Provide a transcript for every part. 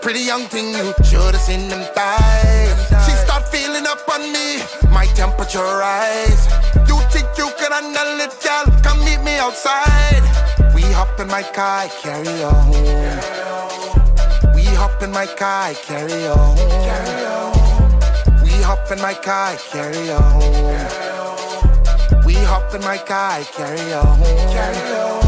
Pretty young thing, you should've seen them thighs. She start feeling up on me, my temperature rise. You think you can handle it, girl? Come meet me outside. We hop in my car, I carry you home. We hop in my car, I carry you home. We hop in my car, I carry you home. We hop in my car, I carry you home.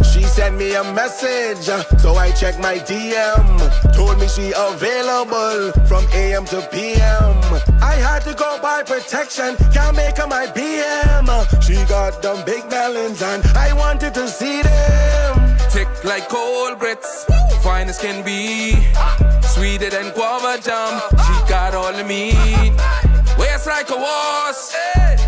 She sent me a message, so I checked my DM. Told me she available from AM to PM. I had to go buy protection, can't make her my BM. She got them big melons and I wanted to see them. Thick like cold grits, fine as can be. Sweeter than guava jam, she got all the meat. Waist like a horse,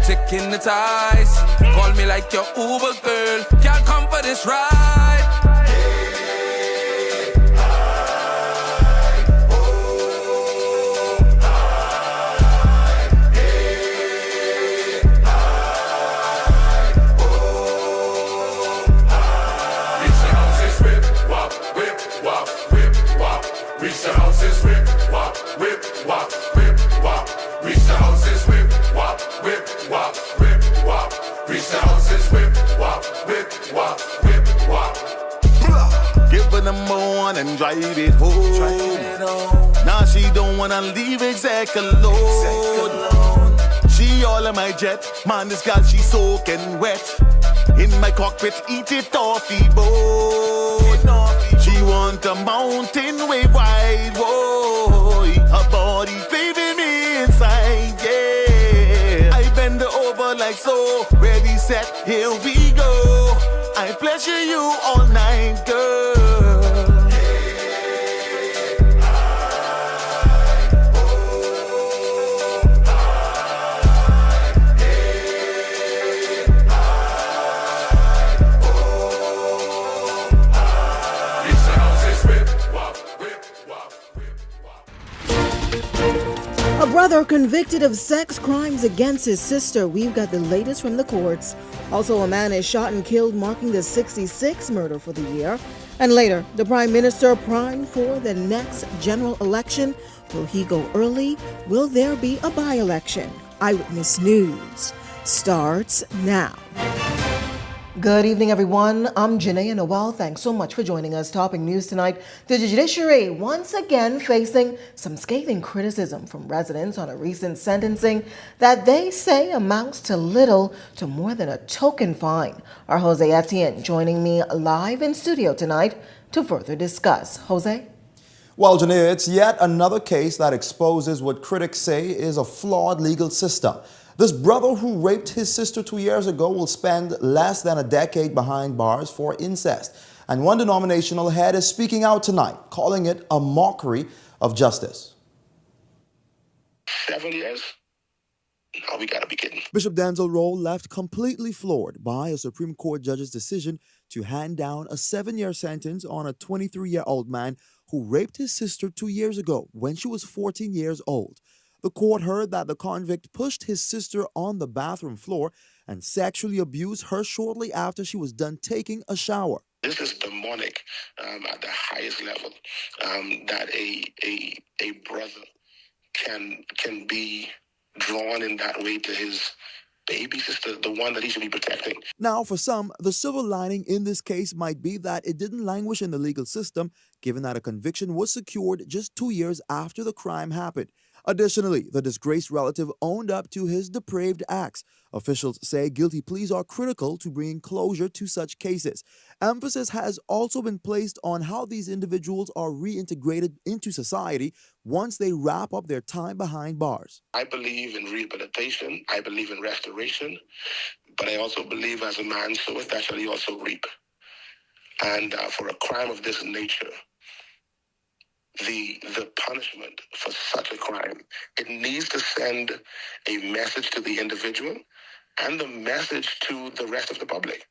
thick in the ties. Call me like your Uber girl, can't come for this ride. Reach the houses, whip, wop, whip, wop, whip, wop. Reach the houses, whip, wop, whip, wop, whip, wop. Reach the houses, whip, wop, whip, wop, whip, wop. Give her number one and drive it home. Now she don't wanna leave exec alone. She all in my jet, man, this girl she soaking wet. In my cockpit, eat it off the boat. She want a mountain wave wide, whoa. Her body craving me inside, yeah. I bend her over like so, ready, set, here we go. I pleasure you all night, girl. A brother convicted of sex crimes against his sister. We've got the latest from the courts. Also, a man is shot and killed, marking the 66th murder for the year. And later, the Prime Minister primed for the next general election. Will he go early? Will there be a by-election? Eyewitness News starts now. Good evening, everyone. I'm Janae Noel. Thanks so much for joining us. Topping news tonight, the judiciary once again facing some scathing criticism from residents on a recent sentencing that they say amounts to little to more than a token fine. Our Jose Etienne joining me live in studio tonight to further discuss. Jose? Well, Janae, it's yet another case that exposes what critics say is a flawed legal system. This brother who raped his sister 2 years ago will spend less than a decade behind bars for incest. And one denominational head is speaking out tonight, calling it a mockery of justice. 7 years? No, we gotta be kidding. Bishop Denzel Rowe left completely floored by a Supreme Court judge's decision to hand down a 7-year sentence on a 23-year-old man who raped his sister 2 years ago when she was 14 years old. The court heard that the convict pushed his sister on the bathroom floor and sexually abused her shortly after she was done taking a shower. This is demonic at the highest level, that a brother can be drawn in that way to his baby sister, the one that he should be protecting. Now, for some, the silver lining in this case might be that it didn't languish in the legal system, given that a conviction was secured just 2 years after the crime happened. Additionally, the disgraced relative owned up to his depraved acts. Officials say guilty pleas are critical to bringing closure to such cases. Emphasis has also been placed on how these individuals are reintegrated into society once they wrap up their time behind bars. I believe in rehabilitation. I believe in restoration. But I also believe as a man soweth, that shall he also reap. And for a crime of this nature, the punishment for such a crime, it needs to send a message to the individual and the message to the rest of the public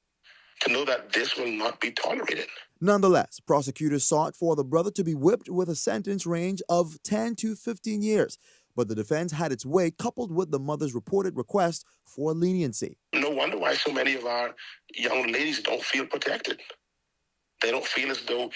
to know that this will not be tolerated. Nonetheless, prosecutors sought for the brother to be whipped with a sentence range of 10 to 15 years. But the defense had its way, coupled with the mother's reported request for leniency. No wonder why so many of our young ladies don't feel protected. They don't feel as though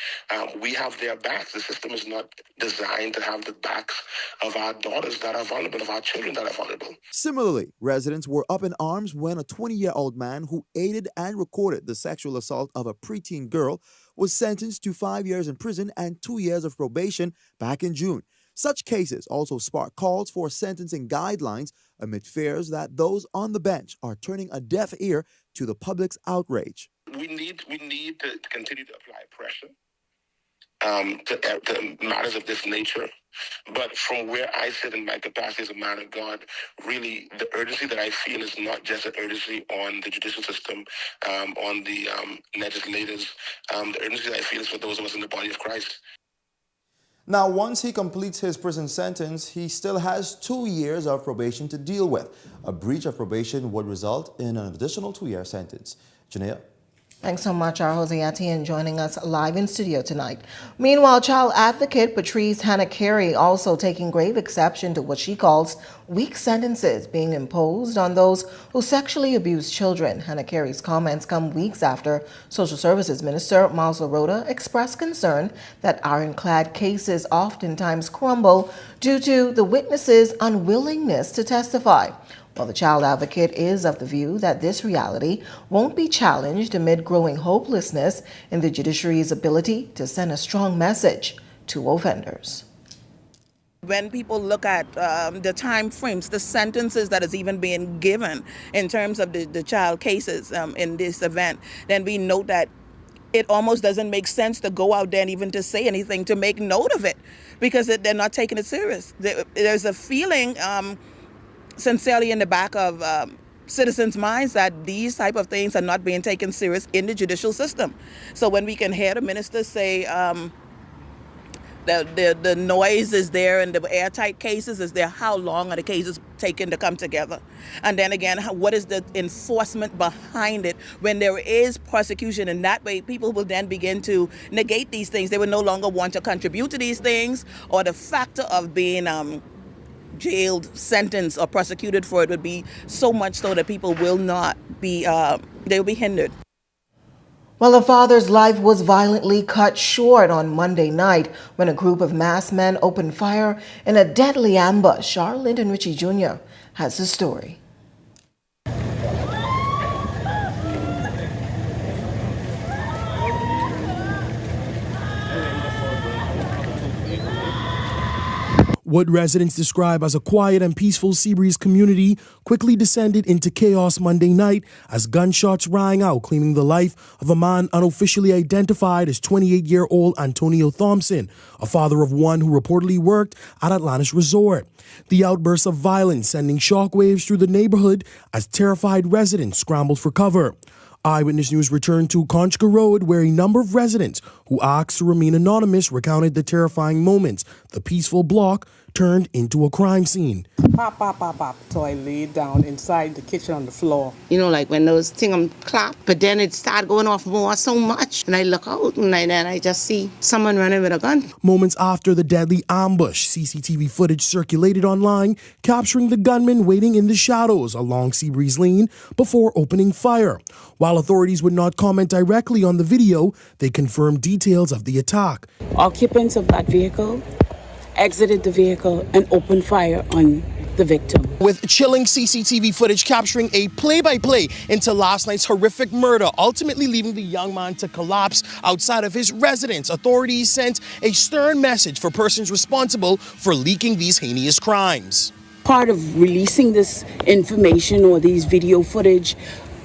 we have their backs. The system is not designed to have the backs of our daughters that are vulnerable, of our children that are vulnerable. Similarly, residents were up in arms when a 20-year-old man who aided and recorded the sexual assault of a preteen girl was sentenced to 5 years in prison and 2 years of probation back in June. Such cases also spark calls for sentencing guidelines amid fears that those on the bench are turning a deaf ear to the public's outrage. We need to continue to apply pressure to matters of this nature. But from where I sit in my capacity as a man of God, really the urgency that I feel is not just an urgency on the judicial system, on the legislators. The urgency that I feel is for those of us in the body of Christ. Now, once he completes his prison sentence, he still has 2 years of probation to deal with. A breach of probation would result in an additional 2-year sentence. Janea? Thanks so much, our Jose Atienne, joining us live in studio tonight. Meanwhile, child advocate Patrice Hannah Carey also taking grave exception to what she calls weak sentences being imposed on those who sexually abuse children. Hannah Carey's comments come weeks after Social Services Minister Miles Laroda expressed concern that ironclad cases oftentimes crumble due to the witnesses' unwillingness to testify. Well, the child advocate is of the view that this reality won't be challenged amid growing hopelessness in the judiciary's ability to send a strong message to offenders. When people look at the time frames, the sentences that is even being given in terms of the child cases in this event, then we note that it almost doesn't make sense to go out there and even to say anything, to make note of it, because they're not taking it serious. There's a feeling sincerely in the back of citizens' minds that these type of things are not being taken serious in the judicial system. So when we can hear the minister say the noise is there and the airtight cases is there, how long are the cases taken to come together? And then again, what is the enforcement behind it when there is prosecution? And that way people will then begin to negate these things. They will no longer want to contribute to these things, or the factor of being jailed, sentenced, or prosecuted for it would be so much so that people will not be, they will be hindered. Well, a father's life was violently cut short on Monday night when a group of masked men opened fire in a deadly ambush. Our Lyndon Ritchie Jr. has the story. What residents describe as a quiet and peaceful Seabreeze community quickly descended into chaos Monday night as gunshots rang out, claiming the life of a man unofficially identified as 28-year-old Antonio Thompson, a father of one who reportedly worked at Atlantis Resort. The outburst of violence sending shockwaves through the neighborhood as terrified residents scrambled for cover. Eyewitness News returned to Conchka Road, where a number of residents who asked to remain anonymous recounted the terrifying moments the peaceful block turned into a crime scene. Pop, pop, pop, pop. So I laid down inside the kitchen on the floor. You know, like when those things clap, but then it started going off more so much. And I look out and then I just see someone running with a gun. Moments after the deadly ambush, CCTV footage circulated online, capturing the gunman waiting in the shadows along Seabreeze Lane before opening fire. While authorities would not comment directly on the video, they confirmed details of the attack. Occupants of that vehicle exited the vehicle and opened fire on the victim. With chilling CCTV footage capturing a play-by-play into last night's horrific murder, ultimately leaving the young man to collapse outside of his residence, authorities sent a stern message for persons responsible for leaking these heinous crimes. Part of releasing this information or these video footage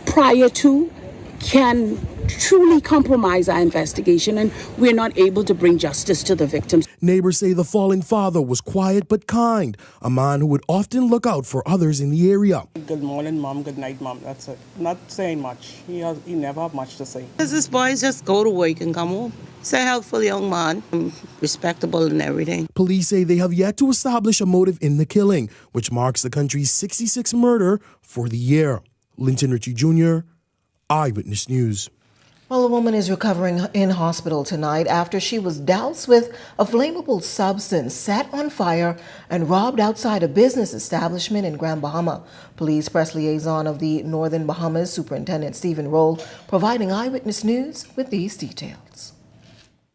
prior to can truly compromise our investigation, and we're not able to bring justice to the victims. Neighbors say the fallen father was quiet but kind, a man who would often look out for others in the area. Good morning, Mom. Good night, Mom. That's it. Not saying much. He never have much to say. This boys just go to work and come home. He's a helpful young man, respectable and everything. Police say they have yet to establish a motive in the killing, which marks the country's 66th murder for the year. Lyndon Ritchie Jr., Eyewitness News. Well, a woman is recovering in hospital tonight after she was doused with a flammable substance, set on fire, and robbed outside a business establishment in Grand Bahama. Police press liaison of the Northern Bahamas, Superintendent Stephen Roll, providing Eyewitness News with these details.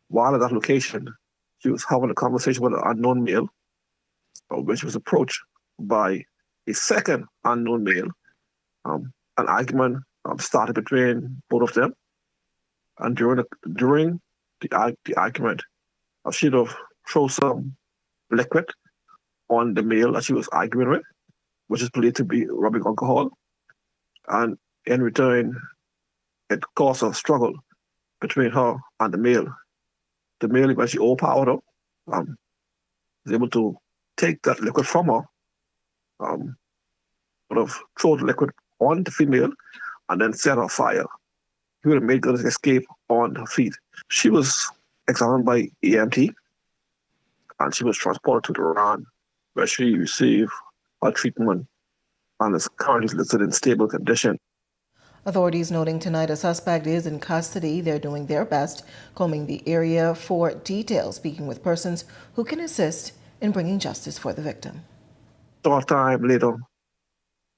While at that location, she was having a conversation with an unknown male, when she was approached by a second unknown male. An argument started between both of them. And during the argument, she'd have thrown some liquid on the male that she was arguing with, which is believed to be rubbing alcohol. And in return, it caused a struggle between her and the male. The male eventually overpowered her, was able to take that liquid from her, sort of throw the liquid on the female, and then set her fire. He would have made good escape on her feet. She was examined by EMT, and she was transported to the RAN, where she received her treatment and is currently listed in stable condition. Authorities noting tonight a suspect is in custody. They're doing their best, combing the area for details, speaking with persons who can assist in bringing justice for the victim. Short time later,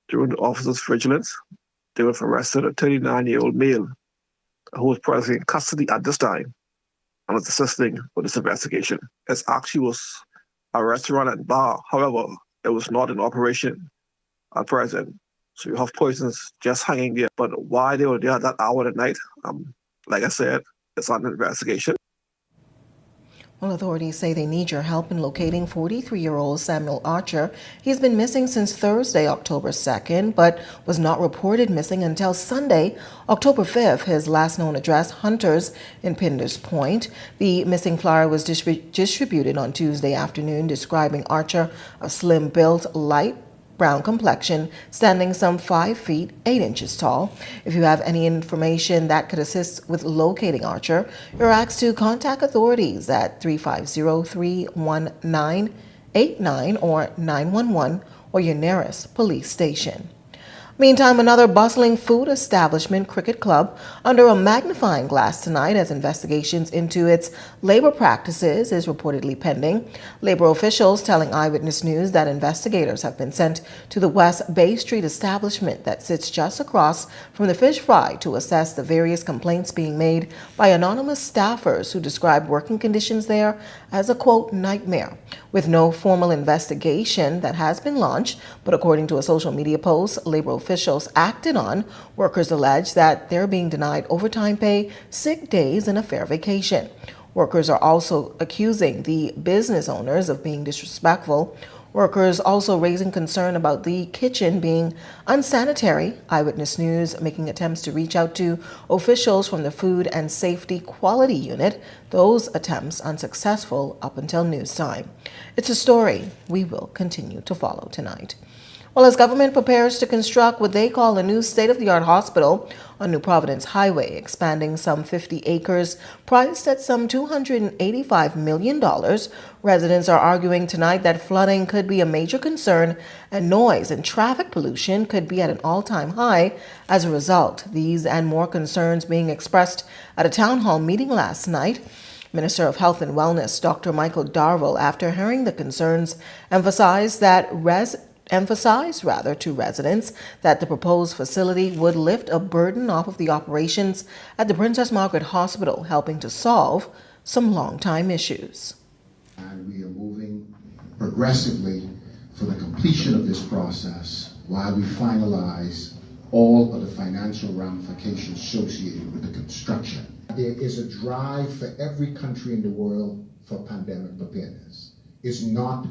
during the officers' vigilance, they were arrested a 39-year-old male who was presently in custody at this time and was assisting with this investigation. It actually was a restaurant and bar. However, it was not in operation at present. So you have persons just hanging there. But why they were there at that hour of the night, like I said, it's under investigation. Well, authorities say they need your help in locating 43-year-old Samuel Archer. He's been missing since Thursday, October 2nd, but was not reported missing until Sunday, October 5th. His last known address, Hunters in Pinders Point. The missing flyer was distributed on Tuesday afternoon, describing Archer, a slim-built, light brown complexion, standing some 5 feet 8 inches tall. If you have any information that could assist with locating Archer, you're asked to contact authorities at 350-319-89 or 911 or your nearest police station. Meantime, another bustling food establishment, Cricket Club, under a magnifying glass tonight as investigations into its labor practices is reportedly pending. Labor officials telling Eyewitness News that investigators have been sent to the West Bay Street establishment that sits just across from the fish fry to assess the various complaints being made by anonymous staffers who describe working conditions there as a, quote, nightmare. With no formal investigation that has been launched, but according to a social media post, labor officials acted on, workers allege that they're being denied overtime pay, sick days, and a fair vacation. Workers are also accusing the business owners of being disrespectful. Workers also raising concern about the kitchen being unsanitary. Eyewitness News making attempts to reach out to officials from the Food and Safety Quality Unit. Those attempts unsuccessful up until news time. It's a story we will continue to follow tonight. Well, as government prepares to construct what they call a new state-of-the-art hospital on New Providence Highway, expanding some 50 acres, priced at some $285 million, residents are arguing tonight that flooding could be a major concern and noise and traffic pollution could be at an all-time high as a result. These and more concerns being expressed at a town hall meeting last night. Minister of Health and Wellness, Dr. Michael Darville, after hearing the concerns, emphasized to residents that the proposed facility would lift a burden off of the operations at the Princess Margaret Hospital, helping to solve some long-time issues. And we are moving progressively for the completion of this process while we finalize all of the financial ramifications associated with the construction. There is a drive for every country in the world for pandemic preparedness. It's not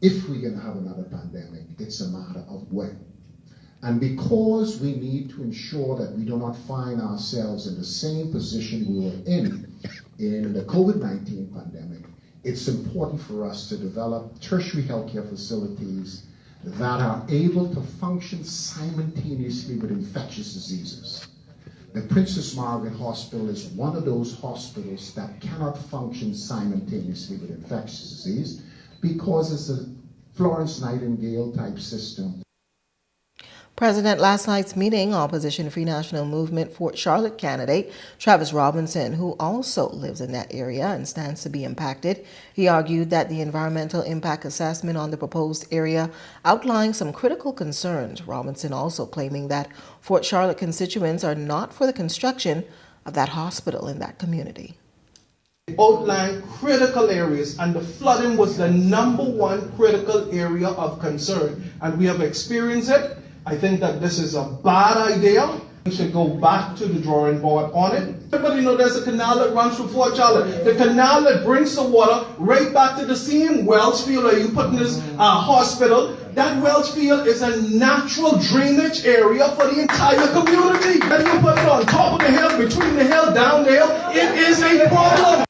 if we're going to have another pandemic, it's a matter of when. And because we need to ensure that we do not find ourselves in the same position we were in the COVID-19 pandemic, it's important for us to develop tertiary healthcare facilities that are able to function simultaneously with infectious diseases. The Princess Margaret Hospital is one of those hospitals that cannot function simultaneously with infectious disease because it's a Florence Nightingale type system. President last night's meeting, Opposition Free National Movement Fort Charlotte candidate Travis Robinson, who also lives in that area and stands to be impacted. He argued that the environmental impact assessment on the proposed area outlined some critical concerns. Robinson also claiming that Fort Charlotte constituents are not for the construction of that hospital in that community. Outlined critical areas, and the flooding was the #1 critical area of concern, and we have experienced it. I think that this is a bad idea. We should go back to the drawing board on it. Everybody know there's a canal that runs through Fort Charlotte. The canal that brings the water right back to the same Wells Field where you put in this hospital. That Wells Field is a natural drainage area for the entire community. And you put it on top of the hill, between the hill, down the hill, it is a problem.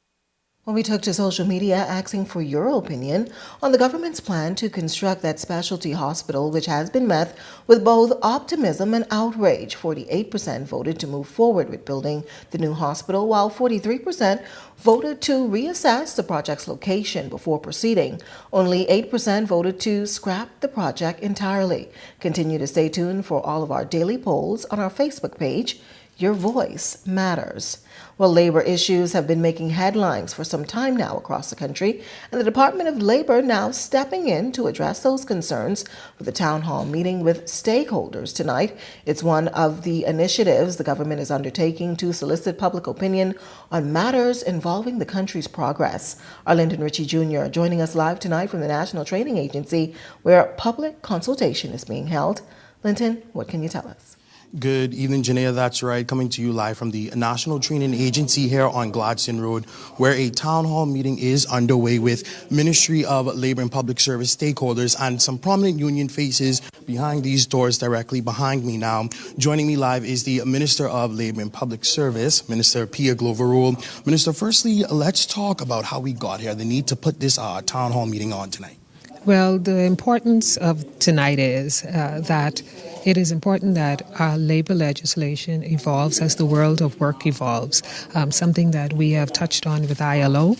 Well, we took to social media asking for your opinion on the government's plan to construct that specialty hospital, which has been met with both optimism and outrage. 48% voted to move forward with building the new hospital, while 43% voted to reassess the project's location before proceeding. Only 8% voted to scrap the project entirely. Continue to stay tuned for all of our daily polls on our Facebook page. Your voice matters. Well, labor issues have been making headlines for some time now across the country, and the Department of Labor now stepping in to address those concerns with a town hall meeting with stakeholders tonight. It's one of the initiatives the government is undertaking to solicit public opinion on matters involving the country's progress. Arlington Ritchie Jr. joining us live tonight from the National Training Agency, where public consultation is being held. Linton, what can you tell us? Good evening, Janea. That's right. Coming to you live from the National Training Agency here on Gladstone Road, where a town hall meeting is underway with Ministry of Labor and Public Service stakeholders and some prominent union faces behind these doors directly behind me now. Joining me live is the Minister of Labor and Public Service, Minister Pia Glover-Rule. Minister, firstly, let's talk about how we got here, the need to put this town hall meeting on tonight. Well, the importance of tonight is that it is important that our labor legislation evolves as the world of work evolves, something that we have touched on with ILO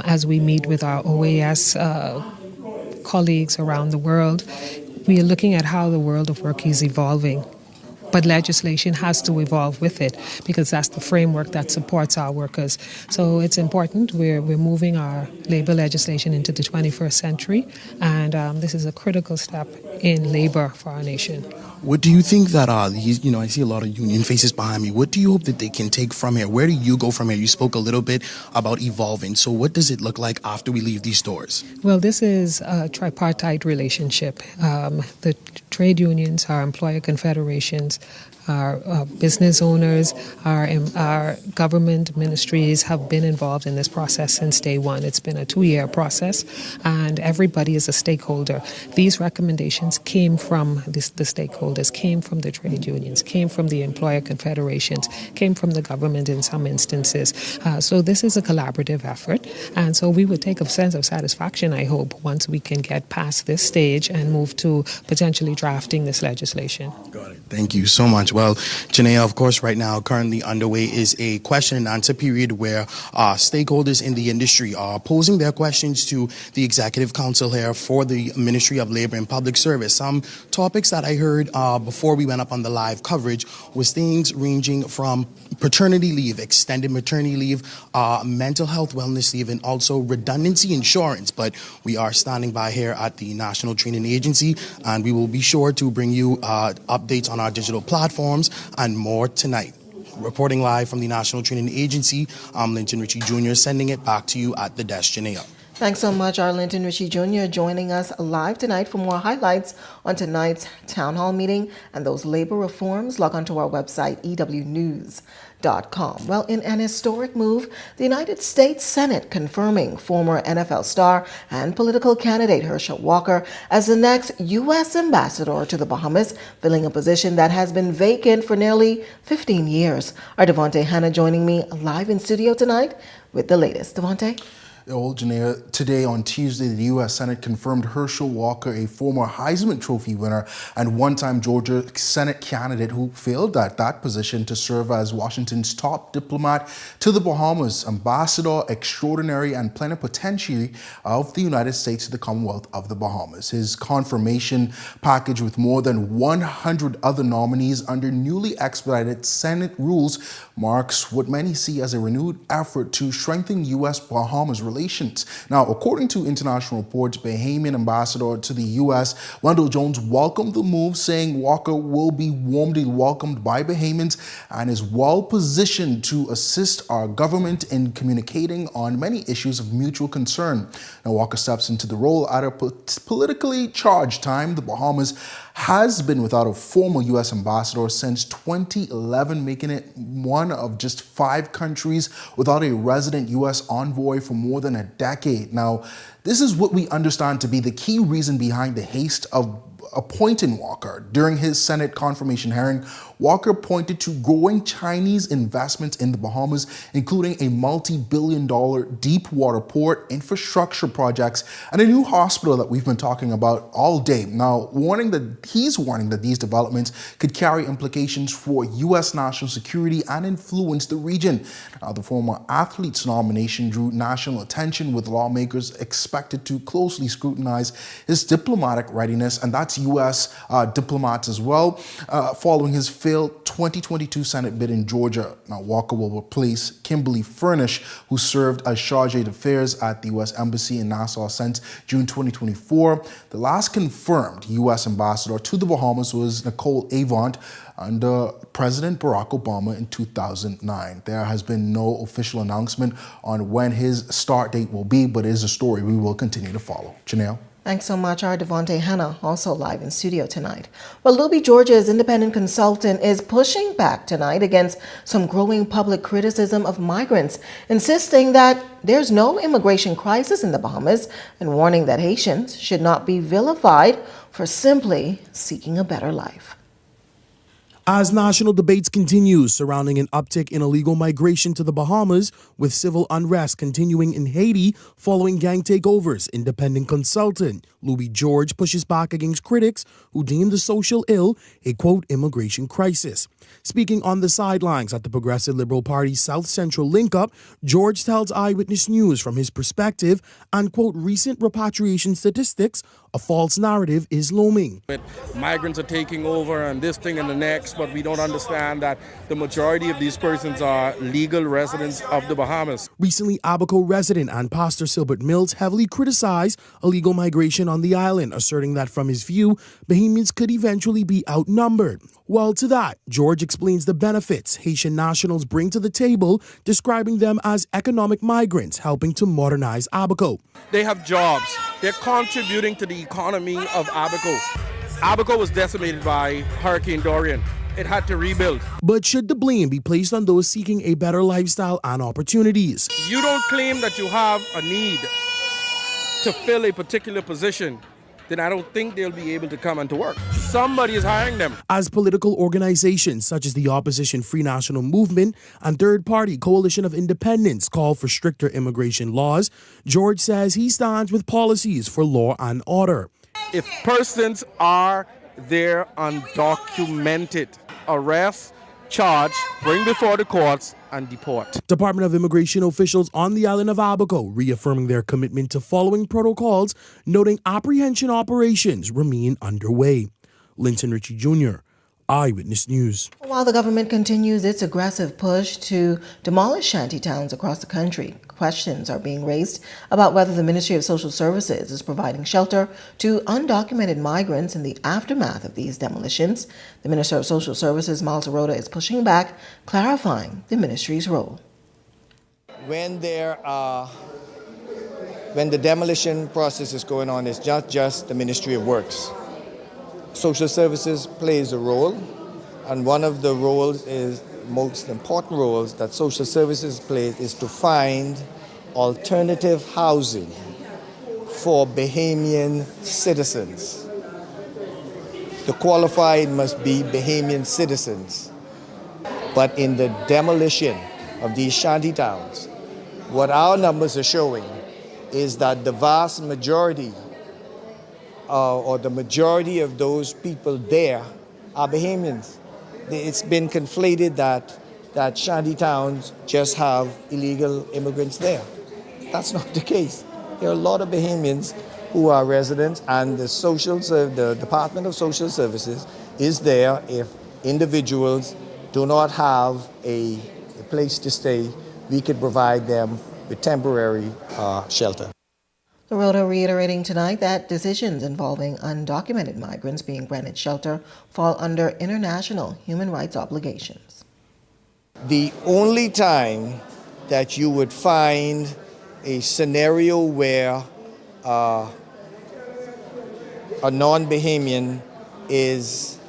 as we meet with our OAS colleagues around the world. We are looking at how the world of work is evolving. But legislation has to evolve with it because that's the framework that supports our workers. So it's important. We're moving our labor legislation into the 21st century, and this is a critical step in labor for our nation. What do you think that these, I see a lot of union faces behind me. What do you hope that they can take from here? Where do you go from here? You spoke a little bit about evolving. So what does it look like after we leave these doors? Well, this is a tripartite relationship. The trade unions, our employer confederations, our business owners, our government ministries have been involved in this process since day one. It's been a 2-year process, and everybody is a stakeholder. These recommendations came from the stakeholders, came from the trade unions, came from the employer confederations, came from the government in some instances. So this is a collaborative effort, and so we would take a sense of satisfaction, I hope, once we can get past this stage and move to potentially drafting this legislation. Got it. Thank you so much. Well, Janea, of course, right now, currently underway is a question and answer period where stakeholders in the industry are posing their questions to the Executive Council here for the Ministry of Labor and Public Service. Some topics that I heard before we went up on the live coverage was things ranging from paternity leave, extended maternity leave, mental health wellness leave, and also redundancy insurance. But we are standing by here at the National Training Agency, and we will be sure to bring you updates on our digital platforms and more tonight. Reporting live from the National Training Agency, I'm Linton Ritchie Jr., sending it back to you at the desk, Janea. Thanks so much, Arlington Ritchie Jr., joining us live tonight. For more highlights on tonight's town hall meeting and those labor reforms, log on to our website, ewnews.com. Well, in an historic move, the United States Senate confirming former NFL star and political candidate Herschel Walker as the next U.S. ambassador to the Bahamas, filling a position that has been vacant for nearly 15 years. Our Devontae Hanna joining me live in studio tonight with the latest. Devontae? Well, Janaea, today on Tuesday, the U.S. Senate confirmed Herschel Walker, a former Heisman Trophy winner and one-time Georgia Senate candidate who failed at that position, to serve as Washington's top diplomat to the Bahamas, ambassador extraordinary and plenipotentiary of the United States to the Commonwealth of the Bahamas. His confirmation package, with more than 100 other nominees under newly expedited Senate rules, marks what many see as a renewed effort to strengthen U.S.-Bahamas relations. Now, according to international reports, Bahamian ambassador to the U.S., Wendell Jones, welcomed the move, saying Walker will be warmly welcomed by Bahamians and is well positioned to assist our government in communicating on many issues of mutual concern. Now, Walker steps into the role at a politically charged time. The Bahamas has been without a formal U.S. ambassador since 2011, making it one of just 5 countries without a resident U.S. envoy for more than a decade. Now, this is what we understand to be the key reason behind the haste of appointing Walker. During his Senate confirmation hearing, Walker pointed to growing Chinese investments in the Bahamas, including a multi-billion-dollar deep water port, infrastructure projects, and a new hospital that we've been talking about all day. Now, he's warning that these developments could carry implications for U.S. national security and influence the region. Now, the former athlete's nomination drew national attention, with lawmakers expected to closely scrutinize his diplomatic readiness, and that's U.S. diplomats as well, following his failed 2022 Senate bid in Georgia. Now, Walker will replace Kimberly Furnish, who served as charge d'affaires at the U.S. Embassy in Nassau since June 2024. The last confirmed U.S. ambassador to the Bahamas was Nicole Avant under President Barack Obama in 2009. There has been no official announcement on when his start date will be, but it is a story we will continue to follow. Janelle? Thanks so much. Our Devontae Hanna also live in studio tonight. Well, Luby, Georgia's independent consultant, is pushing back tonight against some growing public criticism of migrants, insisting that there's no immigration crisis in the Bahamas and warning that Haitians should not be vilified for simply seeking a better life. As national debates continue surrounding an uptick in illegal migration to the Bahamas, with civil unrest continuing in Haiti following gang takeovers, independent consultant Louis George pushes back against critics who deem the social ill a, quote, immigration crisis. Speaking on the sidelines at the Progressive Liberal Party's South Central link-up, George tells Eyewitness News from his perspective and, quote, recent repatriation statistics, a false narrative is looming. Migrants are taking over and this thing and the next, but we don't understand that the majority of these persons are legal residents of the Bahamas. Recently, Abaco resident and Pastor Silbert Mills heavily criticized illegal migration on the island, asserting that from his view, Bahamians could eventually be outnumbered. Well, to that, George explains the benefits Haitian nationals bring to the table, describing them as economic migrants helping to modernize Abaco. They have jobs. They're contributing to the economy of Abaco. Abaco was decimated by Hurricane Dorian. It had to rebuild. But should the blame be placed on those seeking a better lifestyle and opportunities? You don't claim that you have a need to fill a particular position, then I don't think they'll be able to come and to work. Somebody is hiring them. As political organizations such as the Opposition Free National Movement and third-party Coalition of Independents call for stricter immigration laws, George says he stands with policies for law and order. If persons are there undocumented, arrest, charge, bring before the courts, and deport. Department of Immigration officials on the island of Abaco reaffirming their commitment to following protocols, noting apprehension operations remain underway. Linton Ritchie Jr., Eyewitness News. While the government continues its aggressive push to demolish shanty towns across the country, questions are being raised about whether the Ministry of Social Services is providing shelter to undocumented migrants in the aftermath of these demolitions. The Minister of Social Services, Miles Arota, is pushing back, clarifying the ministry's role. When the demolition process is going on, it's not just the Ministry of Works. Social Services plays a role, and one of the roles is most important roles that Social Services plays is to find alternative housing for Bahamian citizens. The qualified must be Bahamian citizens. But in the demolition of these shanty towns, what our numbers are showing is that the vast majority or the majority of those people there are Bahamians. It's been conflated that shanty towns just have illegal immigrants there. That's not the case. There are a lot of Bahamians who are residents, and the Department of Social Services is there if individuals do not have a place to stay. We could provide them with temporary shelter. Lorota reiterating tonight that decisions involving undocumented migrants being granted shelter fall under international human rights obligations. The only time that you would find a scenario where a non-Bahamian is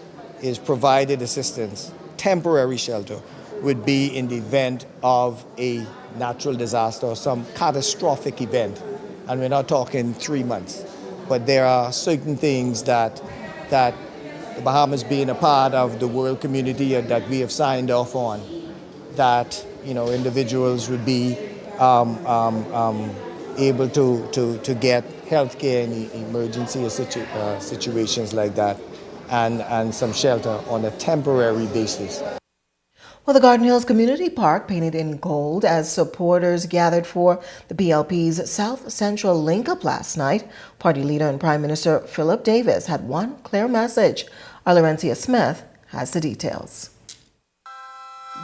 provided assistance, temporary shelter, would be in the event of a natural disaster or some catastrophic event. And we're not talking 3 months. But there are certain things that the Bahamas, being a part of the world community that we have signed off on, that individuals would be able to get health care in emergency situations like that, and some shelter on a temporary basis. Well, the Garden Hills Community Park painted in gold as supporters gathered for the PLP's South Central Link-Up last night. Party leader and Prime Minister Philip Davis had one clear message. Our Laurencia Smith has the details.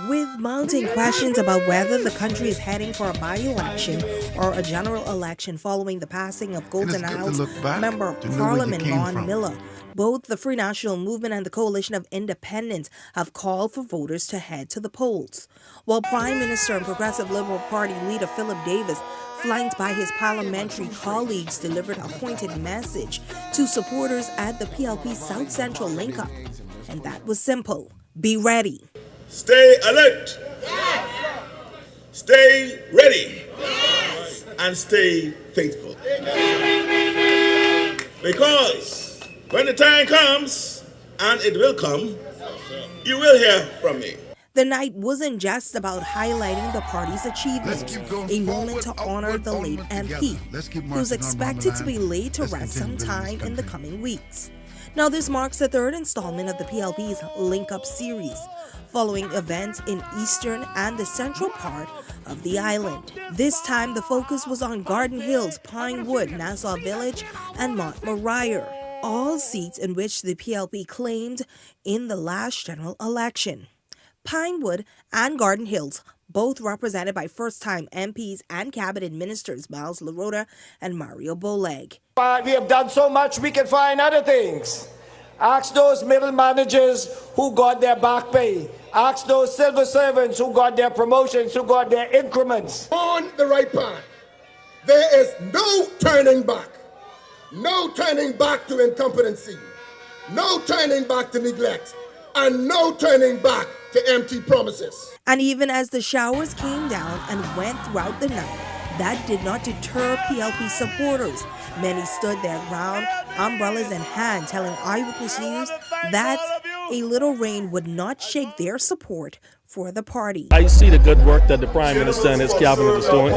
With mounting questions about whether the country is heading for a by-election or a general election following the passing of Golden Isles Member of Parliament Ron Miller, both the Free National Movement and the Coalition of Independents have called for voters to head to the polls. While Prime Minister and Progressive Liberal Party leader Philip Davis, flanked by his parliamentary colleagues, delivered a pointed message to supporters at the PLP South Central Link-Up. And that was simple. Be ready. Stay alert. Yes. Stay ready. Yes. And stay faithful. Because when the time comes, and it will come, you will hear from me. The night wasn't just about highlighting the party's achievements, a moment to honor the late MP, who's expected to be laid to rest sometime in the coming weeks. Now, this marks the third installment of the PLP's Link-Up series, following events in eastern and the central part of the island. This time, the focus was on Garden Hills, Pinewood, Nassau Village, and Montmoriah, all seats in which the PLP claimed in the last general election. Pinewood and Garden Hills, both represented by first-time MPs and cabinet ministers Miles Lorota and Mario Boleg. We have done so much, we can find other things. Ask those middle managers who got their back pay. Ask those civil servants who got their promotions, who got their increments. On the right path. There is no turning back. No turning back to incompetency. No turning back to neglect. And no turning back to empty promises. And even as the showers came down and went throughout the night, that did not deter PLP supporters. Many stood their ground, umbrellas in hand, telling Eyewitness News that a little rain would not shake their support for the party. I see the good work that the Prime Minister and his cabinet is doing,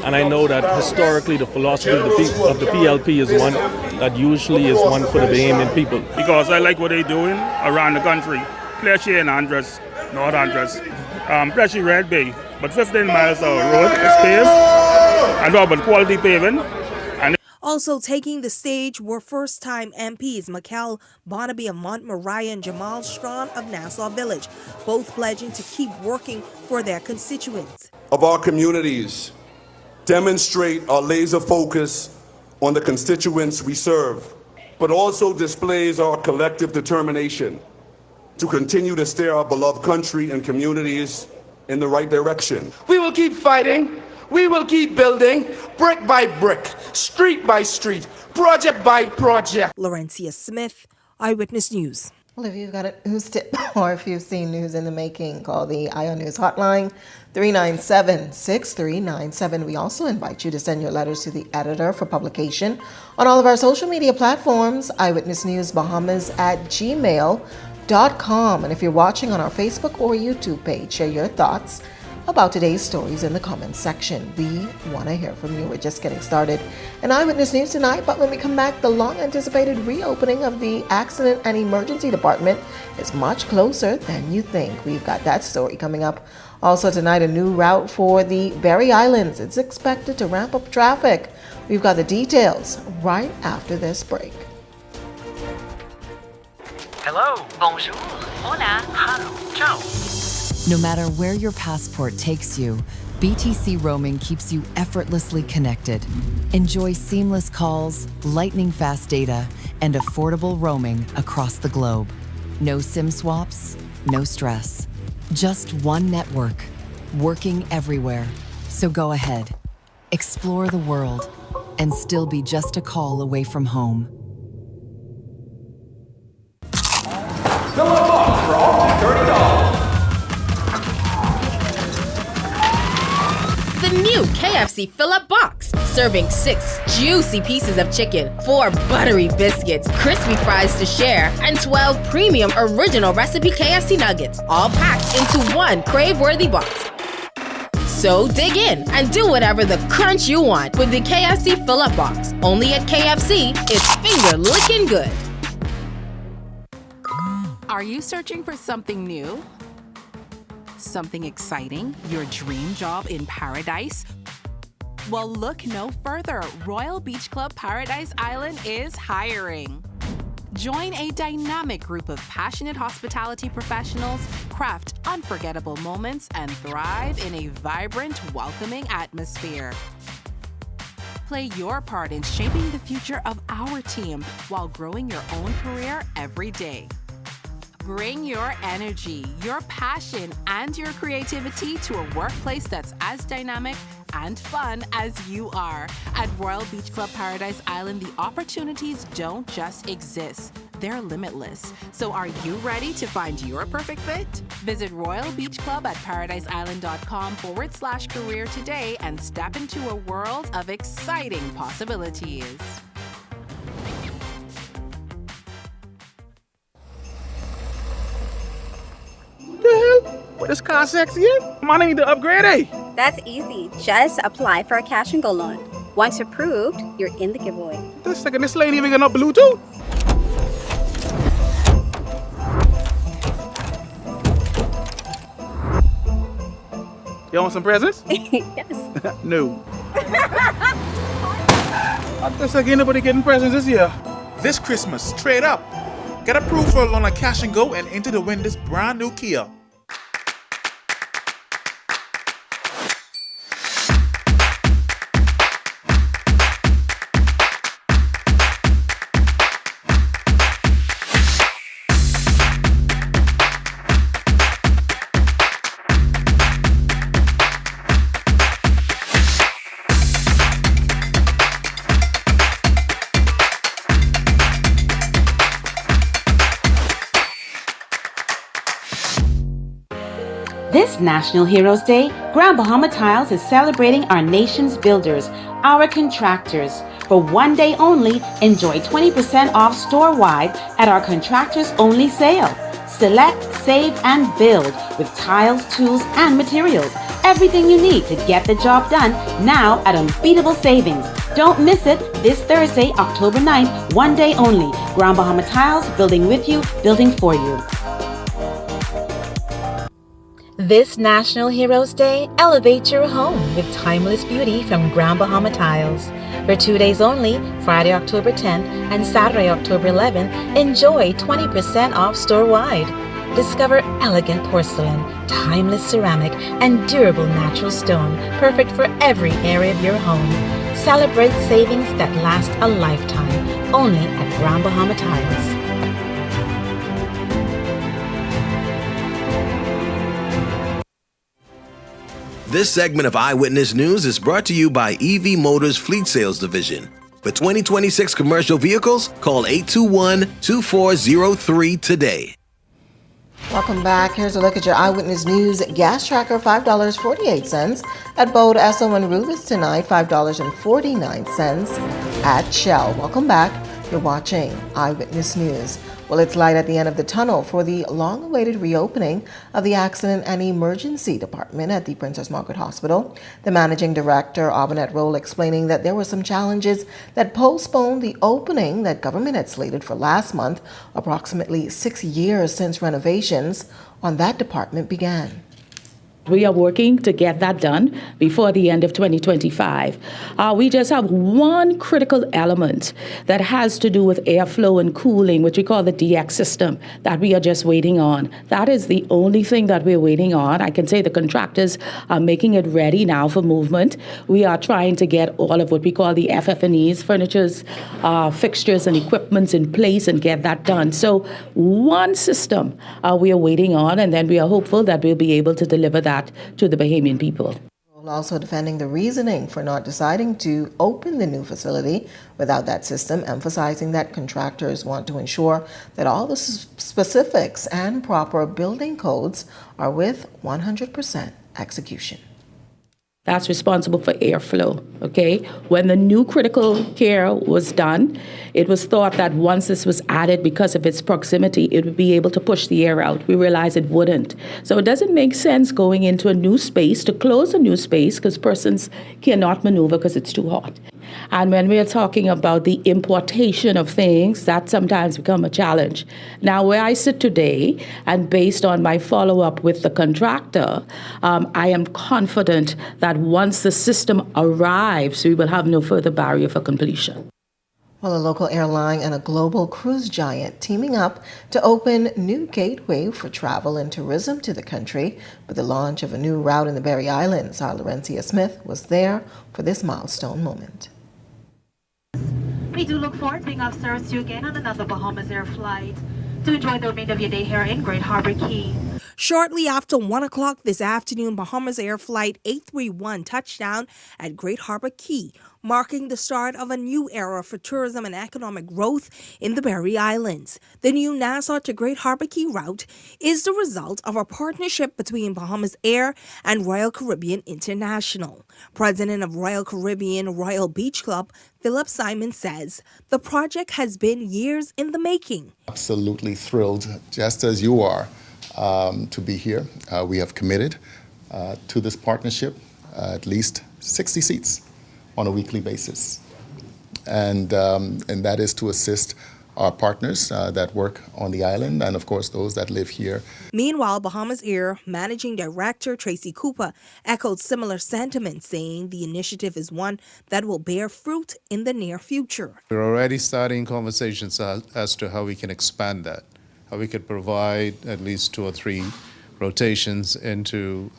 and I know that historically the philosophy of the PLP is one that usually is one for the Bahamian people. Because I like what they're doing around the country. Clear and Andres, North Andres, especially Red Bay, but 15 miles of road is paved, and about quality paving. Also taking the stage were first-time MPs Michael Barnaby of Montmoriah and Jamal Strawn of Nassau Village, both pledging to keep working for their constituents. Of our communities, demonstrate our laser focus on the constituents we serve, but also displays our collective determination to continue to steer our beloved country and communities in the right direction. We will keep fighting. We will keep building, brick by brick, street by street, project by project. Laurencia Smith, Eyewitness News. Well, if you've got a news tip or if you've seen news in the making, call the Eye on News hotline, 397-6397. We also invite you to send your letters to the editor for publication on all of our social media platforms, Eyewitness News Bahamas @gmail.com. And if you're watching on our Facebook or YouTube page, share your thoughts about today's stories in the comments section. We want to hear from you. We're just getting started in Eyewitness News tonight, but when we come back, the long-anticipated reopening of the Accident and Emergency Department is much closer than you think. We've got that story coming up. Also tonight, a new route for the Berry Islands. It's expected to ramp up traffic. We've got the details right after this break. Hello, bonjour, hola, hello, ciao. No matter where your passport takes you, BTC roaming keeps you effortlessly connected. Enjoy seamless calls, lightning-fast data, and affordable roaming across the globe. No SIM swaps, no stress. Just one network, working everywhere. So go ahead, explore the world, and still be just a call away from home. Fill up box for all $30. The new KFC Fill-Up Box, serving 6 juicy pieces of chicken, 4 buttery biscuits, crispy fries to share, and 12 premium original recipe KFC nuggets, all packed into one crave-worthy box. So dig in and do whatever the crunch you want with the KFC Fill-Up Box. Only at KFC, it's finger-licking good. Are you searching for something new? Something exciting? Your dream job in paradise? Well, look no further. Royal Beach Club Paradise Island is hiring. Join a dynamic group of passionate hospitality professionals, craft unforgettable moments, and thrive in a vibrant, welcoming atmosphere. Play your part in shaping the future of our team while growing your own career every day. Bring your energy, your passion, and your creativity to a workplace that's as dynamic and fun as you are. At Royal Beach Club Paradise Island, the opportunities don't just exist, they're limitless. So are you ready to find your perfect fit? Visit Royal Beach Club at paradiseisland.com/career today and step into a world of exciting possibilities. What is car sexy yet? I need to upgrade, eh? That's easy. Just apply for a cash and go loan. Once approved, you're in the giveaway. This lane ain't even got no Bluetooth. You want some presents? Yes. No. I guess like anybody getting presents this year. This Christmas, trade up. Get approved for a loan at Cash and Go and enter to win this brand new Kia. This National Heroes Day, Grand Bahama Tiles is celebrating our nation's builders, our contractors. For one day only, enjoy 20% off store-wide at our contractors only sale. Select, save, and build with tiles, tools, and materials. Everything you need to get the job done now at unbeatable savings. Don't miss it this Thursday, October 9th, one day only. Grand Bahama Tiles, building with you, building for you. This National Heroes Day, elevate your home with timeless beauty from Grand Bahama Tiles. For 2 days only, Friday, October 10th and Saturday, October 11th, enjoy 20% off store-wide. Discover elegant porcelain, timeless ceramic, and durable natural stone, perfect for every area of your home. Celebrate savings that last a lifetime, only at Grand Bahama Tiles. This segment of Eyewitness News is brought to you by EV Motors Fleet Sales Division. For 2026 commercial vehicles, call 821-2403 today. Welcome back. Here's a look at your Eyewitness News gas tracker, $5.48 at Bold, Esso, and Rufus tonight, $5.49 at Shell. Welcome back. You're watching Eyewitness News. Well, it's light at the end of the tunnel for the long-awaited reopening of the Accident and Emergency Department at the Princess Margaret Hospital. The managing director, Abinette Roll, explaining that there were some challenges that postponed the opening that government had slated for last month, approximately 6 years since renovations on that department began. We are working to get that done before the end of 2025. We just have one critical element that has to do with airflow and cooling, which we call the DX system, that we are just waiting on. That is the only thing that we're waiting on. I can say the contractors are making it ready now for movement. We are trying to get all of what we call the FF&Es, furnitures, fixtures and equipments in place and get that done. So one system we are waiting on, and then we are hopeful that we'll be able to deliver that to the Bahamian people. Also defending the reasoning for not deciding to open the new facility without that system, emphasizing that contractors want to ensure that all the specifics and proper building codes are with 100% execution. That's responsible for airflow, okay? When the new critical care was done, it was thought that once this was added, because of its proximity, it would be able to push the air out. We realized it wouldn't. So it doesn't make sense going into a new space to close a new space because persons cannot maneuver because it's too hot. And when we're talking about the importation of things, that sometimes becomes a challenge. Now, where I sit today, and based on my follow-up with the contractor, I am confident that once the system arrives, we will have no further barrier for completion. Well, a local airline and a global cruise giant teaming up to open new gateway for travel and tourism to the country with the launch of a new route in the Berry Islands. Our Laurencia Smith was there for this milestone moment. We do look forward to being of service to you again on another Bahamas Air flight. To enjoy the remainder of your day here in Great Harbor Key. Shortly after 1 o'clock this afternoon, Bahamas Air Flight 831 touched down at Great Harbor Key, marking the start of a new era for tourism and economic growth in the Berry Islands. The new Nassau to Great Harbor Key route is the result of a partnership between Bahamas Air and Royal Caribbean International. President of Royal Caribbean Royal Beach Club, Philip Simon, says the project has been years in the making. Absolutely thrilled, just as you are, to be here. We have committed to this partnership at least 60 seats on a weekly basis. And that is to assist our partners that work on the island and, of course, those that live here. Meanwhile, Bahamas Air Managing Director Tracy Cooper echoed similar sentiments, saying the initiative is one that will bear fruit in the near future. We're already starting conversations as to how we can expand that, how we could provide at least 2 or 3 rotations into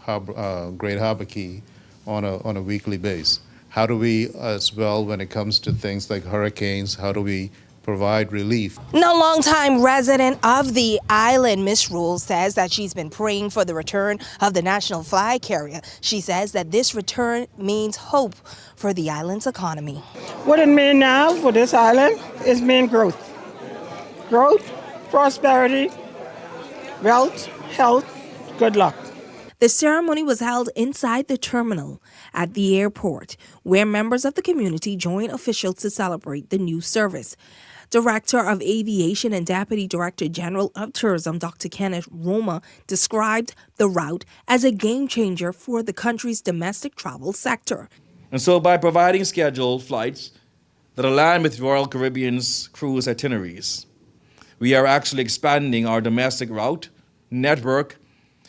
Great Harbor Key on a weekly basis. How do we, as well, when it comes to things like hurricanes, how do we provide relief? Now, longtime resident of the island, Miss Rule, says that she's been praying for the return of the national flag carrier. She says that this return means hope for the island's economy. What it means now for this island is mean growth. Growth, prosperity, wealth, health, good luck. The ceremony was held inside the terminal at the airport, where members of the community joined officials to celebrate the new service. Director of Aviation and Deputy Director General of Tourism, Dr. Kenneth Roma, described the route as a game changer for the country's domestic travel sector. And so by providing scheduled flights that align with Royal Caribbean's cruise itineraries, we are actually expanding our domestic route network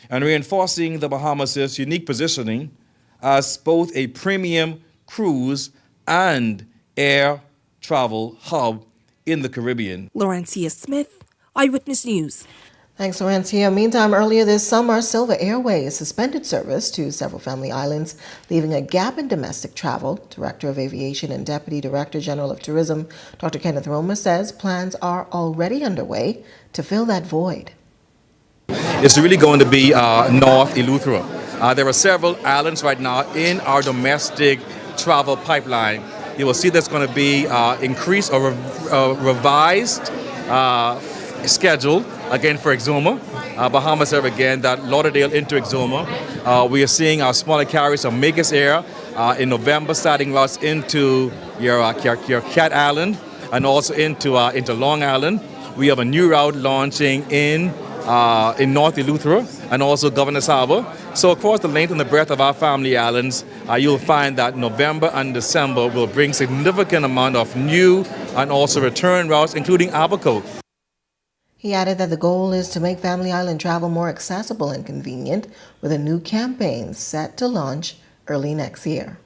and reinforcing the Bahamas' unique positioning as both a premium cruise and air travel hub in the Caribbean. Laurencia Smith, Eyewitness News. Thanks, Laurencia. Meantime, earlier this summer, Silver Airways suspended service to several family islands, leaving a gap in domestic travel. Director of Aviation and Deputy Director General of Tourism, Dr. Kenneth Roma, says plans are already underway to fill that void. It's really going to be North Eleuthera. There are several islands right now in our domestic travel pipeline. You will see there's going to be increased or revised schedule again for Exuma. Bahamas Air again, that Lauderdale into Exuma. We are seeing our smaller carriers of Magus Air in November starting routes into your Cat Island. and also into Long Island. We have a new route launching in North Eleuthera and also Governor's Harbor. So across the length and the breadth of our family islands, you'll find that November and December will bring significant amount of new and also return routes, including Abaco. He added that the goal is to make Family Island travel more accessible and convenient with a new campaign set to launch early next year.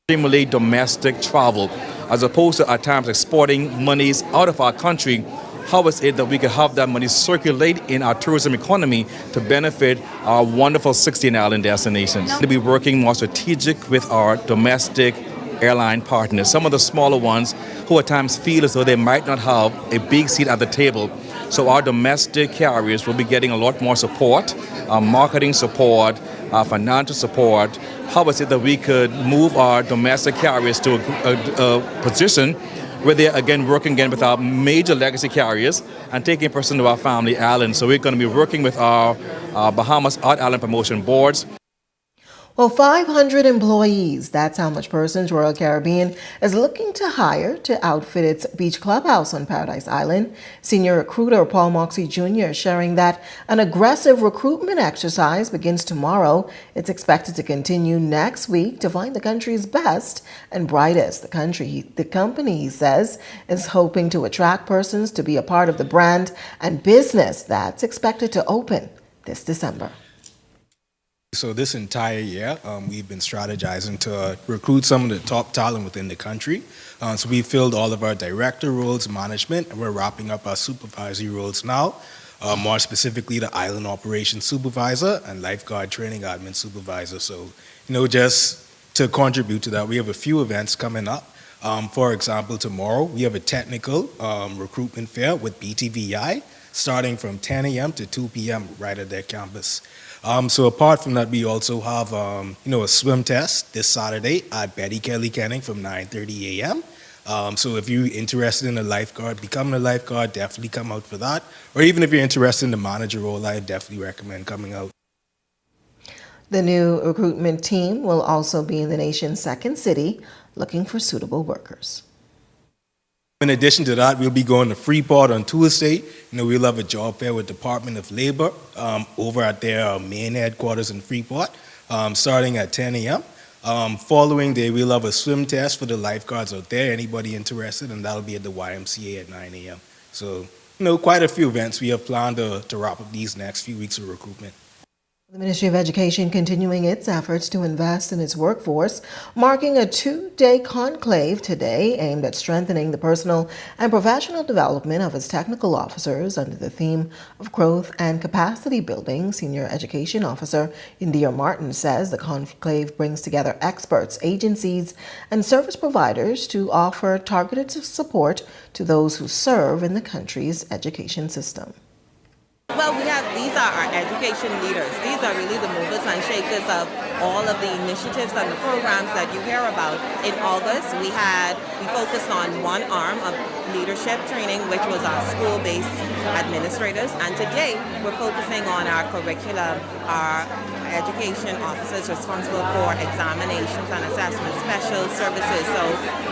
Stimulate domestic travel as opposed to at times exporting monies out of our country. How is it that we can have that money circulate in our tourism economy to benefit our wonderful 16 island destinations? We'll be working more strategic with our domestic airline partners, some of the smaller ones who at times feel as though they might not have a big seat at the table. So our domestic carriers will be getting a lot more support, marketing support, financial support. How is it that we could move our domestic carriers to a position where they're again working again with our major legacy carriers and taking person to our family islands? So we're going to be working with our Bahamas Art Island promotion boards. Well, 500 employees, that's how much persons Royal Caribbean is looking to hire to outfit its beach clubhouse on Paradise Island. Senior recruiter Paul Moxie Jr. sharing that an aggressive recruitment exercise begins tomorrow. It's expected to continue next week to find the country's best and brightest. The company, he says, is hoping to attract persons to be a part of the brand and business that's expected to open this December. So this entire year, we've been strategizing to recruit some of the top talent within the country. So we filled all of our director roles, management, and we're wrapping up our supervisory roles now, more specifically the island operations supervisor and lifeguard training admin supervisor. So, just to contribute to that, we have a few events coming up. For example, tomorrow we have a technical recruitment fair with BTVI starting from 10 a.m. to 2 p.m. right at their campus. So apart from that, we also have, a swim test this Saturday at Betty Kelly Canning from 9:30 a.m. So if you're interested in a lifeguard, becoming a lifeguard, definitely come out for that. Or even if you're interested in the manager role, I definitely recommend coming out. The new recruitment team will also be in the nation's second city looking for suitable workers. In addition to that, we'll be going to Freeport on Tuesday. We'll have a job fair with Department of Labor over at their main headquarters in Freeport, starting at 10 a.m. Following day, we'll have a swim test for the lifeguards out there, anybody interested, and that'll be at the YMCA at 9 a.m. So, quite a few events we have planned to wrap up these next few weeks of recruitment. The Ministry of Education continuing its efforts to invest in its workforce, marking a 2-day conclave today aimed at strengthening the personal and professional development of its technical officers under the theme of growth and capacity building. Senior Education Officer Indira Martin says the conclave brings together experts, agencies, and service providers to offer targeted support to those who serve in the country's education system. Well, these are our education leaders. These are really the movers and shakers of all of the initiatives and the programs that you hear about. In August, we focused on one arm of leadership training, which was our school-based administrators. And today, we're focusing on our curriculum, our education officers responsible for examinations and assessment, special services. So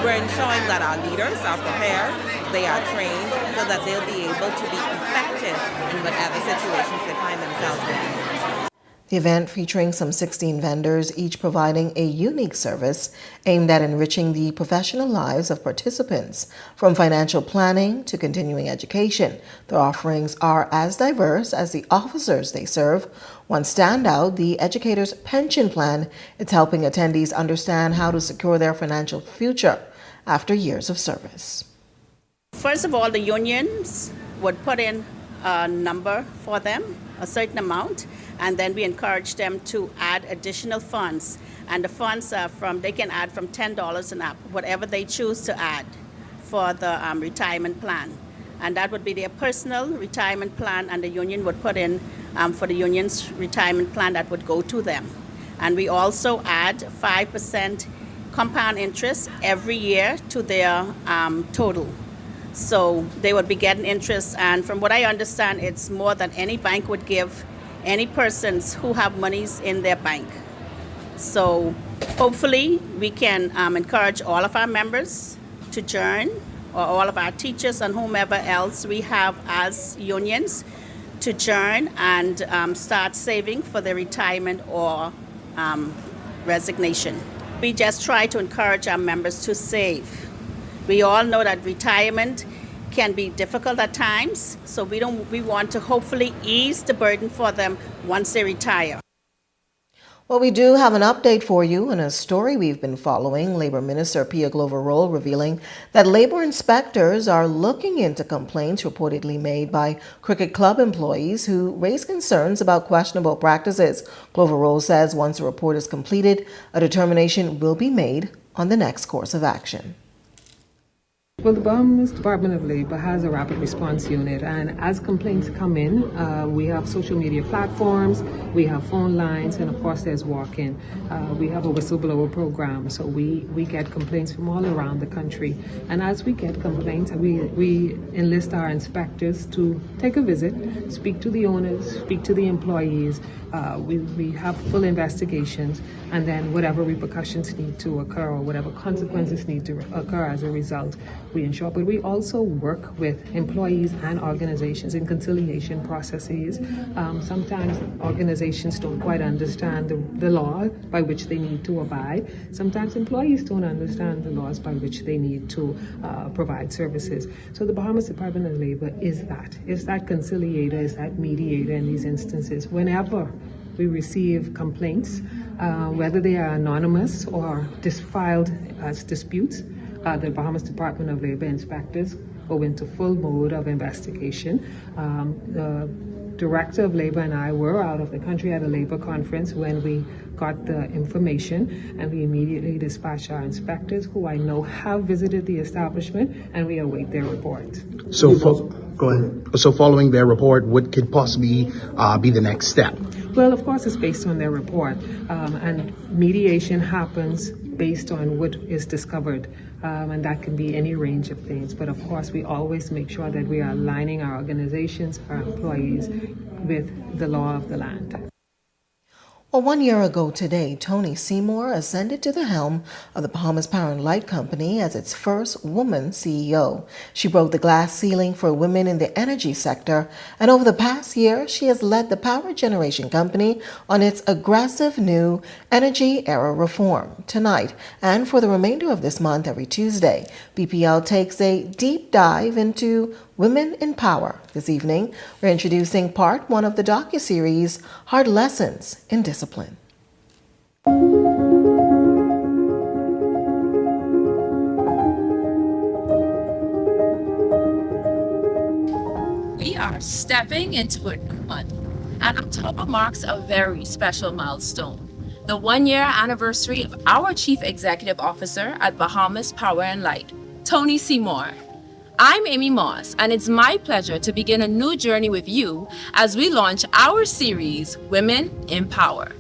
we're ensuring that our leaders are prepared, they are trained, so that they'll be able to be effective in whatever situations they find themselves in. The event featuring some 16 vendors, each providing a unique service aimed at enriching the professional lives of participants. From financial planning to continuing education, their offerings are as diverse as the officers they serve. One standout, the Educator's Pension Plan. It's helping attendees understand how to secure their financial future after years of service. First of all, the unions would put in a number for them, a certain amount, and then we encourage them to add additional funds. And the funds are they can add from $10 and up, whatever they choose to add for the retirement plan. And that would be their personal retirement plan, and the union would put in for the union's retirement plan that would go to them. And we also add 5% compound interest every year to their total. So they would be getting interest, and from what I understand, it's more than any bank would give any persons who have monies in their bank. So hopefully we can encourage all of our members to join or all of our teachers and whomever else we have as unions to join and start saving for their retirement or resignation. We just try to encourage our members to save. We all know that retirement can be difficult at times, so we want to hopefully ease the burden for them once they retire. Well, we do have an update for you in a story we've been following. Labor Minister Pia Glover-Roll revealing that labor inspectors are looking into complaints reportedly made by cricket club employees who raise concerns about questionable practices. Glover-Roll says once the report is completed, a determination will be made on the next course of action. Well, the Bahamas Department of Labor has a rapid response unit, and as complaints come in, we have social media platforms, we have phone lines, and of course there's walk-in. We have a whistleblower program, so we get complaints from all around the country. And as we get complaints, we enlist our inspectors to take a visit, speak to the owners, speak to the employees. We have full investigations, and then whatever repercussions need to occur or whatever consequences need to occur as a result, we ensure. But we also work with employees and organizations in conciliation processes. Sometimes organizations don't quite understand the law by which they need to abide. Sometimes employees don't understand the laws by which they need to provide services. So the Bahamas Department of Labor is that conciliator, is that mediator in these instances. Whenever we receive complaints, whether they are anonymous or filed as disputes, the Bahamas Department of Labor inspectors go into full mode of investigation. The Director of Labor and I were out of the country at a labor conference when we got the information, and we immediately dispatched our inspectors, who I know have visited the establishment, and we await their report. So, go ahead. So following their report, what could possibly be the next step? Well, of course, it's based on their report, and mediation happens based on what is discovered, and that can be any range of things. But of course, we always make sure that we are aligning our organizations, our employees, with the law of the land. Well, 1 year ago today, Toni Seymour ascended to the helm of the Bahamas Power and Light Company as its first woman CEO. She broke the glass ceiling for women in the energy sector, and over the past year, she has led the power generation company on its aggressive new energy era reform. Tonight, and for the remainder of this month every Tuesday, BPL takes a deep dive into Women in Power. This evening, we're introducing part 1 of the docuseries, Hard Lessons in Discipline. We are stepping into a new month, and October marks a very special milestone. The 1-year anniversary of our Chief Executive Officer at Bahamas Power and Light, Toni Seymour. I'm Amy Moss, and it's my pleasure to begin a new journey with you as we launch our series, Women in Power.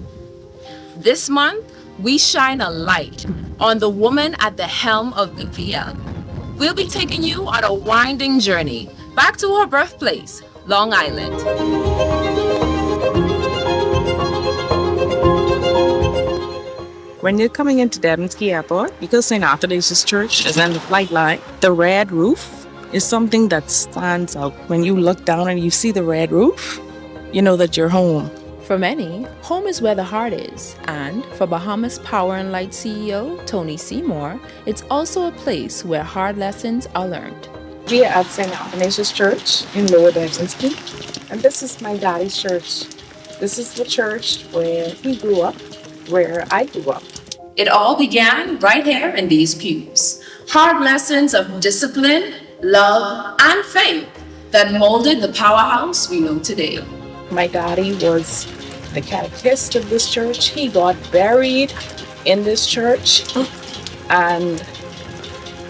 This month, we shine a light on the woman at the helm of BPL. We'll be taking you on a winding journey back to her birthplace, Long Island. When you're coming into Devonski Airport, you can see Orthodox Church is on the flight line. The red roof is something that stands out. When you look down and you see the red roof, you know that you're home. For many, home is where the heart is, and for Bahamas Power and Light CEO Toni Seymour, it's also a place where hard lessons are learned. We are at St. Athanasius Church in Lower Devonski, and this is my daddy's church. This is the church where he grew up, where I grew up. It all began right here in these pews. Hard lessons of discipline, love, and faith that molded the powerhouse we know today. My daddy was the catechist of this church. He got buried in this church, and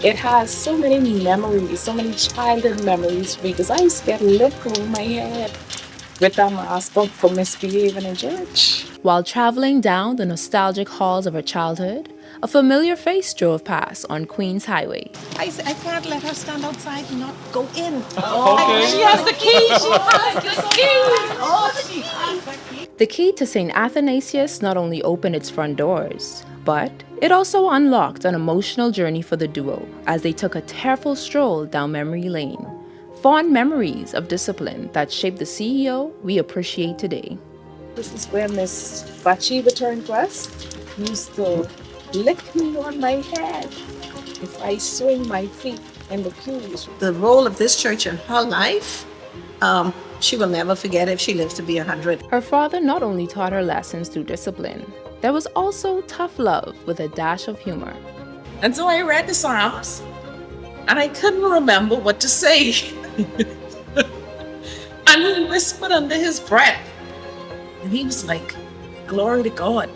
it has so many memories, so many childhood memories, because I used to get lit over my head with that mask for misbehaving in church. While traveling down the nostalgic halls of her childhood, a familiar face drove past on Queens Highway. I can't let her stand outside and not go in. Okay. She has the key. She has the key. The key to St. Athanasius not only opened its front doors, But it also unlocked an emotional journey for the duo as they took a tearful stroll down memory lane. Fond memories of discipline that shaped the CEO we appreciate today. This is where Miss Bathsheba Turnquest used to lick me on my head if I swing my feet in the pews. The role of this church in her life, she will never forget if she lives to be 100. Her father not only taught her lessons through discipline, there was also tough love with a dash of humor. And so I read the Psalms, and I couldn't remember what to say. And he whispered under his breath, and he was like, "Glory to God."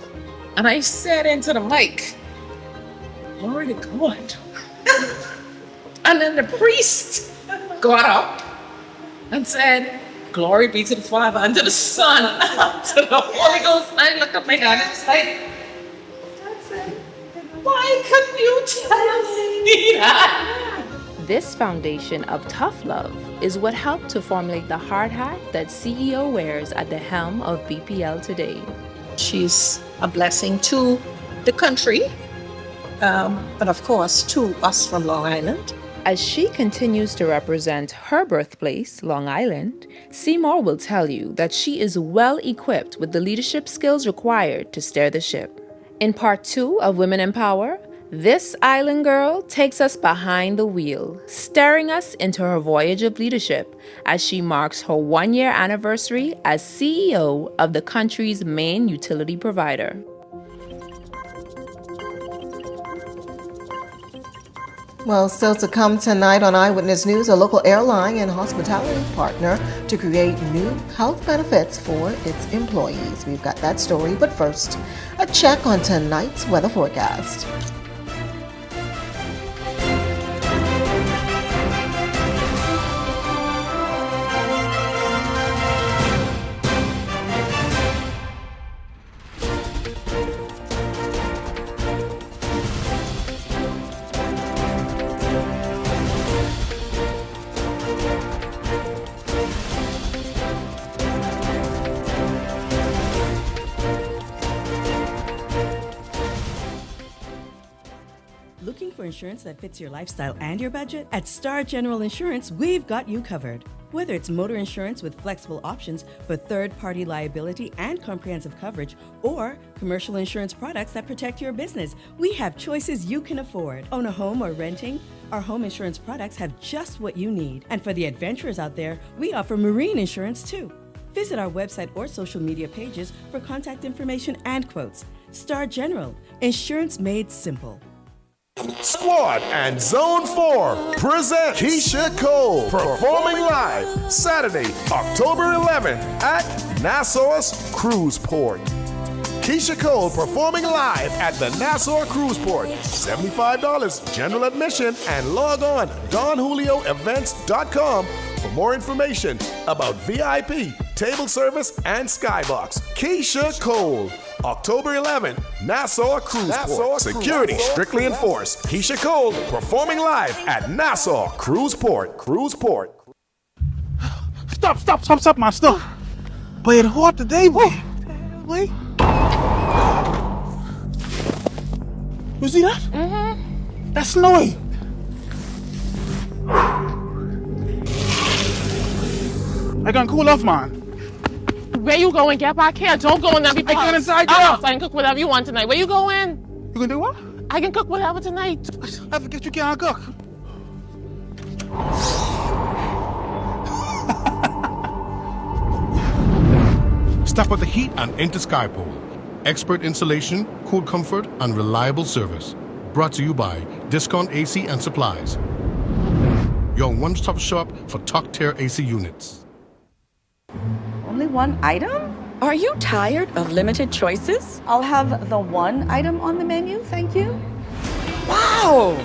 And I said into the mic, "Glory to God." And then the priest got up and said, "Glory be to the Father, and to the Son, and to the Holy Ghost." And I looked up my God and was like, "Why couldn't you tell me that?" This foundation of tough love is what helped to formulate the hard hat that CEO wears at the helm of BPL today. She's a blessing to the country, but of course to us from Long Island. As she continues to represent her birthplace, Long Island, Seymour will tell you that she is well equipped with the leadership skills required to steer the ship. In part 2 of Women in Power, this island girl takes us behind the wheel, steering us into her voyage of leadership as she marks her 1-year anniversary as CEO of the country's main utility provider. Well, still to come tonight on Eyewitness News, a local airline and hospitality partner to create new health benefits for its employees. We've got that story, but first, a check on tonight's weather forecast. Looking for insurance that fits your lifestyle and your budget? At Star General Insurance, we've got you covered. Whether it's motor insurance with flexible options for third-party liability and comprehensive coverage, or commercial insurance products that protect your business, we have choices you can afford. Own a home or renting? Our home insurance products have just what you need. And for the adventurers out there, we offer marine insurance too. Visit our website or social media pages for contact information and quotes. Star General, insurance made simple. Squad and Zone 4 present Keisha Cole performing live Saturday, October 11th at Nassau's Cruise Port. Keisha Cole performing live at the Nassau Cruise Port. $75 general admission, and log on DonJulioEvents.com for more information about VIP, table service, and skybox. Keisha Cole, October 11th, Nassau Cruise Port. Security strictly enforced. Keisha Cole performing live at Nassau Cruise Port. Stop, man, stop. But it's hot today, boy. Boy. You see that? Mm-hmm. That's snowy. I can cool off, man. Where you going? Get back here. Don't go in there. I can inside there. I can cook whatever you want tonight. Where you going? You gonna do what? I can cook whatever tonight. I forget you can't cook. Step up the heat and enter Skypole. Expert installation, cool comfort, and reliable service. Brought to you by Discount AC and Supplies. Your one-stop shop for top-tier AC units. Only one item? Are you tired of limited choices? I'll have the one item on the menu, thank you. Wow!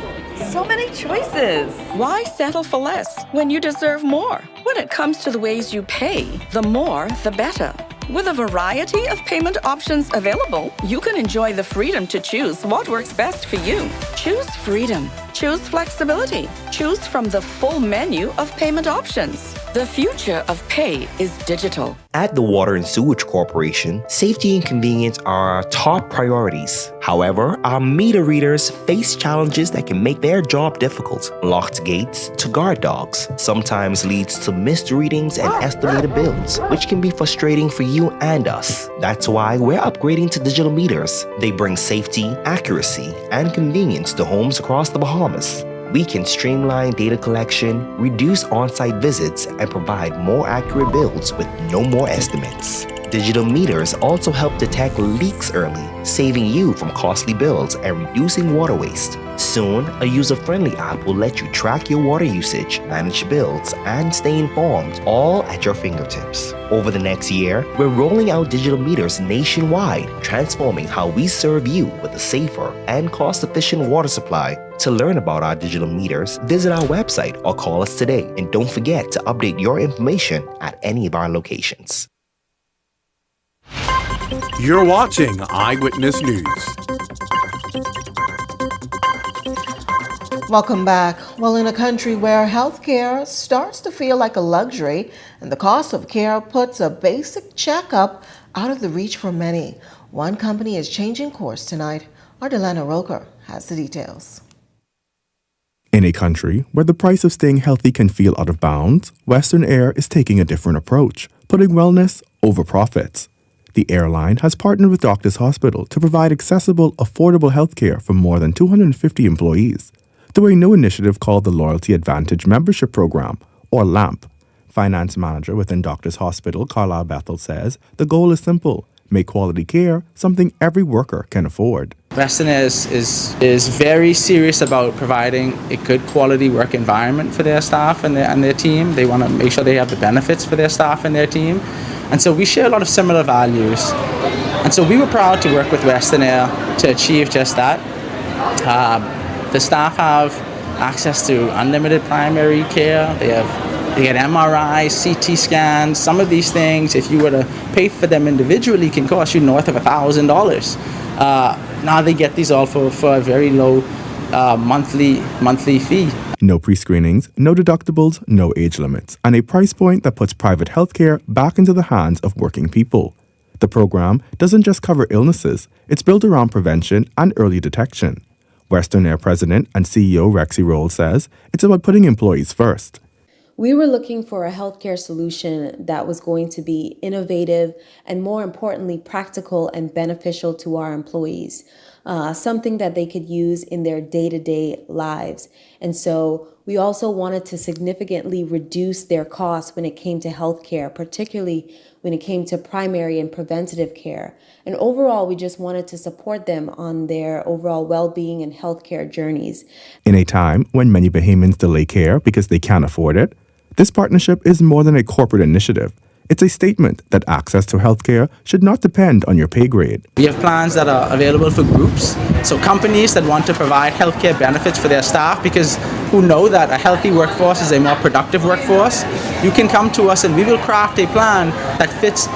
So many choices. Why settle for less when you deserve more? When it comes to the ways you pay, the more, the better. With a variety of payment options available, you can enjoy the freedom to choose what works best for you. Choose freedom. Choose flexibility. Choose from the full menu of payment options. The future of pay is digital. At the Water and Sewage Corporation, safety and convenience are our top priorities. However, our meter readers face challenges that can make their job difficult. Locked gates to guard dogs sometimes leads to missed readings and estimated bills, which can be frustrating for you and us. That's why we're upgrading to digital meters. They bring safety, accuracy, and convenience to homes across the Bahamas. We can streamline data collection, reduce on-site visits, and provide more accurate bills with no more estimates. Digital meters also help detect leaks early, saving you from costly bills and reducing water waste. Soon, a user-friendly app will let you track your water usage, manage bills, and stay informed, all at your fingertips. Over the next year, we're rolling out digital meters nationwide, transforming how we serve you with a safer and cost-efficient water supply. To learn about our digital meters, visit our website or call us today. And don't forget to update your information at any of our locations. You're watching Eyewitness News. Welcome back. Well, in a country where healthcare starts to feel like a luxury and the cost of care puts a basic checkup out of the reach for many, one company is changing course tonight. Our Delana Roker has the details. In a country where the price of staying healthy can feel out of bounds, Western Air is taking a different approach, putting wellness over profits. The airline has partnered with Doctors Hospital to provide accessible, affordable healthcare for more than 250 employees through a new initiative called the Loyalty Advantage Membership Program, or LAMP. Finance manager within Doctors Hospital, Carla Bethel, says the goal is simple: make quality care something every worker can afford. Western is very serious about providing a good quality work environment for their staff and their team. They want to make sure they have the benefits for their staff and their team. And so we share a lot of similar values. And so we were proud to work with Western Air to achieve just that. The staff have access to unlimited primary care. They get MRIs, CT scans. Some of these things, if you were to pay for them individually, can cost you north of $1,000. Now they get these all for a very low monthly fee. No pre-screenings, no deductibles, no age limits, and a price point that puts private healthcare back into the hands of working people. The program doesn't just cover illnesses, it's built around prevention and early detection. Western Air President and CEO Rexy Roll says it's about putting employees first. We were looking for a healthcare solution that was going to be innovative and, more importantly, practical and beneficial to our employees, something that they could use in their day-to-day lives. And so we also wanted to significantly reduce their costs when it came to healthcare, particularly when it came to primary and preventative care. And overall, we just wanted to support them on their overall well-being and healthcare journeys. In a time when many Bahamians delay care because they can't afford it, this partnership is more than a corporate initiative. It's a statement that access to healthcare should not depend on your pay grade. We have plans that are available for groups, so companies that want to provide healthcare benefits for their staff, because who know that a healthy workforce is a more productive workforce. You can come to us and we will craft a plan that fits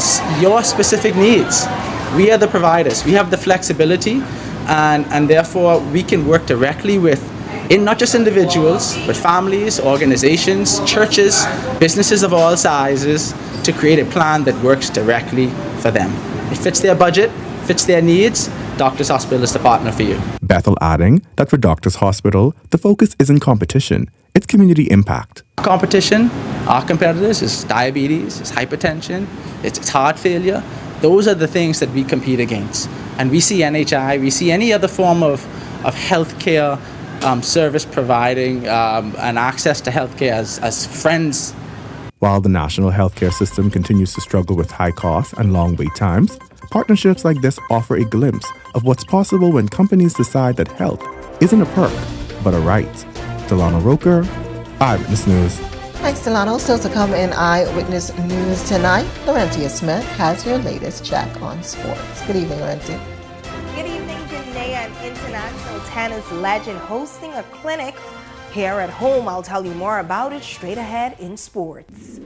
your specific needs. We are the providers. We have the flexibility, and therefore we can work directly with not just individuals, but families, organizations, churches, businesses of all sizes, to create a plan that works directly for them. It fits their budget, fits their needs. Doctors Hospital is the partner for you. Bethel adding that for Doctors Hospital, the focus isn't competition, it's community impact. Competition, our competitors, is diabetes, it's hypertension, it's heart failure. Those are the things that we compete against. And we see NHI, we see any other form of healthcare service providing and access to healthcare as friends. While the national healthcare system continues to struggle with high costs and long wait times, partnerships like this offer a glimpse of what's possible when companies decide that health isn't a perk, but a right. Delano Roker, Eyewitness News. Thanks, Delano. Still to come in Eyewitness News tonight, Laurentia Smith has your latest check on sports. Good evening, Laurentia. Good evening, Janae. An international tennis legend hosting a clinic here at home. I'll tell you more about it straight ahead in sports.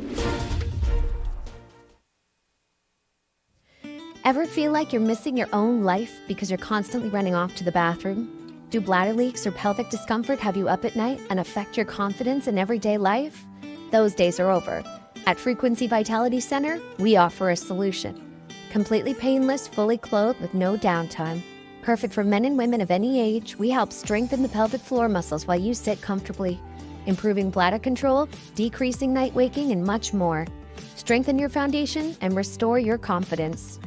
Ever feel like you're missing your own life because you're constantly running off to the bathroom? Do bladder leaks or pelvic discomfort have you up at night and affect your confidence in everyday life? Those days are over. At Frequency Vitality Center, we offer a solution. Completely painless, fully clothed with no downtime. Perfect for men and women of any age, we help strengthen the pelvic floor muscles while you sit comfortably, improving bladder control, decreasing night waking, and much more. Strengthen your foundation and restore your confidence.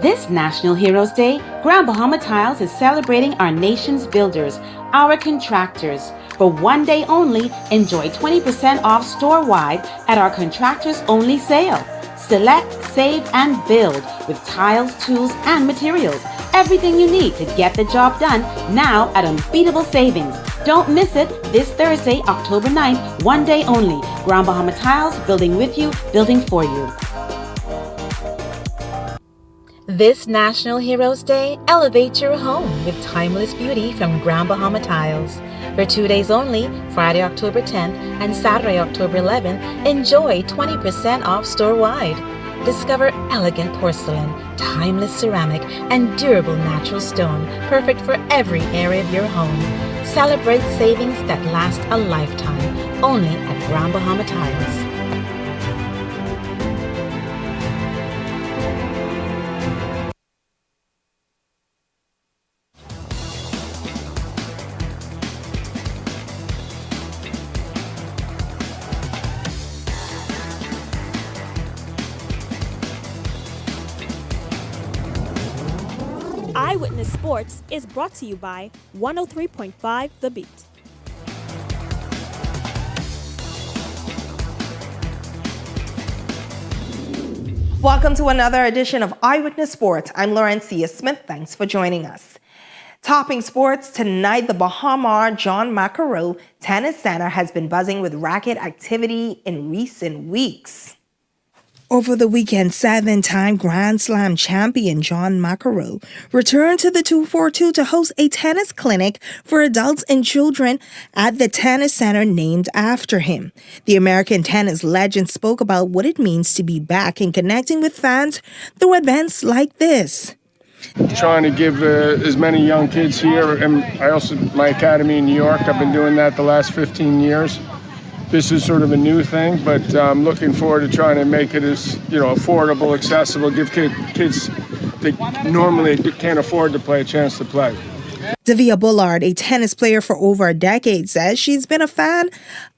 This National Heroes Day, Grand Bahama Tiles is celebrating our nation's builders, our contractors. For one day only, enjoy 20% off store-wide at our Contractors Only sale. Select, save, and build with tiles, tools, and materials. Everything you need to get the job done now at unbeatable savings. Don't miss it this Thursday, October 9th, one day only. Grand Bahama Tiles, building with you, building for you. This National Heroes Day, elevate your home with timeless beauty from Grand Bahama Tiles. For 2 days only, Friday, October 10th and Saturday, October 11th, enjoy 20% off store-wide. Discover elegant porcelain, timeless ceramic, and durable natural stone, perfect for every area of your home. Celebrate savings that last a lifetime, only at Grand Bahama Tiles. Eyewitness Sports is brought to you by 103.5 The Beat. Welcome to another edition of Eyewitness Sports. I'm Laurencia Smith. Thanks for joining us. Topping sports tonight, the Bahamas John McEnroe Tennis Center has been buzzing with racket activity in recent weeks. Over the weekend, 7-time Grand Slam champion John McEnroe returned to the 242 to host a tennis clinic for adults and children at the tennis center named after him. The American tennis legend spoke about what it means to be back and connecting with fans through events like this. Trying to give as many young kids here, and I also, my academy in New York, I've been doing that the last 15 years. This is sort of a new thing, but I'm looking forward to trying to make it as, affordable, accessible, give kids that normally can't afford to play a chance to play. Davia Bullard, a tennis player for over a decade, says she's been a fan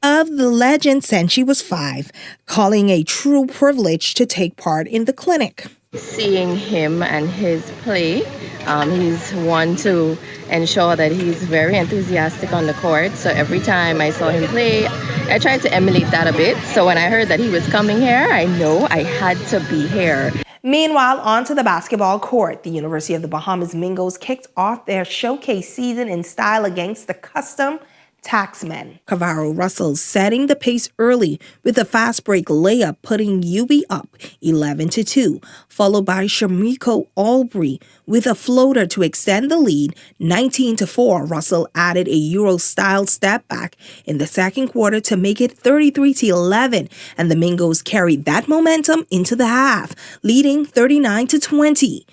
of the legend since she was 5, calling a true privilege to take part in the clinic. Seeing him and his play, he's one to ensure that he's very enthusiastic on the court. So every time I saw him play, I tried to emulate that a bit. So when I heard that he was coming here, I know I had to be here. Meanwhile, onto the basketball court. The University of the Bahamas Mingos kicked off their showcase season in style against the Custom Taxmen. Cavaro Russell setting the pace early with a fast break layup, putting UB up 11-2, followed by Shamiko Albury with a floater to extend the lead 19-4. Russell added a Euro-style step back in the second quarter to make it 33-11, and the Mingos carried that momentum into the half, leading 39-20.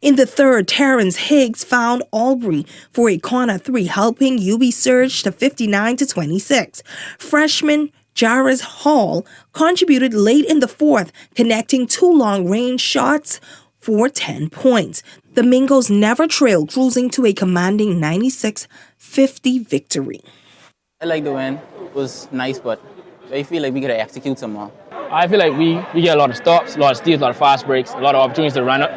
In the third, Terrence Higgs found Albury for a corner 3, helping UB surge to 59-26. Freshman Jairus Hall contributed late in the fourth, connecting 2 long-range shots for 10 points. The Mingos never trailed, cruising to a commanding 96-50 victory. I like the win. It was nice, but I feel like we could execute some more. I feel like we get a lot of stops, a lot of steals, a lot of fast breaks, a lot of opportunities to run up.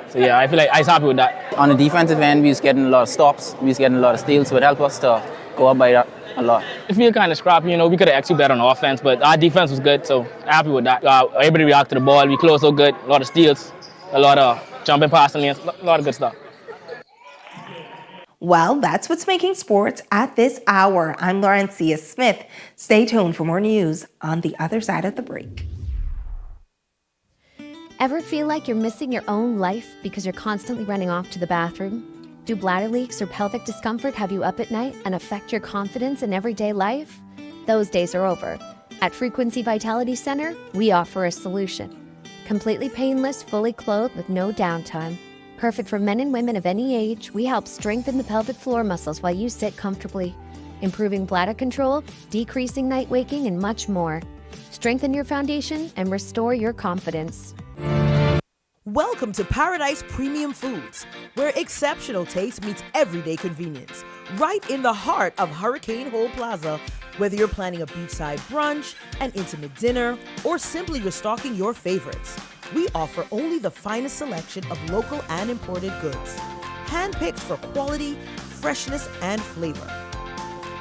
So yeah, I feel like I was happy with that. On the defensive end, we was getting a lot of stops, we was getting a lot of steals, so it helped us to go up by that a lot. I feel kind of scrappy, we could have executed better on offense, but our defense was good, so happy with that. Everybody reacted to the ball, we closed so good, a lot of steals, a lot of jumping past lanes, a lot of good stuff. Well, that's what's making sports at this hour. I'm Laurencia Smith. Stay tuned for more news on the other side of the break. Ever feel like you're missing your own life because you're constantly running off to the bathroom? Do bladder leaks or pelvic discomfort have you up at night and affect your confidence in everyday life? Those days are over. At Frequency Vitality Center, we offer a solution. Completely painless, fully clothed with no downtime. Perfect for men and women of any age, we help strengthen the pelvic floor muscles while you sit comfortably, improving bladder control, decreasing night waking, and much more. Strengthen your foundation and restore your confidence. Welcome to Paradise Premium Foods, where exceptional taste meets everyday convenience. Right in the heart of Hurricane Hole Plaza, whether you're planning a beachside brunch, an intimate dinner, or simply restocking your favorites, we offer only the finest selection of local and imported goods, handpicked for quality, freshness, and flavor.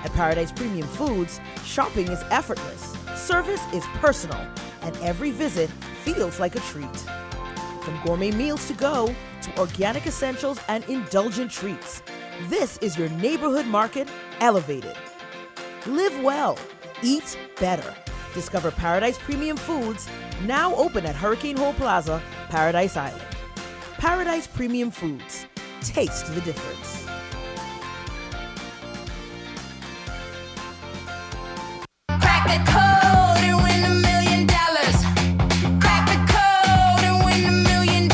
At Paradise Premium Foods, shopping is effortless, service is personal, and every visit feels like a treat. From gourmet meals to go to organic essentials and indulgent treats, this is your neighborhood market elevated. Live well, eat better. Discover Paradise Premium Foods, now open at Hurricane Hole Plaza, Paradise Island. Paradise Premium Foods. Taste the difference. Crack the code and win $1 million. Crack the code and win $1 million.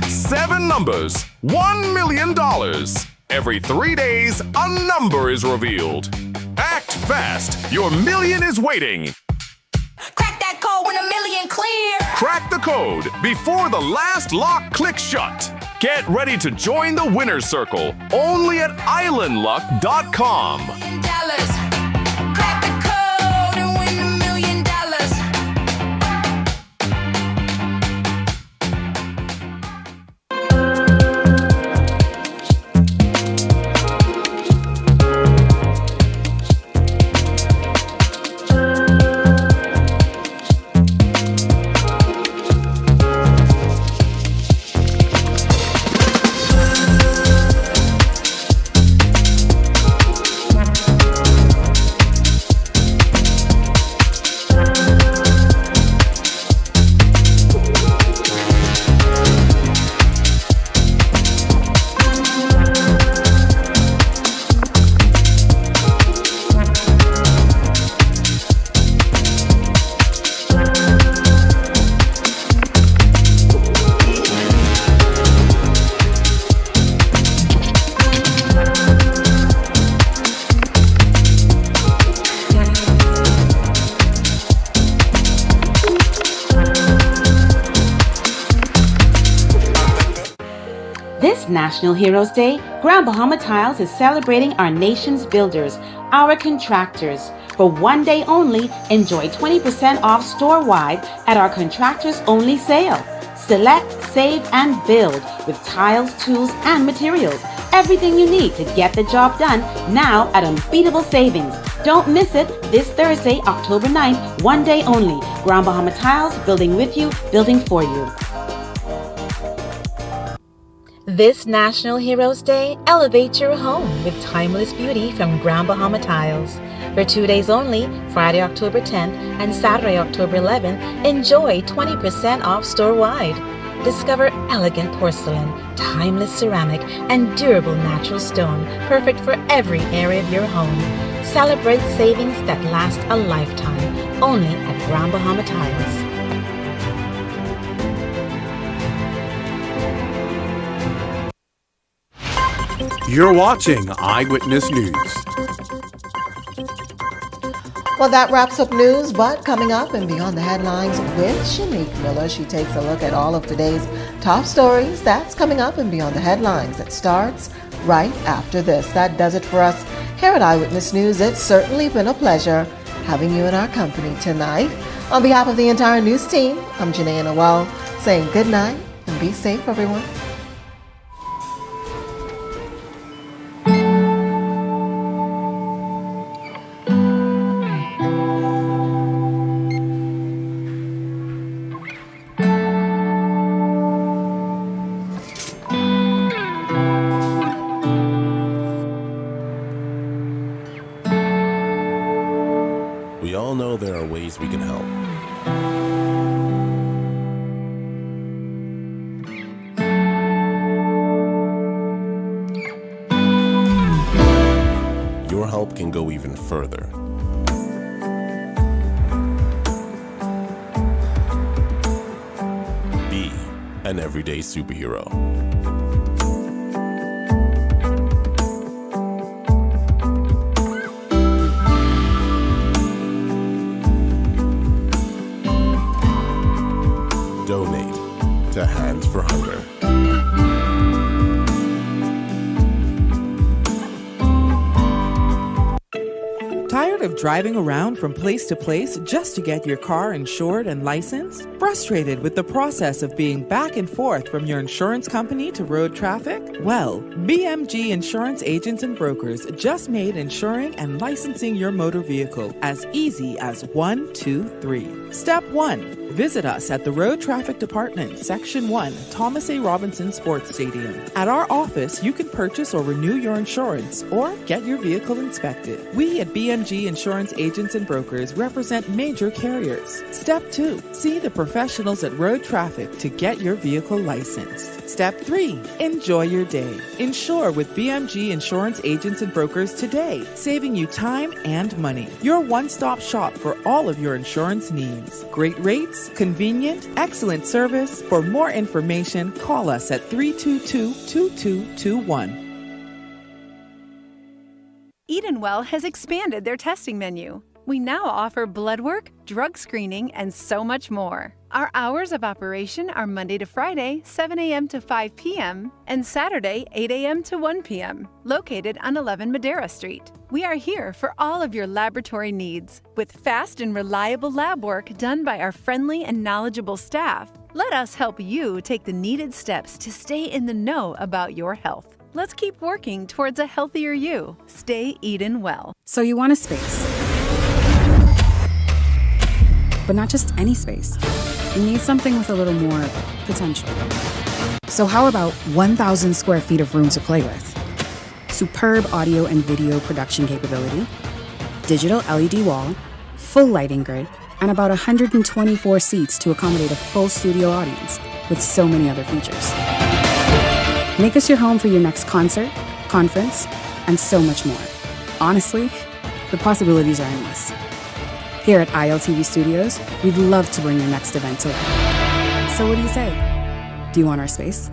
7 numbers, $1 million. Every 3 days, a number is revealed. Act fast, your million is waiting. Crack that code, win $1 million clear. Crack the code before the last lock clicks shut. Get ready to join the winner's circle only at islandluck.com. Crack the code and win $1 million. This National Heroes Day, Grand Bahama Tiles is celebrating our nation's builders, our contractors. For one day only, enjoy 20% off store-wide at our contractors only sale. Select, save, and build with tiles, tools, and materials. Everything you need to get the job done now at unbeatable savings. Don't miss it this Thursday, October 9th, one day only. Grand Bahama Tiles, building with you, building for you. This National Heroes Day, elevate your home with timeless beauty from Grand Bahama Tiles. For 2 days only, Friday, October 10th and Saturday, October 11th, enjoy 20% off store-wide. Discover elegant porcelain, timeless ceramic, and durable natural stone, perfect for every area of your home. Celebrate savings that last a lifetime, only at Grand Bahama Tiles. You're watching Eyewitness News. Well, that wraps up news, but coming up and beyond the headlines with Shanique Miller, she takes a look at all of today's Top stories, that's coming up and Beyond the Headlines. It starts right after this. That does it for us here at Eyewitness News. It's certainly been a pleasure having you in our company tonight. On behalf of the entire news team, I'm Janae Noel saying good night and be safe, everyone. We all know there are ways we can help. Your help can go even further. Be an everyday superhero. Donate to Hands for Hunger. Tired of driving around from place to place just to get your car insured and licensed? Frustrated with the process of being back and forth from your insurance company to road traffic? Well, BMG Insurance Agents and Brokers just made insuring and licensing your motor vehicle as easy as 1, 2, 3. Step 1. Visit us at the Road Traffic Department, Section 1, Thomas A. Robinson Sports Stadium. At our office, you can purchase or renew your insurance or get your vehicle inspected. We at BMG Insurance Agents and Brokers represent major carriers. Step 2. See the professionals at Road Traffic to get your vehicle licensed. Step 3. Enjoy your day. Insure with BMG Insurance Agents and Brokers today, saving you time and money. Your one-stop shop for all of your insurance needs. Great rates, convenient, excellent service. For more information, call us at 322-2221. Edenwell has expanded their testing menu. We now offer blood work, drug screening, and so much more. Our hours of operation are Monday to Friday, 7 a.m. to 5 p.m., and Saturday, 8 a.m. to 1 p.m., located on 11 Madera Street. We are here for all of your laboratory needs, with fast and reliable lab work done by our friendly and knowledgeable staff. Let us help you take the needed steps to stay in the know about your health. Let's keep working towards a healthier you. Stay Eden well. So you want a space, but not just any space. You need something with a little more potential. So how about 1,000 square feet of room to play with? Superb audio and video production capability, digital LED wall, full lighting grid, and about 124 seats to accommodate a full studio audience with so many other features. Make us your home for your next concert, conference, and so much more. Honestly, the possibilities are endless. Here at ILTV Studios, we'd love to bring your next event to life. So what do you say? Do you want our space?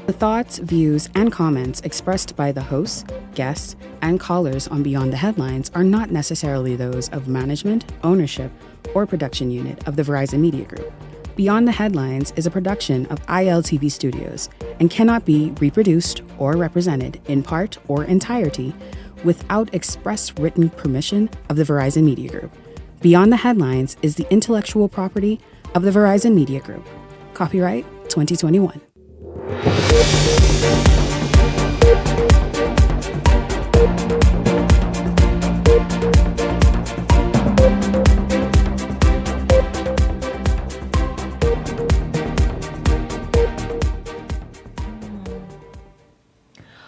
The thoughts, views, and comments expressed by the hosts, guests, and callers on Beyond the Headlines are not necessarily those of management, ownership, or production unit of the Verizon Media Group. Beyond the Headlines is a production of ILTV Studios and cannot be reproduced or represented in part or entirety without express written permission of the Verizon Media Group. Beyond the Headlines is the intellectual property of the Verizon Media Group. Copyright 2021.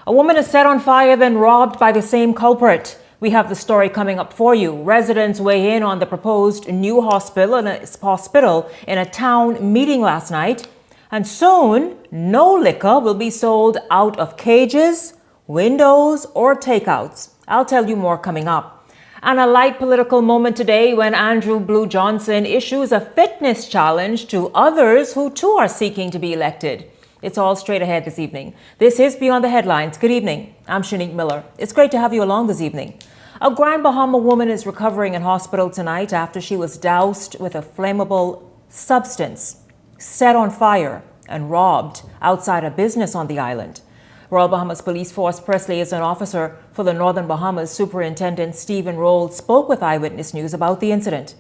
A woman is set on fire, then robbed by the same culprit. We have the story coming up for you. Residents weigh in on the proposed new hospital in a town meeting last night. And soon, no liquor will be sold out of cages, windows, or takeouts. I'll tell you more coming up. And a light political moment today when Andrew Blue Johnson issues a fitness challenge to others who too are seeking to be elected. It's all straight ahead this evening. This is Beyond the Headlines. Good evening. I'm Shanique Miller. It's great to have you along this evening. A Grand Bahama woman is recovering in hospital tonight after she was doused with a flammable substance, set on fire, and robbed outside a business on the island. Royal Bahamas Police Force Press Liaison Officer for the Northern Bahamas, Superintendent Stephen Roll, spoke with Eyewitness News about the incident.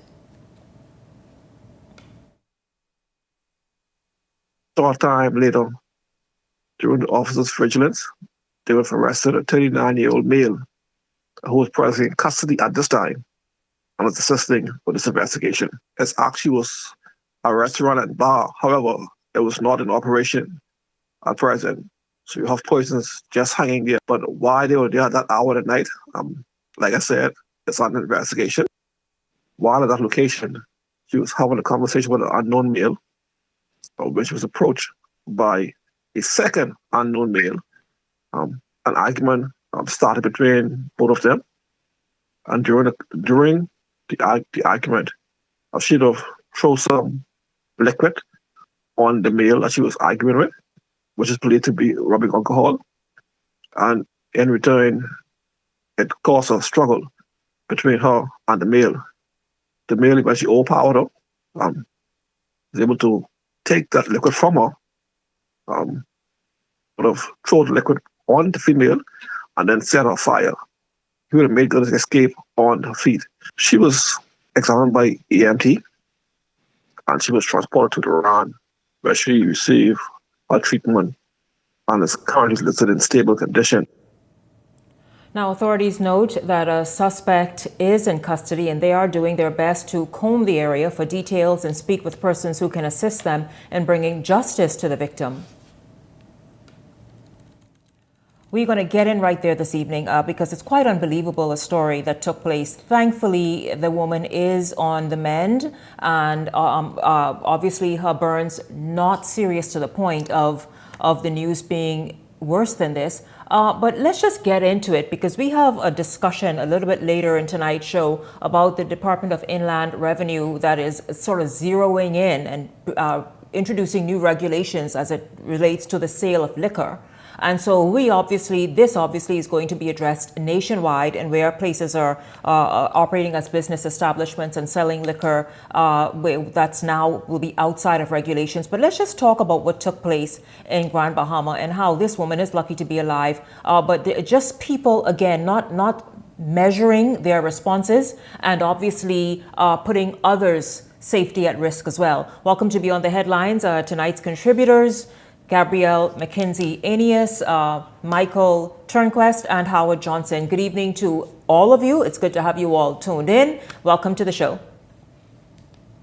Short time later, during the officers' vigilance, they were arrested a 39-year-old male who was presently in custody at this time and was assisting with this investigation. It actually was a restaurant and bar. However, it was not in operation at present. So you have persons just hanging there. But why they were there at that hour of the night, like I said, it's under investigation. While at that location, she was having a conversation with an unknown male, when she was approached by a second unknown male. An argument started between both of them. And during the argument, she'd have thrown some liquid on the male that she was arguing with, which is believed to be rubbing alcohol. And in return, it caused a struggle between her and the male. The male eventually overpowered her, was able to take that liquid from her, throw the liquid on the female, and then set her fire. He would have made good escape on her feet. She was examined by EMT, and she was transported to the RAN, where she received her treatment and is currently listed in stable condition. Now, authorities note that a suspect is in custody and they are doing their best to comb the area for details and speak with persons who can assist them in bringing justice to the victim. We're going to get in right there this evening because it's quite unbelievable, a story that took place. Thankfully, the woman is on the mend, and obviously her burns not serious to the point of the news being worse than this. But let's just get into it, because we have a discussion a little bit later in tonight's show about the Department of Inland Revenue that is sort of zeroing in and introducing new regulations as it relates to the sale of liquor. And so this obviously is going to be addressed nationwide, and where places are operating as business establishments and selling liquor, that's now will be outside of regulations. But let's just talk about what took place in Grand Bahama and how this woman is lucky to be alive. But just people, again, not measuring their responses, and obviously putting others' safety at risk as well. Welcome to Beyond the Headlines. Tonight's contributors: Gabrielle McKenzie-Anius, Michael Turnquest, and Howard Johnson. Good evening to all of you. It's good to have you all tuned in. Welcome to the show.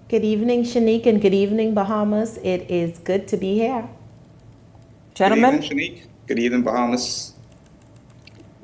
Good evening, Shanique, and good evening, Bahamas. It is good to be here. Gentlemen. Good evening, Shanique. Good evening, Bahamas.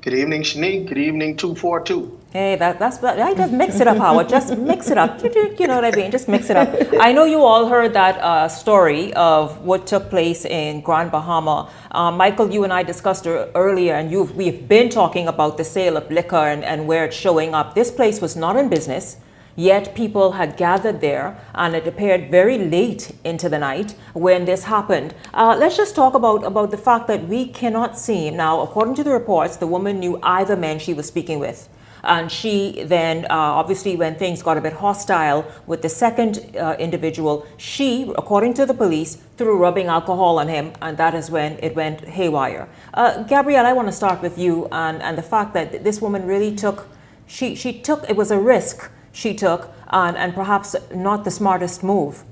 Good evening, Shanique. Good evening, 242. Hey, that's I just mix it up, Howard. Just mix it up. You know what I mean? Just mix it up. I know you all heard that story of what took place in Grand Bahama. Michael, you and I discussed earlier, and we've been talking about the sale of liquor and where it's showing up. This place was not in business, yet people had gathered there, and it appeared very late into the night when this happened. Let's just talk about the fact that we cannot see. Now, according to the reports, the woman knew either man she was speaking with. And she then, obviously, when things got a bit hostile with the second individual, she, according to the police, threw rubbing alcohol on him, and that is when it went haywire. Gabrielle, I want to start with you and the fact that this woman really took, it was a risk she took, and perhaps not the smartest move.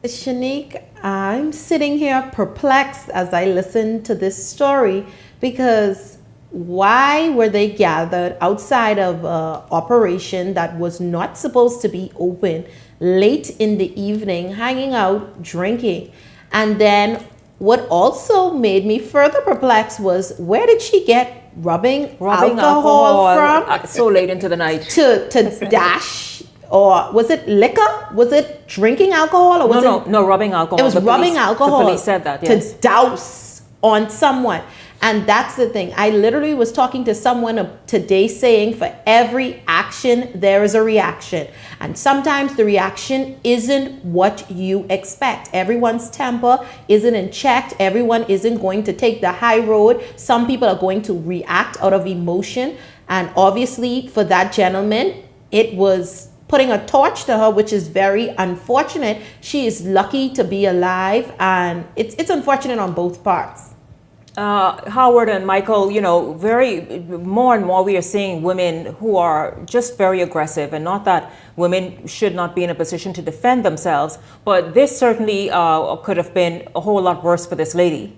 Shanique, I'm sitting here perplexed as I listen to this story, because why were they gathered outside of an operation that was not supposed to be open late in the evening, hanging out, drinking? And then what also made me further perplexed was, where did she get rubbing alcohol from? So late into the night. To dash or was it liquor? Was it drinking alcohol? Or was No, rubbing alcohol. It was rubbing alcohol. The police said that, yes. To douse on someone. And that's the thing. I literally was talking to someone today saying for every action, there is a reaction. And sometimes the reaction isn't what you expect. Everyone's temper isn't in check. Everyone isn't going to take the high road. Some people are going to react out of emotion. And obviously for that gentleman, it was putting a torch to her, which is very unfortunate. She is lucky to be alive, and it's unfortunate on both parts. Howard and Michael, more and more we are seeing women who are just very aggressive, and not that women should not be in a position to defend themselves, but this certainly could have been a whole lot worse for this lady.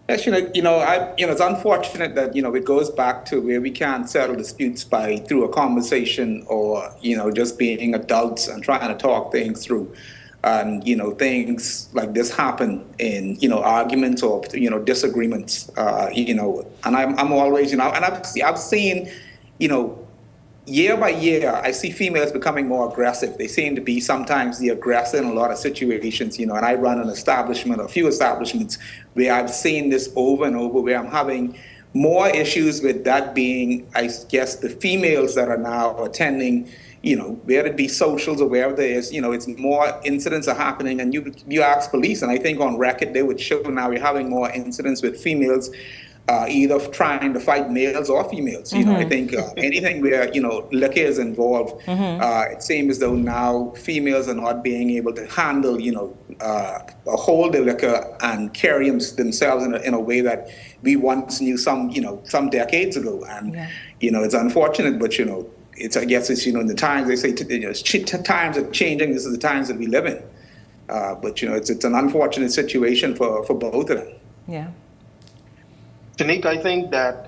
Yes, it's unfortunate that, it goes back to where we can't settle disputes through a conversation or, just being adults and trying to talk things through. And, things like this happen in, arguments or, disagreements, and I'm always, and I've seen, year by year, I see females becoming more aggressive. They seem to be sometimes the aggressor in a lot of situations, and I run an establishment, a few establishments, where I've seen this over and over, where I'm having more issues with that being, I guess, the females that are now attending, where it be socials or wherever there is, it's more incidents are happening, and you ask police, and I think on record they would show now we're having more incidents with females either trying to fight males or females. I think anything where, liquor is involved, it seems as though now females are not being able to handle, hold the liquor and carry themselves in a way that we once knew some decades ago. And, it's unfortunate, but, I guess it's, in the times they say, times are changing. This is the times that we live in. But, it's an unfortunate situation for both of them. Yeah. Shanique, I think that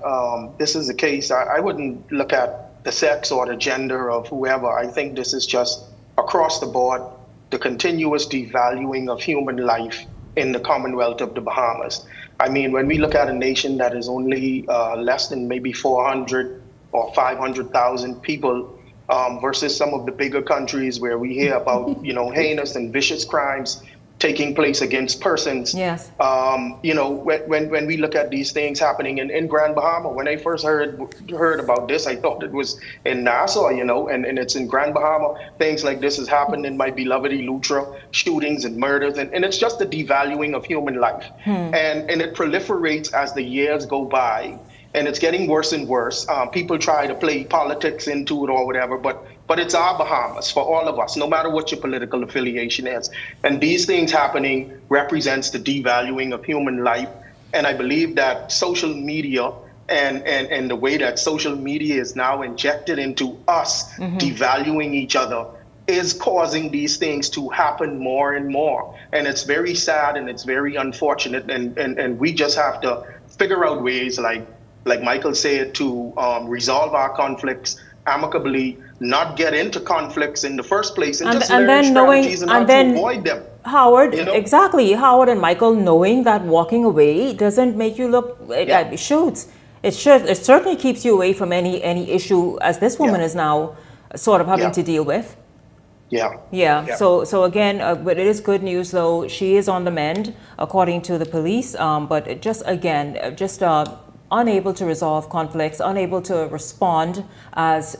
this is the case. I wouldn't look at the sex or the gender of whoever. I think this is just across the board, the continuous devaluing of human life in the Commonwealth of the Bahamas. I mean, when we look at a nation that is only less than maybe 400 or 500,000 people versus some of the bigger countries where we hear about, heinous and vicious crimes taking place against persons. Yes. When we look at these things happening in Grand Bahama, when I first heard about this, I thought it was in Nassau, and it's in Grand Bahama. Things like this has happened in my beloved Eleuthera, shootings and murders, and it's just the devaluing of human life. And it proliferates as the years go by, and it's getting worse and worse. People try to play politics into it or whatever, but it's our Bahamas for all of us, no matter what your political affiliation is. And these things happening represents the devaluing of human life. And I believe that social media and the way that social media is now injected into us devaluing each other is causing these things to happen more and more. And it's very sad and it's very unfortunate. And we just have to figure out ways, like Michael said, to resolve our conflicts amicably, not get into conflicts in the first place, and just learn strategies and how to avoid them. Howard, exactly. Howard and Michael, knowing that walking away doesn't make you look, it shoots. It certainly keeps you away from any issue, as this woman is now sort of having to deal with. Yeah. So again, but it is good news, though. She is on the mend, according to the police. But it just unable to resolve conflicts, unable to respond as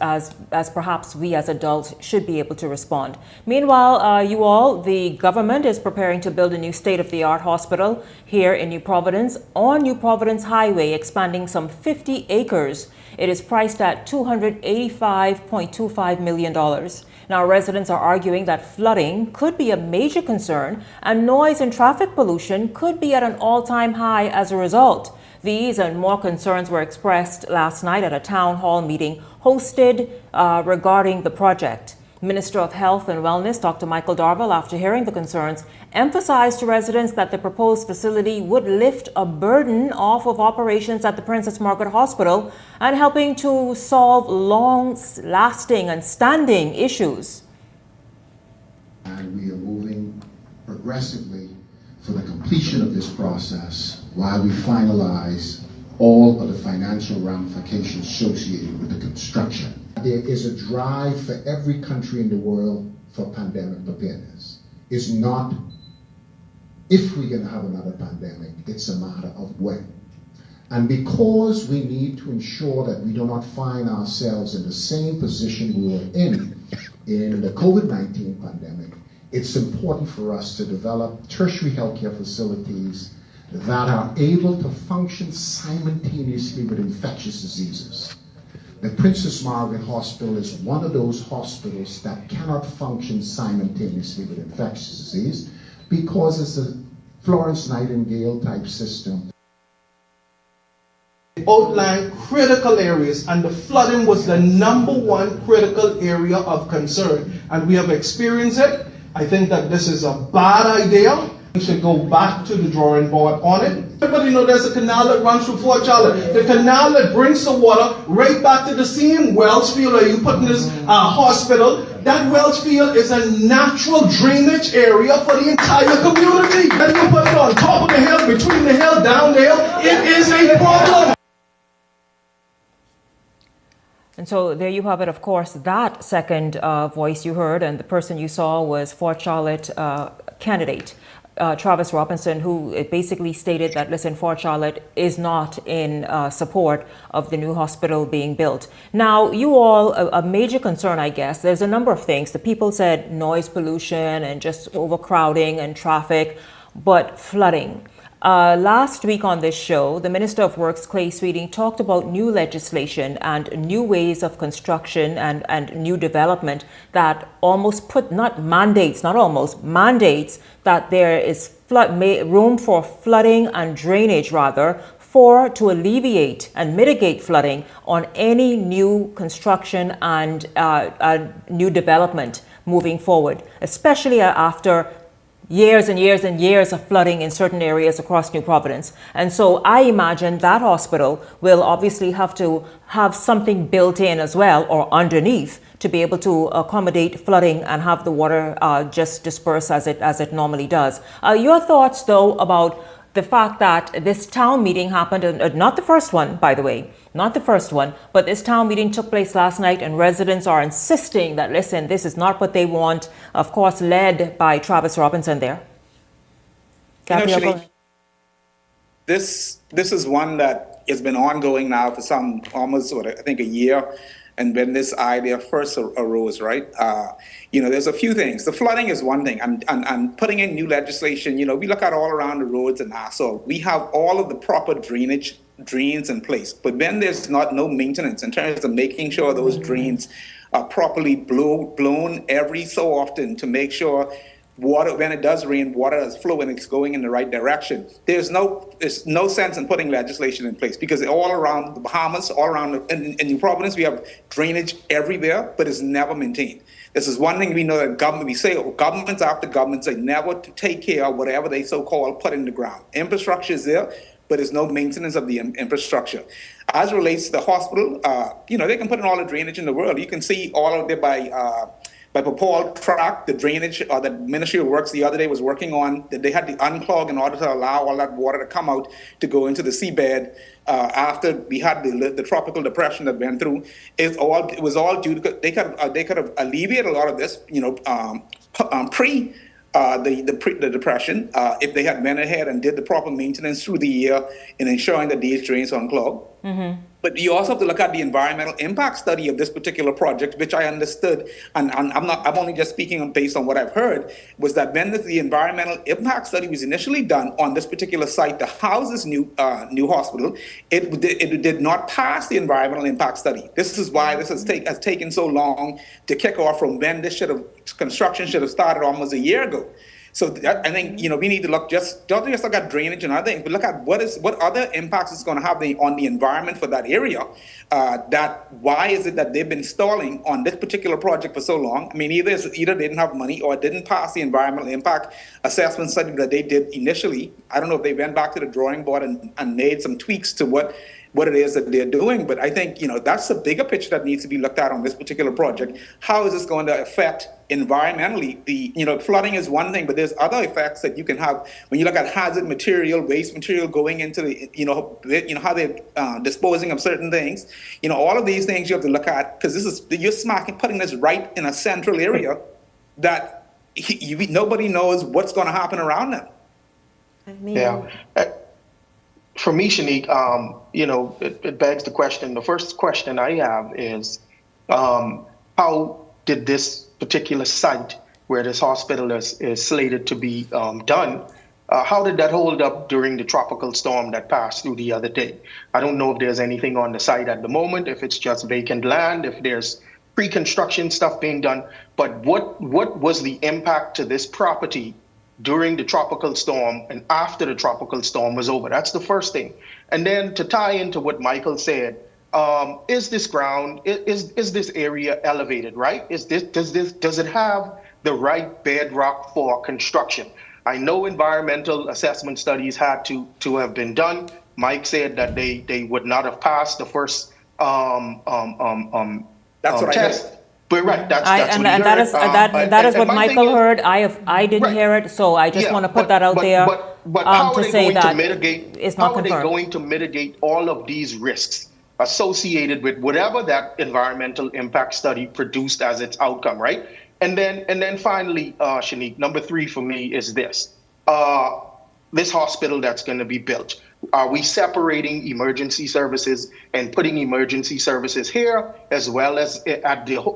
perhaps we as adults should be able to respond. Meanwhile, the government is preparing to build a new state-of-the-art hospital here in New Providence on New Providence Highway, expanding some 50 acres. It is priced at $285.25 million. Now, residents are arguing that flooding could be a major concern and noise and traffic pollution could be at an all-time high as a result. These and more concerns were expressed last night at a town hall meeting hosted regarding the project. Minister of Health and Wellness, Dr. Michael Darville, after hearing the concerns, emphasized to residents that the proposed facility would lift a burden off of operations at the Princess Margaret Hospital and helping to solve long-lasting and standing issues. And we are moving progressively for the completion of this process while we finalize all of the financial ramifications associated with the construction. There is a drive for every country in the world for pandemic preparedness. It's not if we're going to have another pandemic, it's a matter of when. And because we need to ensure that we do not find ourselves in the same position we were in the COVID-19 pandemic, it's important for us to develop tertiary healthcare facilities that are able to function simultaneously with infectious diseases. The Princess Margaret Hospital is one of those hospitals that cannot function simultaneously with infectious disease because it's a Florence Nightingale type system. Outlined critical areas, and the flooding was the #1 critical area of concern, and we have experienced it. I think that this is a bad idea. We should go back to the drawing board on it. Everybody know there's a canal that runs through Fort Charlotte. The canal that brings the water right back to the same Wells Field where you put in this hospital. That Wells Field is a natural drainage area for the entire community. And you put it on top of the hill, between the hill, down the hill, it is a problem. And so there you have it, of course, that second voice you heard, and the person you saw was Fort Charlotte candidate, Travis Robinson, who basically stated that, listen, Fort Charlotte is not in support of the new hospital being built. Now, you all, a major concern, I guess, there's a number of things. The people said noise pollution and just overcrowding and traffic, but flooding. Last week on this show, the Minister of Works, Clay Sweeting, talked about new legislation and new ways of construction and new development that almost mandates that there is room for flooding and drainage, to alleviate and mitigate flooding on any new construction and new development moving forward, especially after years and years and years of flooding in certain areas across New Providence. And so I imagine that hospital will obviously have to have something built in as well, or underneath, to be able to accommodate flooding and have the water just disperse as it normally does. Your thoughts, though, about the fact that this town meeting happened, not the first one, by the way, not the first one, but this town meeting took place last night, and residents are insisting that, listen, this is not what they want, of course, led by Travis Robinson there. Gabrielle, this is one that has been ongoing now for almost I think a year. And when this idea first arose, right, there's a few things. The flooding is one thing, and putting in new legislation, we look at all around the roads in Nassau. We have all of the proper drains in place. But when there's no maintenance in terms of making sure those drains are properly blown every so often to make sure water, when it does rain, water is flowing, it's going in the right direction. There's no sense in putting legislation in place, because all around the Bahamas, all around in New Providence, we have drainage everywhere, but it's never maintained. This is one thing we know that governments after governments, they never take care of whatever they so-called put in the ground. Infrastructure is there, but there's no maintenance of the infrastructure. As it relates to the hospital, they can put in all the drainage in the world. You can see all of it by Paul Track, the drainage, the Ministry of Works the other day was working on, that they had to unclog in order to allow all that water to come out to go into the seabed after we had the tropical depression that went through. It was all due to, they could have alleviated a lot of this, pre the depression if they had went ahead and did the proper maintenance through the year in ensuring that these drains are unclogged. Mm-hmm. But you also have to look at the environmental impact study of this particular project, which I understood, and I'm only just speaking based on what I've heard, was that when the environmental impact study was initially done on this particular site to house this new hospital, it did not pass the environmental impact study. This is why this has taken so long to kick off from when construction should have started almost a year ago. So I think we need to don't just look at drainage and other things, but look at what other impacts it's going to have on the environment for that area. Why is it that they've been stalling on this particular project for so long? I mean, either they didn't have money or it didn't pass the environmental impact assessment study that they did initially. I don't know if they went back to the drawing board and made some tweaks to what what it is that they're doing. But I think, that's the bigger picture that needs to be looked at on this particular project. How is this going to affect environmentally? Flooding is one thing, but there's other effects that you can have when you look at hazard material, waste material going into the, how they're disposing of certain things. All of these things you have to look at, because you're putting this right in a central area that nobody knows what's going to happen around them. Yeah. For me, Shanique, it begs the question. The first question I have is, how did this particular site where this hospital is slated to be done, how did that hold up during the tropical storm that passed through the other day? I don't know if there's anything on the site at the moment, if it's just vacant land, if there's pre-construction stuff being done, but what was the impact to this property during the tropical storm and after the tropical storm was over? That's the first thing. And then to tie into what Michael said, is this ground, is this area elevated, right? Does it have the right bedrock for construction? I know environmental assessment studies had to have been done. Mike said that they would not have passed the first That's what test. I heard. But right, that's And what he that heard. is what my thing Michael is- heard. I didn't hear it, so I just want to put that out there But how are to they say going to that mitigate? it's not How are they confirmed. going to mitigate all of these risks associated with whatever that environmental impact study produced as its outcome, right? And then finally, Shanique, number 3 for me is this: this hospital that's going to be built. Are we separating emergency services and putting emergency services here, as well as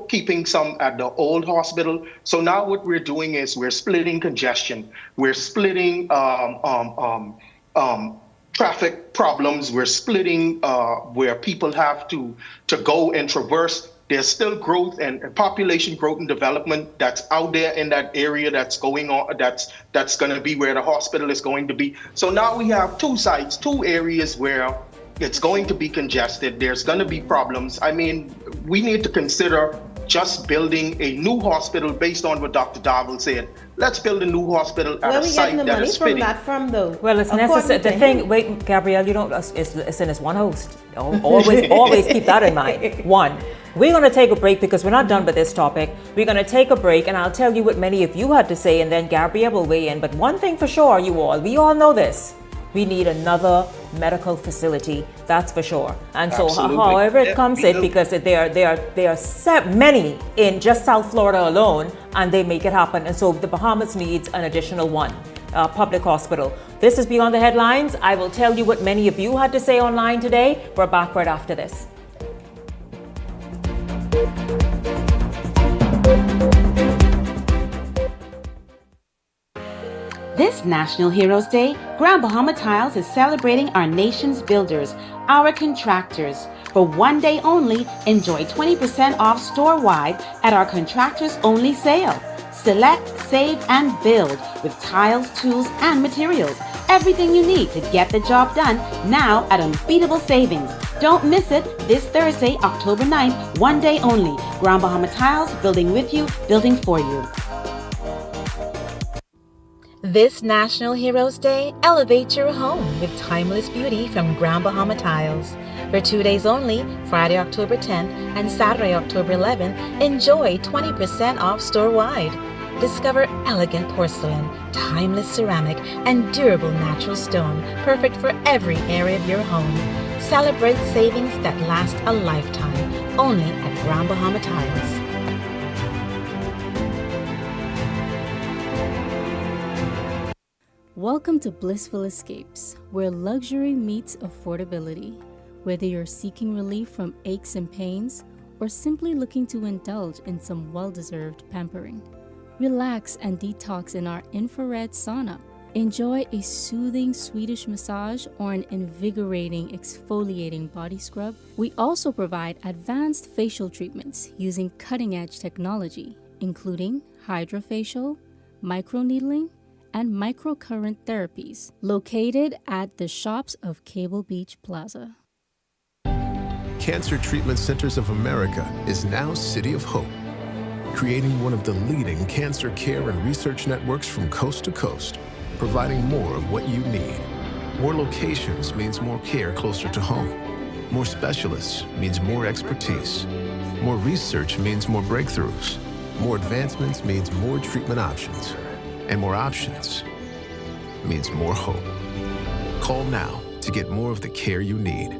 keeping some at the old hospital? So now what we're doing is we're splitting congestion, we're splitting traffic problems, we're splitting where people have to go and traverse. There's still growth and population growth and development that's out there in that area that's going on, that's going to be where the hospital is going to be. So now we have 2 sites, 2 areas where it's going to be congested. There's going to be problems. I mean, we need to consider just building a new hospital based on what Dr. Darville said. Let's build a new hospital at Where a we site getting the that money is from fitting. that from, though? Well, it's According necessary. to The thing, him. wait, Gabrielle, it's one host. Always keep that in mind. One, we're going to take a break because we're not done with this topic. We're going to take a break, and I'll tell you what many of you had to say, and then Gabrielle will weigh in. But one thing for sure, we all know this. We need another medical facility. That's for sure. And so, Absolutely. however it Yeah, comes we in, do. because there are many in just South Florida alone, and they make it happen. And so the Bahamas needs an additional one. Public hospital. This is Beyond the Headlines. I will tell you what many of you had to say online today. We're back right after this. This National Heroes Day, Grand Bahama Tiles is celebrating our nation's builders, our contractors. For one day only, enjoy 20% off store-wide at our contractors only sale. Select, save, and build with tiles, tools, and materials. Everything you need to get the job done now at unbeatable savings. Don't miss it this Thursday, October 9th, one day only. Grand Bahama Tiles, building with you, building for you. This National Heroes Day, elevate your home with timeless beauty from Grand Bahama Tiles. For 2 days only, Friday, October 10th and Saturday, October 11th, enjoy 20% off store-wide. Discover elegant porcelain, timeless ceramic, and durable natural stone, perfect for every area of your home. Celebrate savings that last a lifetime, only at Grand Bahama Tiles. Welcome to Blissful Escapes, where luxury meets affordability. Whether you're seeking relief from aches and pains or simply looking to indulge in some well-deserved pampering, relax and detox in our infrared sauna. Enjoy a soothing Swedish massage or an invigorating exfoliating body scrub. We also provide advanced facial treatments using cutting-edge technology, including hydrofacial, microneedling, and microcurrent therapies, located at the shops of Cable Beach Plaza. Cancer Treatment Centers of America is now City of Hope, creating one of the leading cancer care and research networks from coast to coast, providing more of what you need. More locations means more care closer to home. More specialists means more expertise. More research means more breakthroughs. More advancements means more treatment options. And more options means more hope. Call now to get more of the care you need.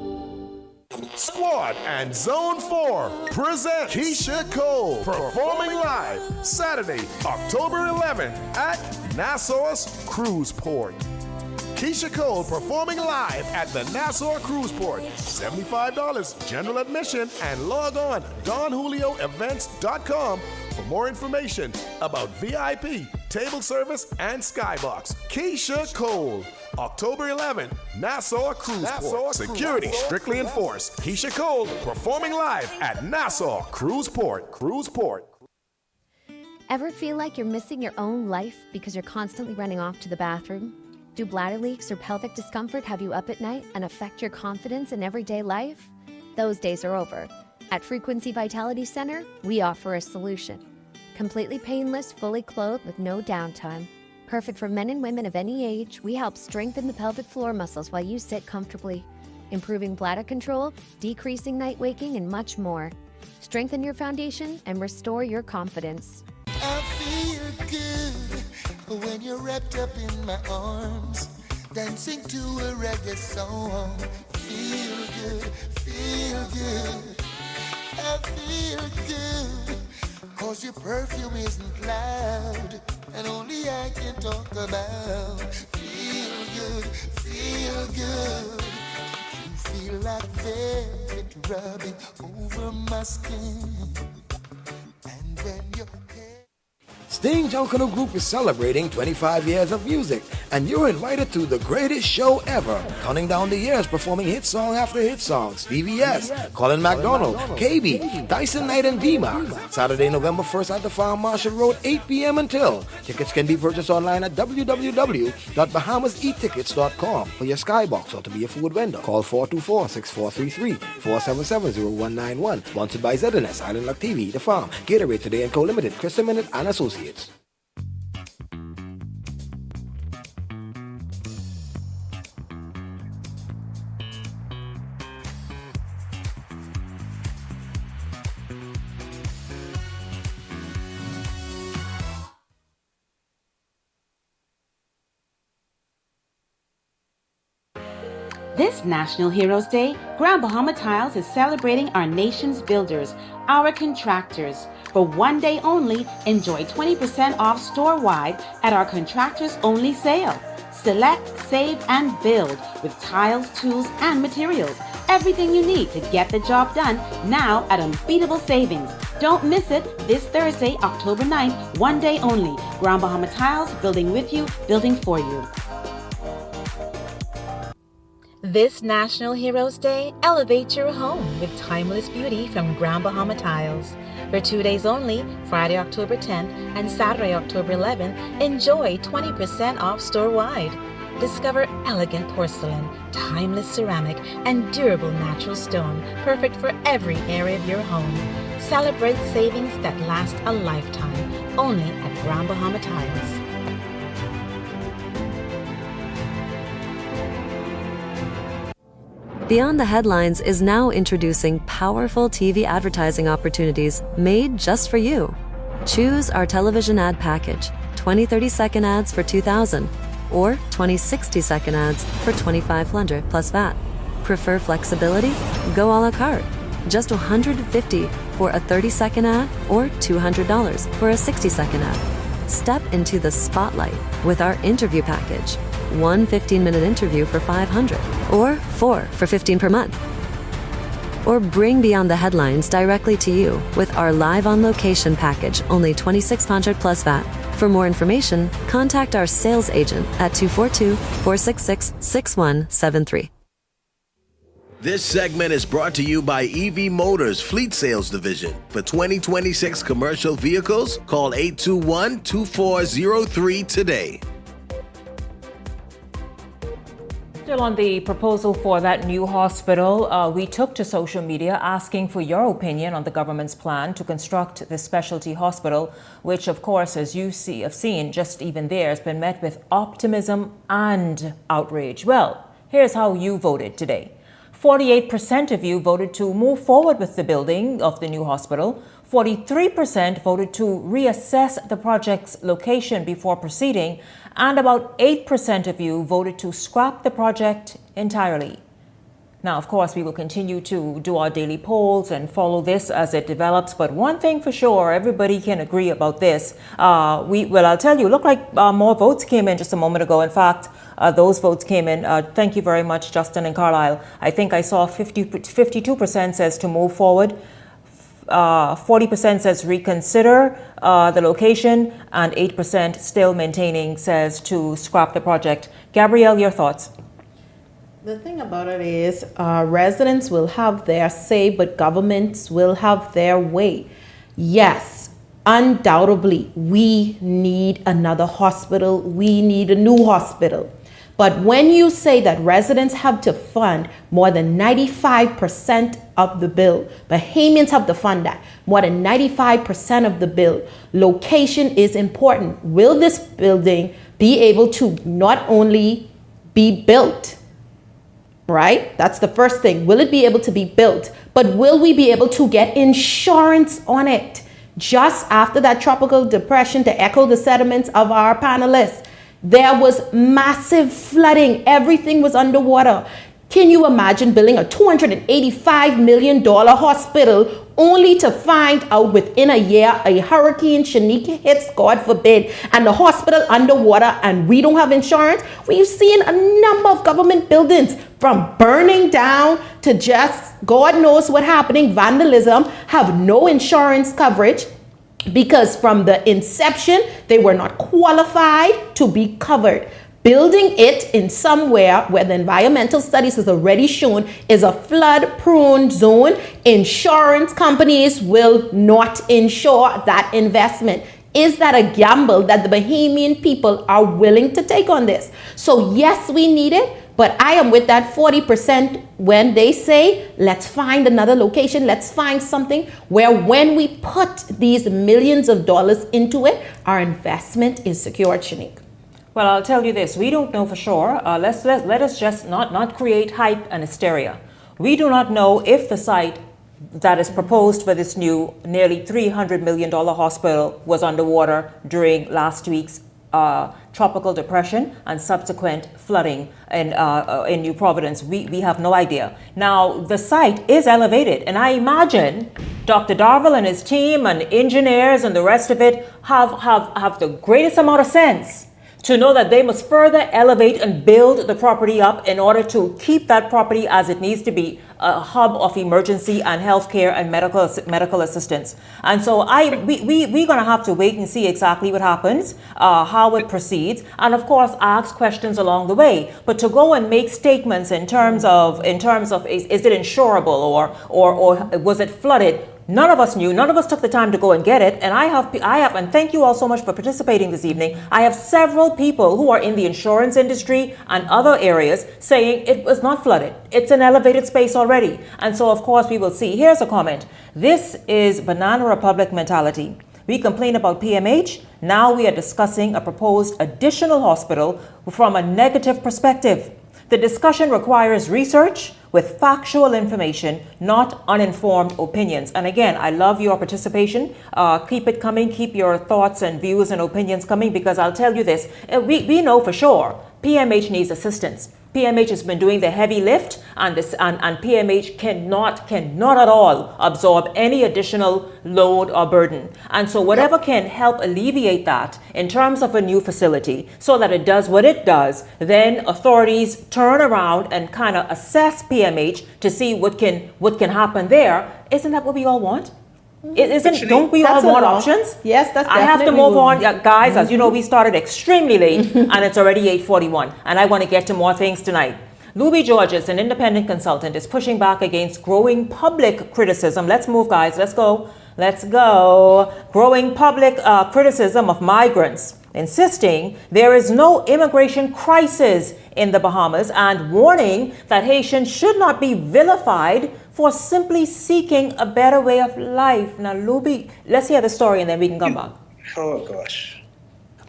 Squad and Zone 4 present Keisha Cole performing live Saturday, October 11th at Nassau's Cruise Port. Keisha Cole performing live at the Nassau Cruise Port. $75 general admission and log on DonJulioEvents.com for more information about VIP, table service, and skybox. Keisha Cole, October 11th, Nassau Cruise Port. Security strictly enforced. Keisha Cole performing live at Nassau Cruise Port. Ever feel like you're missing your own life because you're constantly running off to the bathroom? Do bladder leaks or pelvic discomfort have you up at night and affect your confidence in everyday life? Those days are over. At Frequency Vitality Center, we offer a solution. Completely painless, fully clothed with no downtime. Perfect for men and women of any age, we help strengthen the pelvic floor muscles while you sit comfortably, improving bladder control, decreasing night waking, and much more. Strengthen your foundation and restore your confidence. I feel good when you're wrapped up in my arms, dancing to a reggae song. Feel good, feel good. I feel good, 'cause your perfume isn't loud, and only I can talk about. Feel good, feel good. You feel like velvet rubbing over my skin, and when your Sting Junkanoo Group is celebrating 25 years of music, and you're invited to the greatest show ever, counting down the years performing hit song after hit song. Stevie S, Colin McDonald, KB, Dyson Knight, and D-Mac. Saturday, November 1st at the Farm Marshall Road, 8 p.m. until. Tickets can be purchased online at www.bahamaseattickets.com for your skybox or to be a food vendor. Call 424-6433, 477-0191. Sponsored by ZNS, Island Luck TV, The Farm, Gatorade Today and Co. Limited, Krista Minute, and Associates. This National Heroes Day, Grand Bahama Tiles is celebrating our nation's builders, our contractors. For one day only, enjoy 20% off store-wide at our contractors only sale. Select, save, and build with tiles, tools, and materials. Everything you need to get the job done now at unbeatable savings. Don't miss it this Thursday, October 9th, one day only. Grand Bahama Tiles, building with you, building for you. This National Heroes Day, elevate your home with timeless beauty from Grand Bahama Tiles. For 2 days only, Friday, October 10th and Saturday, October 11th, enjoy 20% off store-wide. Discover elegant porcelain, timeless ceramic, and durable natural stone, perfect for every area of your home. Celebrate savings that last a lifetime, only at Grand Bahama Tiles. Beyond the Headlines is now introducing powerful TV advertising opportunities made just for you. Choose our television ad package, 20 30-second ads for $2,000 or 20 60-second ads for $2,500 plus VAT. Prefer flexibility? Go a la carte. Just $150 for a 30-second ad or $200 for a 60-second ad. Step into the spotlight with our interview package. 1 15-minute interview for $500 or 4 for $15 per month. Or bring Beyond the Headlines directly to you with our live on location package, only $2,600 plus VAT. For more information, contact our sales agent at 242-466-6173. This segment is brought to you by EV Motors Fleet Sales Division. For 2026 commercial vehicles, call 821-2403 today. Still on the proposal for that new hospital, we took to social media asking for your opinion on the government's plan to construct this specialty hospital, which, of course, as you have seen, just even there, has been met with optimism and outrage. Well, here's how you voted today. 48% of you voted to move forward with the building of the new hospital. 43% voted to reassess the project's location before proceeding, and about 8% of you voted to scrap the project entirely. Now, of course, we will continue to do our daily polls and follow this as it develops. But one thing for sure, everybody can agree about this. I'll tell you, look like more votes came in just a moment ago. In fact, those votes came in. Thank you very much, Justin and Carlisle. I think I saw 52% says to move forward. 40% says reconsider the location, and 8% still maintaining says to scrap the project. Gabrielle, your thoughts? The thing about it is residents will have their say, but governments will have their way. Yes, undoubtedly, we need another hospital. We need a new hospital. But when you say that residents have to fund more than 95% of the bill, Bahamians have to fund that, more than 95% of the bill, location is important. Will this building be able to not only be built, right? That's the first thing. Will it be able to be built? But will we be able to get insurance on it? Just after that tropical depression, to echo the sentiments of our panelists, there was massive flooding. Everything was underwater. Can you imagine building a $285 million hospital only to find out within a year a Hurricane Shanika hits, God forbid, and the hospital underwater and we don't have insurance? We've seen a number of government buildings from burning down to just God knows what happening, vandalism, have no insurance coverage, because from the inception, they were not qualified to be covered. Building it in somewhere where the environmental studies has already shown is a flood-prone zone, insurance companies will not insure that investment. Is that a gamble that the Bahamian people are willing to take on this? So yes, we need it. But I am with that 40% when they say, let's find another location, let's find something where when we put these millions of dollars into it, our investment is secured, Shanique. Well, I'll tell you this, we don't know for sure. Let us just not create hype and hysteria. We do not know if the site that is proposed for this new nearly $300 million hospital was underwater during last week's tropical depression and subsequent flooding in New Providence. We have no idea. Now, the site is elevated, and I imagine Dr. Darville and his team and engineers and the rest of it have the greatest amount of sense to know that they must further elevate and build the property up in order to keep that property as it needs to be, a hub of emergency and healthcare and medical assistance. And so we're going to have to wait and see exactly what happens, how it proceeds, and of course ask questions along the way. But to go and make statements in terms of is it insurable or was it flooded? None of us knew. None of us took the time to go and get it. And I have, and thank you all so much for participating this evening. I have several people who are in the insurance industry and other areas saying it was not flooded. It's an elevated space already. And so, of course, we will see. Here's a comment. This is Banana Republic mentality. We complain about PMH. Now we are discussing a proposed additional hospital from a negative perspective. The discussion requires research with factual information, not uninformed opinions. And again, I love your participation. Keep it coming. Keep your thoughts and views and opinions coming, because I'll tell you this, we know for sure PMH needs assistance. PMH has been doing the heavy lift, and PMH cannot at all absorb any additional load or burden. And so whatever can help alleviate that in terms of a new facility so that it does what it does, then authorities turn around and kind of assess PMH to see what can happen there. Isn't that what we all want? Don't we all want options? Yes, that's I have to move on, guys. As you know, we started extremely late and it's already 8:41, and I want to get to more things tonight. Louis Georges, an independent consultant, is pushing back against growing public criticism. Let's move, guys. Let's go. Growing public criticism of migrants, insisting there is no immigration crisis in the Bahamas, and warning that Haitians should not be vilified for simply seeking a better way of life. Now, Luby, let's hear the story and then we can come back. Oh, gosh.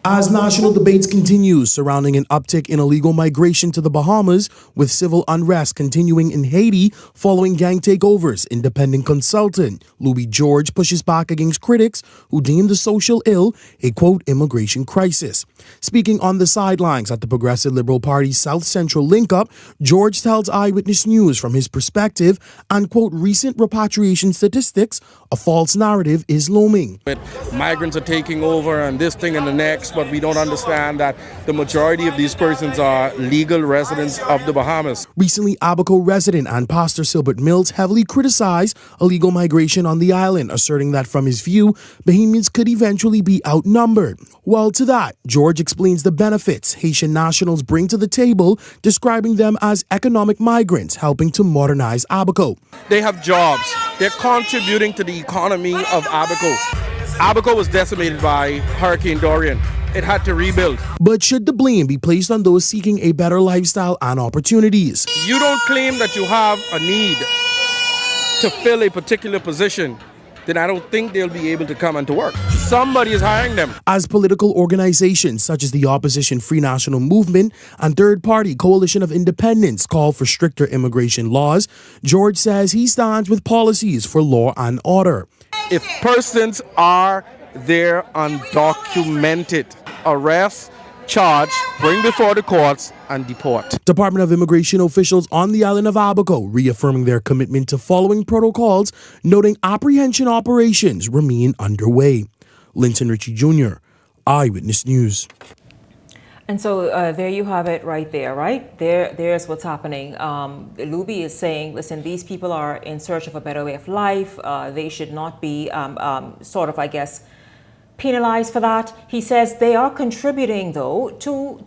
As national debates continue surrounding an uptick in illegal migration to the Bahamas, with civil unrest continuing in Haiti following gang takeovers, independent consultant Louis George pushes back against critics who deem the social ill a, quote, immigration crisis. Speaking on the sidelines at the Progressive Liberal Party's South Central link-up, George tells Eyewitness News from his perspective and, quote, recent repatriation statistics, a false narrative is looming. Migrants are taking over and this thing and the next, but we don't understand that the majority of these persons are legal residents of the Bahamas. Recently, Abaco resident and Pastor Silbert Mills heavily criticized illegal migration on the island, asserting that from his view, Bahamians could eventually be outnumbered. Well, to that, George explains the benefits Haitian nationals bring to the table, describing them as economic migrants helping to modernize Abaco. They have jobs. They're contributing to the economy of Abaco. Abaco was decimated by Hurricane Dorian. It had to rebuild. But should the blame be placed on those seeking a better lifestyle and opportunities? You don't claim that you have a need to fill a particular position, then I don't think they'll be able to come and to work. Somebody is hiring them. As political organizations such as the Opposition Free National Movement and third-party Coalition of Independents call for stricter immigration laws, George says he stands with policies for law and order. If persons are there undocumented, arrest, charge, bring before the courts, and deport. Department of Immigration officials on the island of Abaco reaffirming their commitment to following protocols, noting apprehension operations remain underway. Linton Ritchie Jr., Eyewitness News. And so there you have it right there, right? There's what's happening. Luby is saying, listen, these people are in search of a better way of life. They should not be sort of, I guess, penalized for that. He says they are contributing, though, to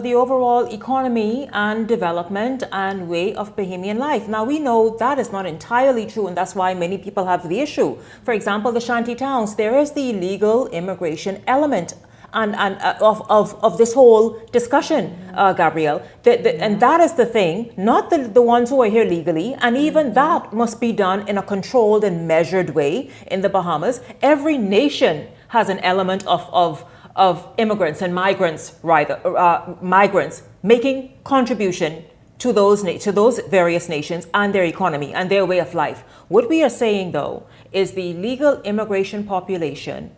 the overall economy and development and way of Bahamian life. Now, we know that is not entirely true, and that's why many people have the issue. For example, the shanty towns, there is the illegal immigration element and of this whole discussion, Gabrielle. And that is the thing, not the ones who are here legally, and even that must be done in a controlled and measured way in the Bahamas. Every nation has an element of immigrants and migrants, migrants making contribution to those various nations and their economy and their way of life. What we are saying, though, is the legal immigration population,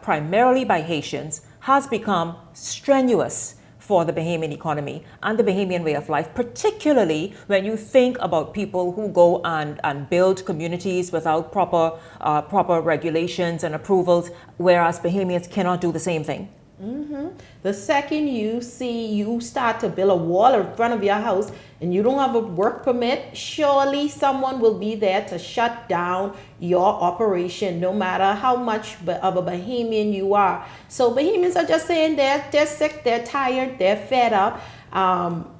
primarily by Haitians, has become strenuous for the Bahamian economy and the Bahamian way of life, particularly when you think about people who go and build communities without proper regulations and approvals, whereas Bahamians cannot do the same thing. Mm-hmm. The second you start to build a wall in front of your house and you don't have a work permit, surely someone will be there to shut down your operation, no matter how much of a Bahamian you are. So Bahamians are just saying they're sick, they're tired, they're fed up.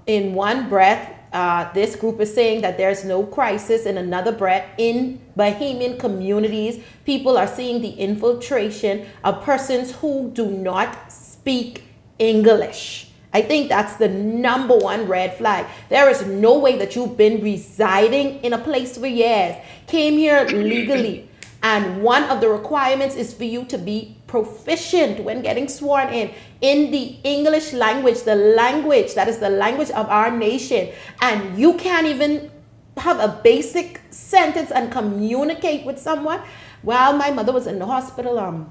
In one breath, this group is saying that there's no crisis. In another breath, in Bahamian communities, people are seeing the infiltration of persons who do not speak English. I think that's the number one red flag. There is no way that you've been residing in a place for years, came here legally, and one of the requirements is for you to be proficient when getting sworn in the English language, the language that is the language of our nation. And you can't even have a basic sentence and communicate with someone. Well, my mother was in the hospital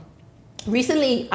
recently.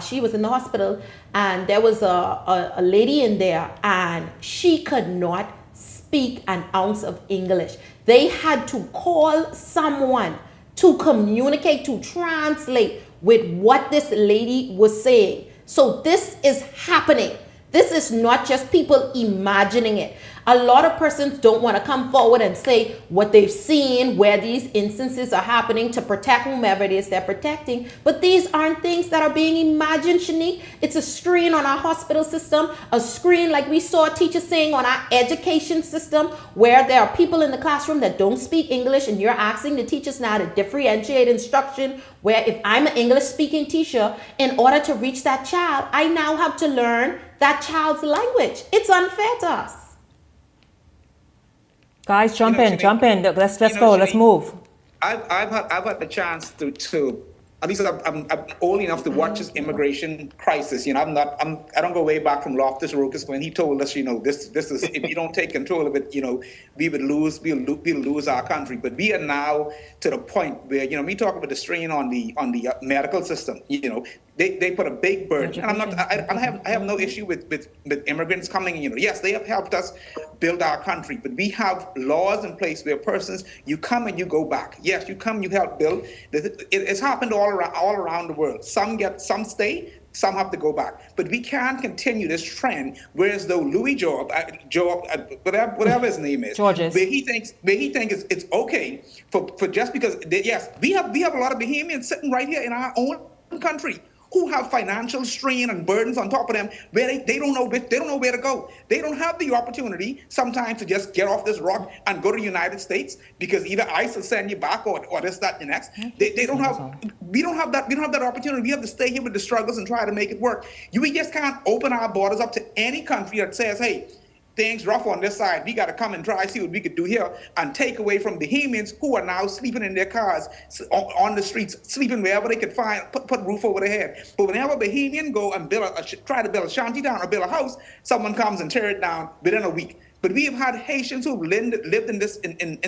She was in the hospital and there was a lady in there and she could not speak an ounce of English. They had to call someone to communicate, to translate with what this lady was saying. So this is happening. This is not just people imagining it. A lot of persons don't want to come forward and say what they've seen, where these instances are happening to protect whomever it is they're protecting. But these aren't things that are being imagined, Shanique. It's a strain on our hospital system, a screen like we saw teachers saying on our education system, where there are people in the classroom that don't speak English and you're asking the teachers now to differentiate instruction, where if I'm an English speaking teacher, in order to reach that child, I now have to learn that child's language. It's unfair to us. Guys, jump in. Let's go. Let's move. I've had the chance to at least I'm old enough to watch this immigration crisis. You know, I don't go way back from Loftus Rokas when he told us, you know, this is, if you don't take control of it, you know, we'll lose our country. But we are now to the point where, you know, we talk about the strain on the medical system. You know, they put a big burden, and I have no issue with immigrants coming. You know, yes, they have helped us build our country, but we have laws in place where persons, you come and you go back. Yes, you come, you help build. It's happened all around the world. Some stay, some have to go back. But we can't continue this trend, whereas though Louis George, whatever his name is, where he thinks it's okay for just because yes, we have a lot of Bahamians sitting right here in our own country who have financial strain and burdens on top of them, where they don't know where to go. They don't have the opportunity sometimes to just get off this rock and go to the United States, because either ICE will send you back or this, that, and the next. We don't have that opportunity. We have to stay here with the struggles and try to make it work. We just can't open our borders up to any country that says, hey, things rough on this side, we got to come and try see what we could do here, and take away from Bahamians who are now sleeping in their cars, on the streets, sleeping wherever they could find, put roof over their head. But whenever Bahamian go and try to build a shanty town or build a house, someone comes and tear it down within a week. But we have had Haitians who've lived in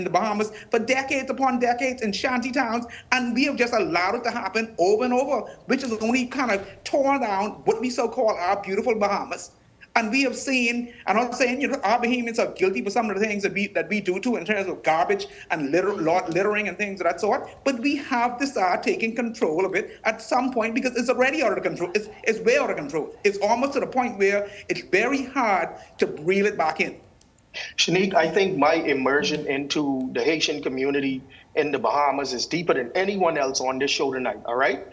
the Bahamas for decades upon decades in shanty towns, and we have just allowed it to happen over and over, which has only kind of torn down what we so-call our beautiful Bahamas. And we have seen, I'm not saying, you know, our Bahamians are guilty for some of the things that we do too in terms of garbage and littering and things of that sort, but we have to start taking control of it at some point, because it's already out of control. It's way out of control. It's almost to the point where it's very hard to reel it back in. Shanique, I think my immersion into the Haitian community in the Bahamas is deeper than anyone else on this show tonight, all right?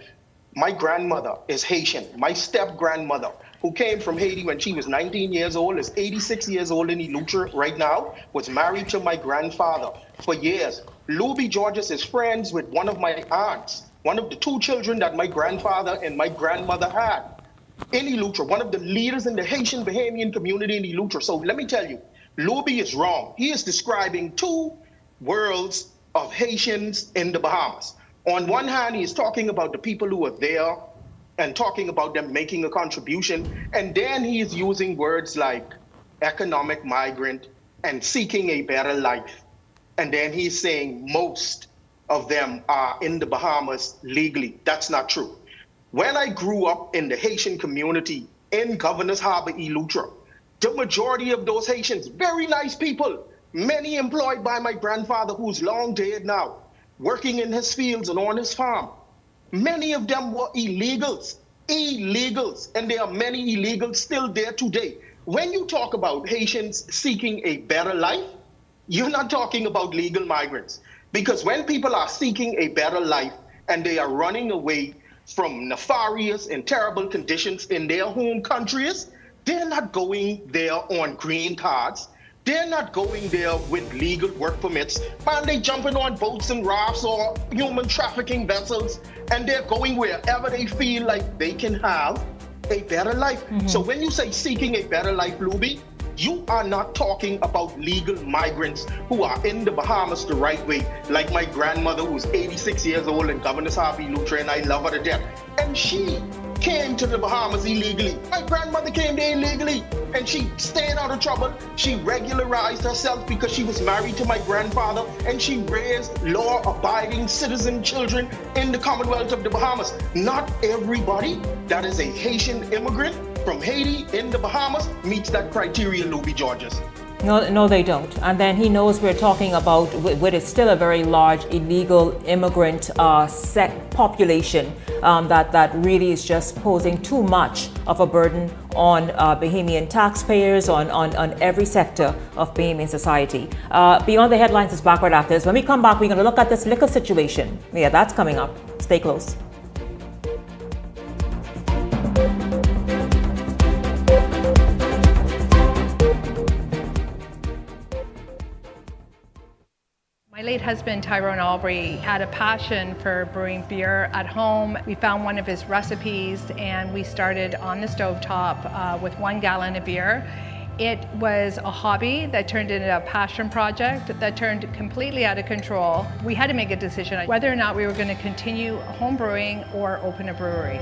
My grandmother is Haitian. My step-grandmother, who came from Haiti when she was 19 years old, is 86 years old in Eleuthera right now, was married to my grandfather for years. Louis Georges is friends with one of my aunts, one of the two children that my grandfather and my grandmother had in Eleuthera, one of the leaders in the Haitian Bahamian community in Eleuthera. So let me tell you, Louis is wrong. He is describing two worlds of Haitians in the Bahamas. On one hand, he is talking about the people who are there and talking about them making a contribution. And then he is using words like economic migrant and seeking a better life. And then he's saying most of them are in the Bahamas legally. That's not true. When I grew up in the Haitian community in Governor's Harbor, Eleuthera, the majority of those Haitians, very nice people, many employed by my grandfather, who's long dead now, working in his fields and on his farm. Many of them were illegals, and there are many illegals still there today. When you talk about Haitians seeking a better life, you're not talking about legal migrants. Because when people are seeking a better life and they are running away from nefarious and terrible conditions in their home countries, they're not going there on green cards. They're not going there with legal work permits, and they're jumping on boats and rafts or human trafficking vessels, and they're going wherever they feel like they can have a better life. So when you say seeking a better life, Luby, you are not talking about legal migrants who are in the Bahamas the right way, like my grandmother, who's 86 years old in Governor's Harbor, Eleuthera, and I love her to death. And she came to the Bahamas illegally. My grandmother came there illegally, and she stayed out of trouble. She regularized herself because she was married to my grandfather, and she raised law-abiding citizen children in the Commonwealth of the Bahamas. Not everybody that is a Haitian immigrant from Haiti in the Bahamas meets that criteria, Louis Georges. No, they don't. And then he knows we're talking about what is still a very large illegal immigrant population that really is just posing too much of a burden on Bahamian taxpayers, on every sector of Bahamian society. Beyond the Headlines is back right after this. When we come back, we're going to look at this liquor situation. Yeah, that's coming up. Stay close. My late husband, Tyrone Albury, had a passion for brewing beer at home. We found one of his recipes and we started on the stovetop with 1 gallon of beer. It was a hobby that turned into a passion project that turned completely out of control. We had to make a decision whether or not we were going to continue home brewing or open a brewery.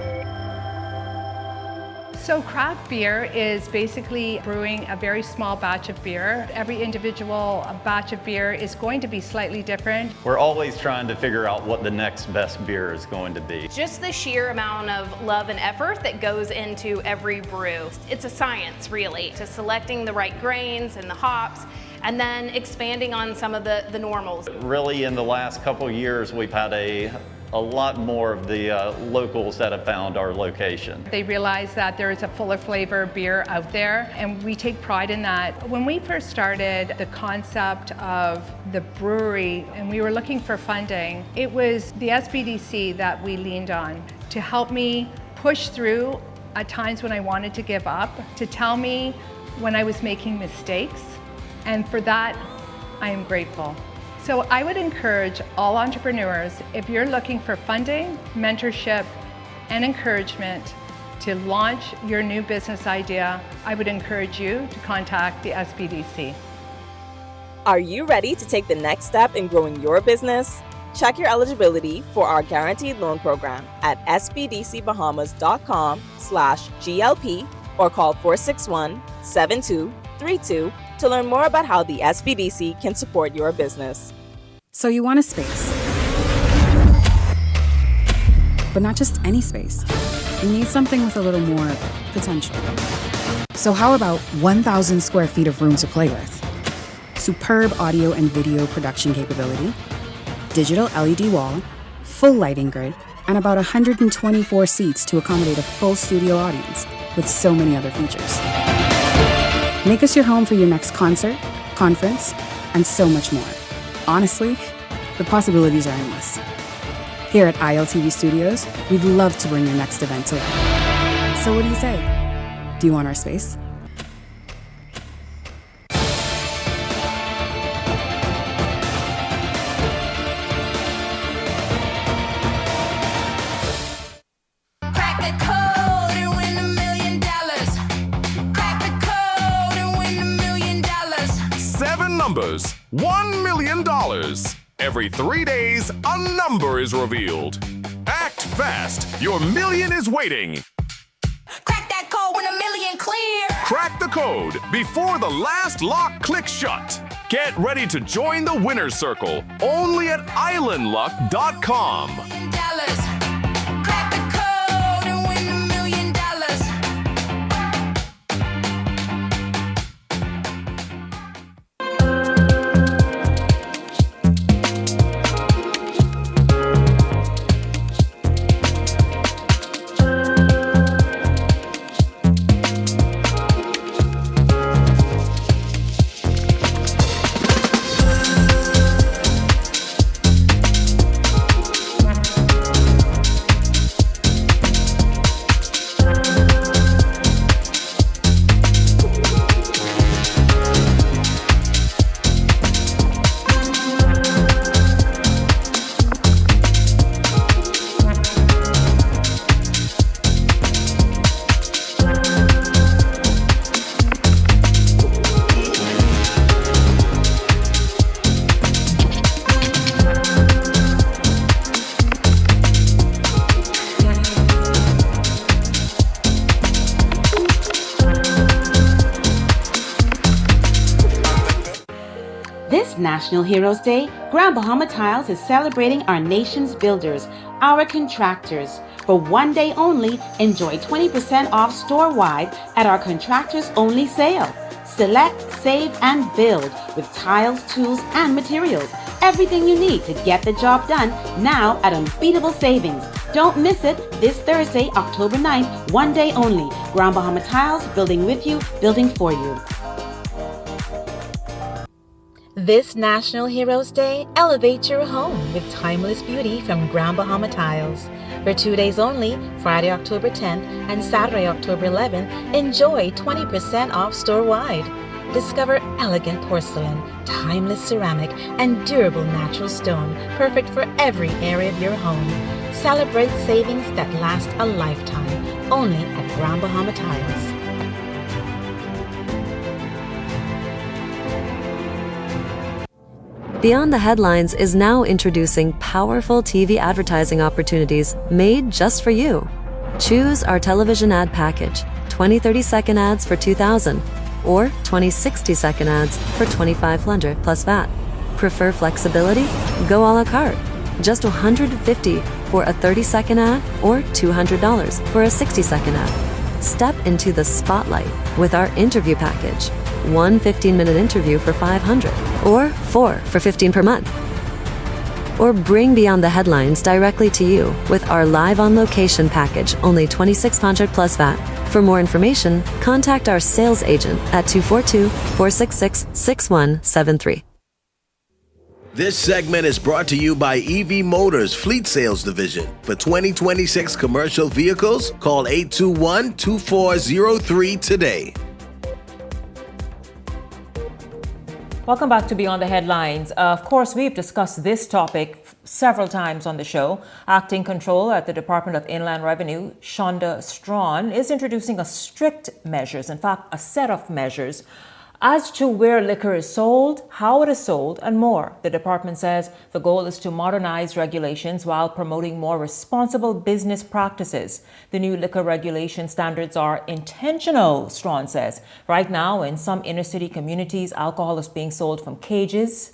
So craft beer is basically brewing a very small batch of beer. Every individual batch of beer is going to be slightly different. We're always trying to figure out what the next best beer is going to be. Just the sheer amount of love and effort that goes into every brew. It's a science, really, to selecting the right grains and the hops, and then expanding on some of the normals. Really, in the last couple of years, we've had a lot more of the locals that have found our location. They realize that there is a fuller flavor beer out there, and we take pride in that. When we first started the concept of the brewery and we were looking for funding, it was the SBDC that we leaned on to help me push through at times when I wanted to give up, to tell me when I was making mistakes, and for that, I am grateful. So I would encourage all entrepreneurs, if you're looking for funding, mentorship, and encouragement to launch your new business idea, I would encourage you to contact the SBDC. Are you ready to take the next step in growing your business? Check your eligibility for our guaranteed loan program at sbdcbahamas.com/GLP or call 461-7232 to learn more about how the SBDC can support your business. So you want a space, but not just any space. You need something with a little more potential. So how about 1,000 square feet of room to play with? Superb audio and video production capability, digital LED wall, full lighting grid, and about 124 seats to accommodate a full studio audience with so many other features. Make us your home for your next concert, conference, and so much more. Honestly, the possibilities are endless. Here at ILTV Studios, we'd love to bring your next event to life. So what do you say? Do you want our space? Numbers, $1 million. Every 3 days, a number is revealed. Act fast, your million is waiting. Crack that code when a million clear. Crack the code before the last lock clicks shut. Get ready to join the winner's circle only at islandluck.com. This National Heroes Day, Grand Bahama Tiles is celebrating our nation's builders, our contractors. For one day only, enjoy 20% off store-wide at our contractors only sale. Select, save, and build with tiles, tools, and materials. Everything you need to get the job done now at unbeatable savings. Don't miss it this Thursday, October 9th, one day only. Grand Bahama Tiles, building with you, building for you. This National Heroes Day, elevate your home with timeless beauty from Grand Bahama Tiles. For 2 days only, Friday, October 10th and Saturday, October 11th, enjoy 20% off store-wide. Discover elegant porcelain, timeless ceramic, and durable natural stone, perfect for every area of your home. Celebrate savings that last a lifetime, only at Grand Bahama Tiles. Beyond the Headlines is now introducing powerful TV advertising opportunities made just for you. Choose our television ad package, 20 30-second ads for $2,000 or 20 60-second ads for $2,500 plus VAT. Prefer flexibility? Go a la carte. Just $150 for a 30-second ad or $200 for a 60-second ad. Step into the spotlight with our interview package. One 15-minute interview for $500 or 4 for $15 per month. Or bring Beyond the Headlines directly to you with our live on location package, only $2,600 plus VAT. For more information, contact our sales agent at 242-466-6173. This segment is brought to you by EV Motors Fleet Sales Division. For 2026 commercial vehicles, call 821-2403 today. Welcome back to Beyond the Headlines. Of course, we've discussed this topic several times on the show. Acting Control at the Department of Inland Revenue, Shonda Strawn, is introducing a strict measures, in fact, a set of measures as to where liquor is sold, how it is sold, and more. The department says the goal is to modernize regulations while promoting more responsible business practices. The new liquor regulation standards are intentional, Strawn says. Right now, in some inner-city communities, alcohol is being sold from cages,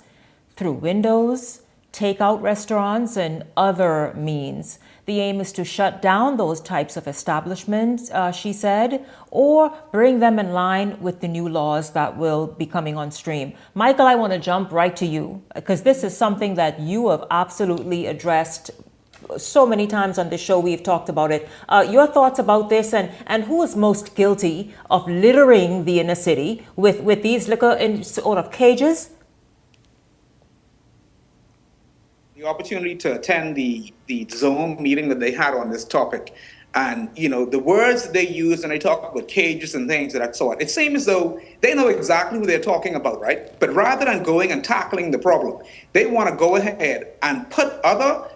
through windows, takeout restaurants, and other means. The aim is to shut down those types of establishments, she said, or bring them in line with the new laws that will be coming on stream. Michael, I want to jump right to you, because this is something that you have absolutely addressed so many times on the show. We've talked about it. Your thoughts about this, and who is most guilty of littering the inner city with these liquor in sort of cages? The opportunity to attend the Zoom meeting that they had on this topic. And, you know, the words they use and they talk about cages and things of that sort, it seems as though they know exactly what they're talking about, right? But rather than going and tackling the problem, they want to go ahead and put other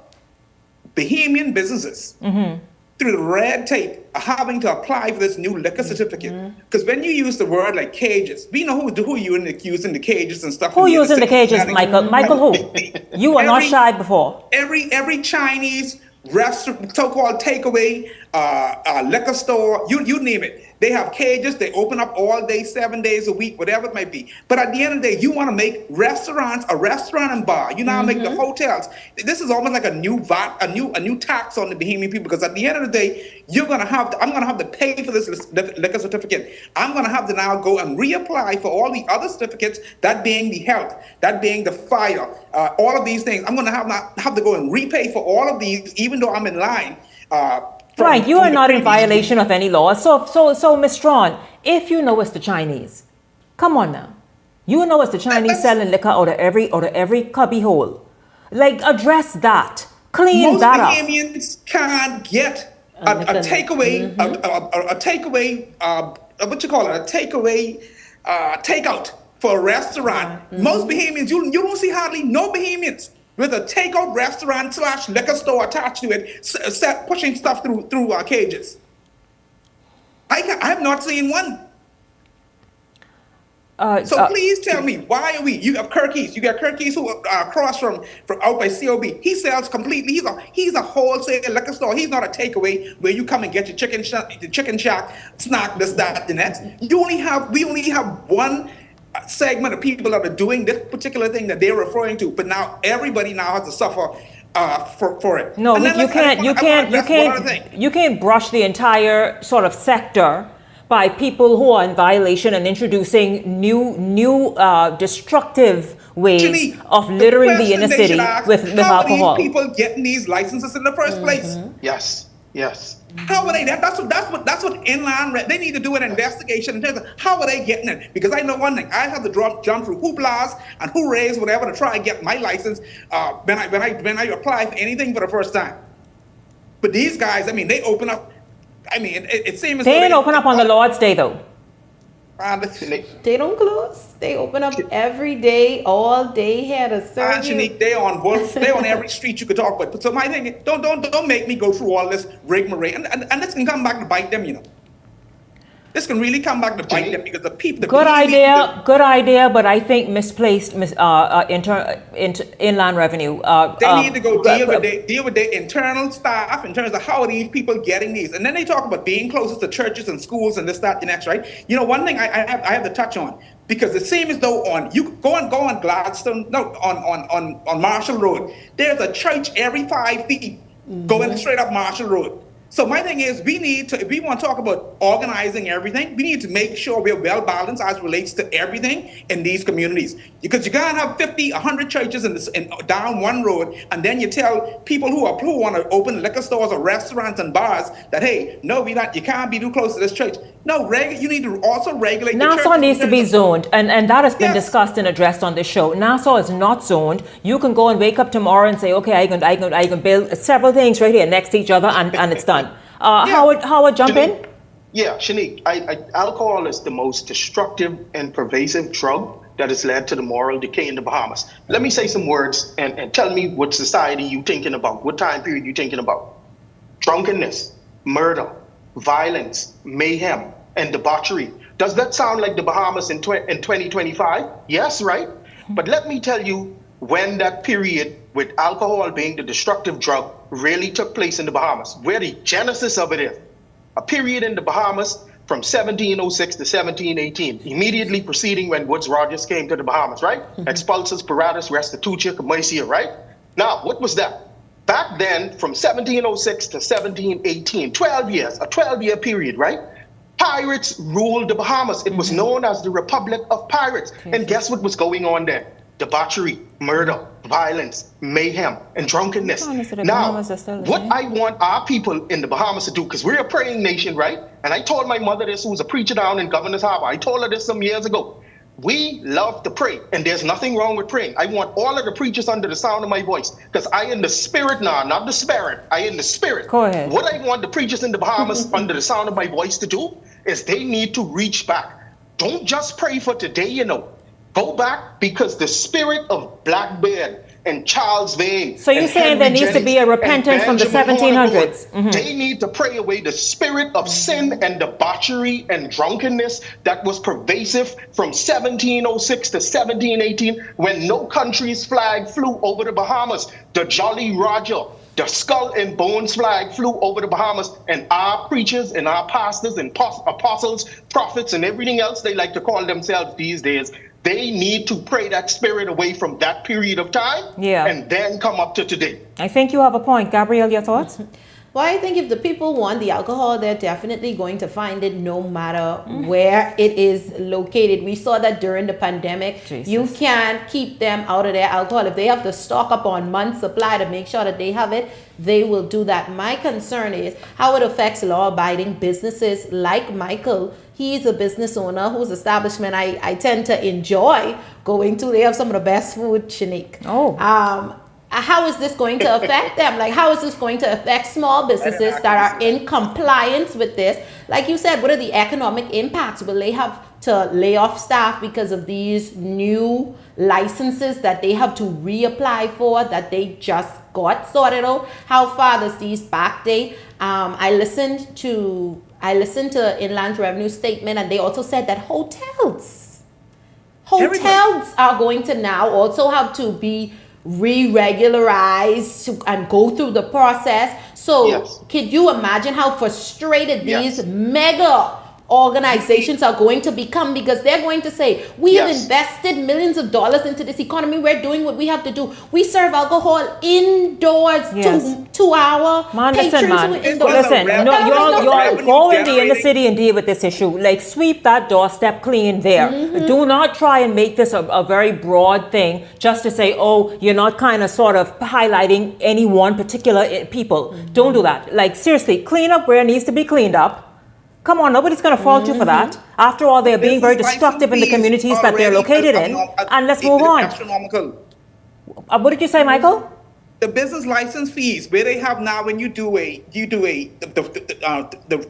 Bahamian businesses through the red tape of having to apply for this new liquor certificate. Because when you use the word like cages, we know who using the cages and stuff. Who using the cages, Michael? Michael who? You were not shy before. Every Chinese restaurant, so-called takeaway, liquor store, you name it. They have cages. They open up all day, 7 days a week, whatever it might be. But at the end of the day, you want to make restaurants a restaurant and bar. You now make the hotels. This is almost like a new VAT, a new tax on the Bahamian people. Because at the end of the day, I'm going to have to pay for this liquor certificate. I'm going to have to now go and reapply for all the other certificates. That being the health, that being the fire, all of these things. I'm going to have to go and repay for all of these, even though I'm in line. Right, you are not in violation of any law. So, Ms. Strawn, if you know it's the Chinese, come on now. You know it's the Chinese selling liquor out of every cubby hole. Like, address that. Clean that up. Most Bahamians can't get a takeaway, a takeaway, what you call it, a takeaway, takeout for a restaurant. Most Bahamians, you don't see hardly no Bahamians with a takeout restaurant / liquor store attached to it, pushing stuff through cages. I have not seen one. So please tell me, why are we? You have Kirkies. You got Kirkies who across from out by COB. He sells completely. He's a wholesale liquor store. He's not a takeaway where you come and get your chicken shack, snack, this, that, the next. We only have one segment of people that are doing this particular thing that they're referring to, but now everybody now has to suffer for it. No, you can't brush the entire sort of sector by people who are in violation and introducing new destructive ways of littering the inner city with alcohol. How are these people getting these licenses in the first place? Yes. How are they? That's what inland. They need to do an investigation in terms of how are they getting it. Because I know one thing: I have to jump through hooplas and hoorays, whatever, to try and get my license when I apply for anything for the first time. But these guys, I mean, they open up. I mean, it seems they didn't open up on the Lord's Day though. They don't close. They open up every day, all day here to serve you. They on every street you could talk about. So my thing is, don't make me go through all this rigmarole, and this can come back to bite them, you know. this can really come back to bite them because the people. Good idea, but I think misplaced inland revenue. They need to go deal with their internal staff in terms of how are these people getting these, and then they talk about being closest to churches and schools and this, that, the next, right? You know, one thing I have to touch on, because it seems as though go on Gladstone, no, on Marshall Road, there's a church every 5 feet going straight up Marshall Road. So my thing is, if we want to talk about organizing everything, we need to make sure we're well balanced as relates to everything in these communities. Because you can't have 50, 100 churches down one road, and then you tell people who want to open liquor stores or restaurants and bars that, hey, no, you can't be too close to this church. No, you need to also regulate. Nassau needs to be zoned, and that has been discussed and addressed on this show. Nassau is not zoned. You can go and wake up tomorrow and say, okay, I can build several things right here next to each other, and it's done. Howard, jump in. Yeah, Shanique, alcohol is the most destructive and pervasive drug that has led to the moral decay in the Bahamas. Let me say some words and tell me what society you thinking about, what time period you thinking about. Drunkenness, murder, violence, mayhem, and debauchery. Does that sound like the Bahamas in 2025? Yes, right? But let me tell you when that period with alcohol being the destructive drug really took place in the Bahamas, where the genesis of it is. A period in the Bahamas from 1706 to 1718, immediately preceding when Woodes Rogers came to the Bahamas, right? Expulsus, Paratus, Restitutio, Commercia, right? Now, what was that? Back then, from 1706 to 1718, 12 years, a 12-year period, right? Pirates ruled the Bahamas. It was known as the Republic of Pirates. And guess what was going on there? Debauchery, murder, violence, mayhem, and drunkenness. Now, what I want our people in the Bahamas to do, because we're a praying nation, right? And I told my mother this, who was a preacher down in Governor's Harbor. I told her this some years ago. We love to pray, and there's nothing wrong with praying. I want all of the preachers under the sound of my voice, because I in the spirit now, not the spirit. I in the spirit. Go ahead. What I want the preachers in the Bahamas under the sound of my voice to do is they need to reach back. Don't just pray for today, you know. Go back, because the spirit of Blackbeard and Charles Vane. So you're saying there needs to be a repentance from the 1700s? They need to pray away the spirit of sin and debauchery and drunkenness that was pervasive from 1706 to 1718, when no country's flag flew over the Bahamas. The Jolly Roger, the Skull and Bones flag flew over the Bahamas, and our preachers and our pastors and apostles, prophets, and everything else they like to call themselves these days, they need to pray that spirit away from that period of time and then come up to today. I think you have a point. Gabrielle, your thoughts? Well, I think if the people want the alcohol, they're definitely going to find it no matter where it is located. We saw that during the pandemic. Jesus. You can't keep them out of their alcohol. If they have to stock up on month's supply to make sure that they have it, they will do that. My concern is how it affects law-abiding businesses like Michael. He's a business owner whose establishment I tend to enjoy going to. They have some of the best food, Shanique. How is this going to affect them? Like, how is this going to affect small businesses that are in compliance with this? Like you said, what are the economic impacts? Will they have to lay off staff because of these new licenses that they have to reapply for that they just got sorted out? How far does these backdate? I listened to Inland Revenue statement, and they also said that hotels are going to now also have to be re-regularized and go through the process. So could you imagine how frustrated these mega organizations are going to become, because they're going to say, we have invested millions of dollars into this economy, we're doing what we have to do. We serve alcohol indoors, 2 hour Listen, you're go in the inner city and deal with this issue. Like, sweep that doorstep clean there. Do not try and make this a very broad thing just to say, oh, you're not kind of sort of highlighting any one particular people. Don't do that. Like, seriously, clean up where it needs to be cleaned up. Come on, nobody's going to fault you for that. After all, they're being very destructive in the communities that they're located in. And let's move on. What did you say, Michael? the business license fees where they have now when you do the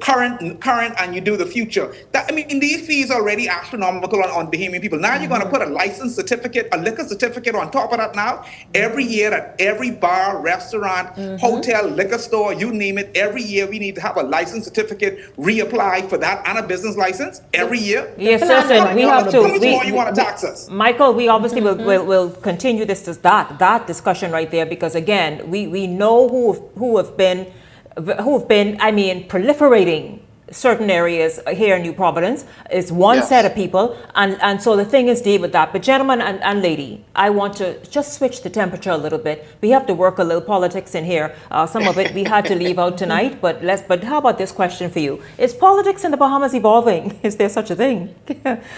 current and you do the future. That, I mean, these fees are already astronomical on Bahamian people. Now you're going to put a license certificate, a liquor certificate on top of that. Now every year at every bar, restaurant, hotel, liquor store, you name it, every year we need to have a license certificate, reapply for that, and a business license every year. Yes, listen, we have to. How much more you want to tax us? Michael, we obviously will continue that discussion right there, because again, we know who have been proliferating certain areas here in New Providence. Is one set of people, and so the thing is deal with that. But gentlemen and lady, I want to just switch the temperature a little bit. We have to work a little politics in here. Some of it we had to leave out tonight, but how about this question for you? Is politics in the Bahamas evolving? Is there such a thing?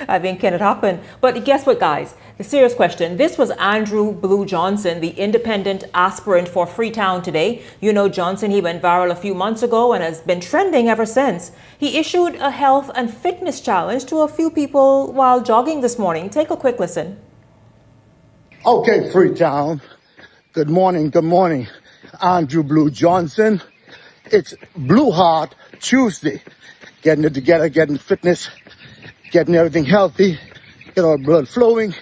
I mean, can it happen? But guess what, guys? The serious question. This was Andrew Blue Johnson, the independent aspirant for Freetown today. You know Johnson, he went viral a few months ago and has been trending ever since. He issued a health and fitness challenge to a few people while jogging this morning. Take a quick listen. Okay, Freetown. Good morning, good morning. Andrew Blue Johnson. It's Blue Heart Tuesday. Getting it together, getting fitness, getting everything healthy, get our blood flowing,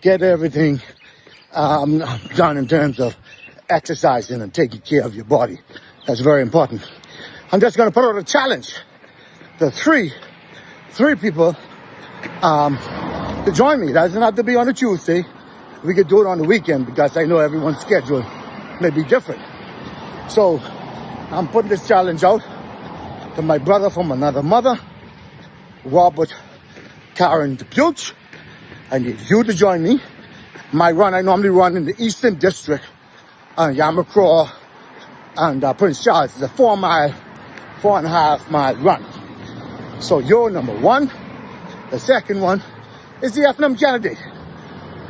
get everything done in terms of exercising and taking care of your body. That's very important. I'm just going to put out a challenge. The three people to join me. It doesn't have to be on a Tuesday. We could do it on the weekend because I know everyone's schedule may be different. So I'm putting this challenge out to my brother from another mother, Robert Karen Depuch. I need you to join me. My run, I normally run in the Eastern District, Yamacraw and Prince Charles. It's a 4.5 mile run. So you're number one. The second one is the FNM candidate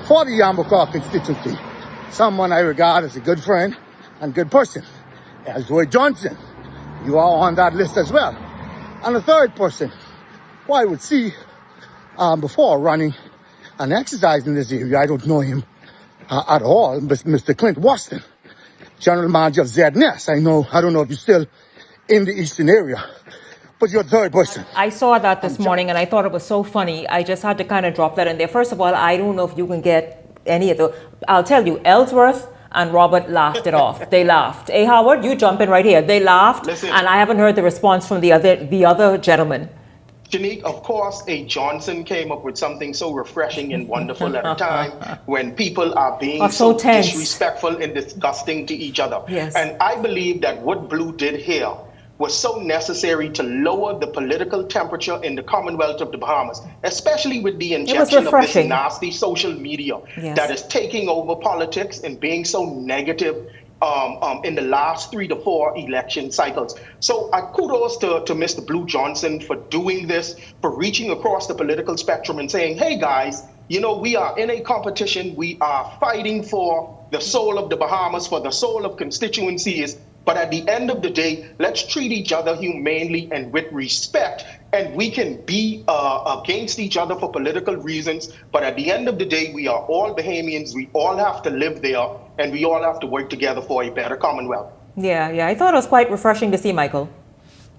for the Yamacraw constituency. Someone I regard as a good friend and good person, Ellsworth Johnson. You are on that list as well. And the third person, who I would see before running and exercising in this area, I don't know him at all, but Mr. Clint Waston, General Manager of ZNS. I don't know if you're still in the eastern area, but you're the third person. I saw that this morning and I thought it was so funny. I just had to kind of drop that in there. First of all, I don't know if you can get any of the, I'll tell you, Ellsworth and Robert laughed it off. They laughed. Hey, Howard, you jump in right here. They laughed. Listen, and I haven't heard the response from the other gentleman. Shanique, of course, A. Johnson came up with something so refreshing and wonderful at a time when people are being so disrespectful and disgusting to each other. Yes. And I believe that what Blue did here was so necessary to lower the political temperature in the Commonwealth of the Bahamas, especially with the injection of this nasty social media that is taking over politics and being so negative in the last 3 to 4 election cycles. So kudos to Mr. Blue Johnson for doing this, for reaching across the political spectrum and saying, hey guys, you know, we are in a competition. We are fighting for the soul of the Bahamas, for the soul of constituencies. But at the end of the day, let's treat each other humanely and with respect. And we can be against each other for political reasons. But at the end of the day, we are all Bahamians. We all have to live there. And we all have to work together for a better Commonwealth. Yeah. I thought it was quite refreshing to see, Michael.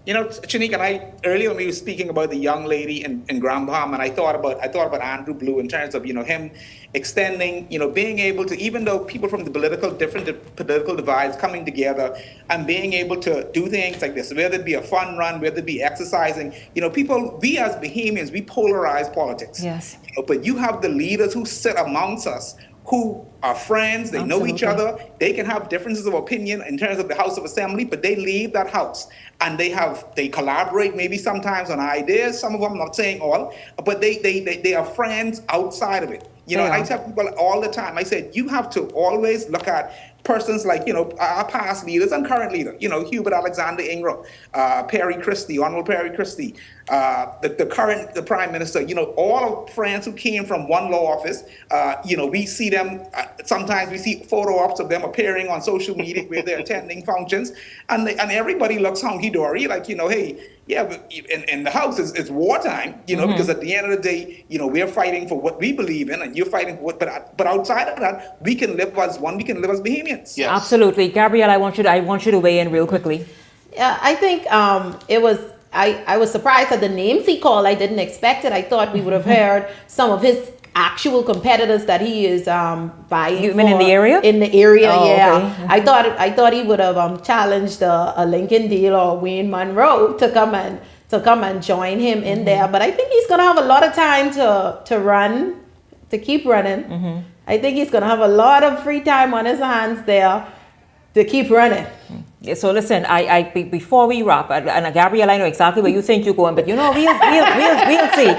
You know, Shanique, and earlier when we were speaking about the young lady in Grand Bahama, and I thought about Andrew Blue in terms of, you know, him extending, you know, being able to, even though people from the different political divides coming together and being able to do things like this, whether it be a fun run, whether it be exercising, you know, we as Bahamians, we polarize politics. Yes. You know, but you have the leaders who sit amongst us who are friends, they know each other, they can have differences of opinion in terms of the House of Assembly, but they leave that house and they collaborate maybe sometimes on ideas, some of them, I'm not saying all, but they are friends outside of it. You know, I tell people all the time, I said, you have to always look at persons like, you know, our past leaders and current leader, you know, Hubert Alexander Ingram, Perry Christie, Honorable Perry Christie, the Prime Minister, you know, all of friends who came from one law office, you know, we see them, sometimes we see photo ops of them appearing on social media where they're attending functions, and everybody looks hunky-dory, like, you know, hey, yeah, but in the house, it's wartime, you know, because at the end of the day, you know, we're fighting for what we believe in, and you're fighting for what, but outside of that, we can live as one, we can live as Bahamians. experience. Yes. Absolutely. Gabrielle, I want you to weigh in real quickly. Yeah, I think it was. I was surprised at the names he called. I didn't expect it. I thought we would have heard some of his actual competitors that he is buying. You mean in the area? In the area, Oh, yeah. okay. I thought he would have challenged a Lincoln Deal or Wayne Monroe to come and join him in there. But I think he's gonna have a lot of time to run, to keep running. I think he's gonna have a lot of free time on his hands there to keep running. Yeah, so listen, before we wrap, and Gabrielle, I know exactly where you think you're going, but you know, we'll see.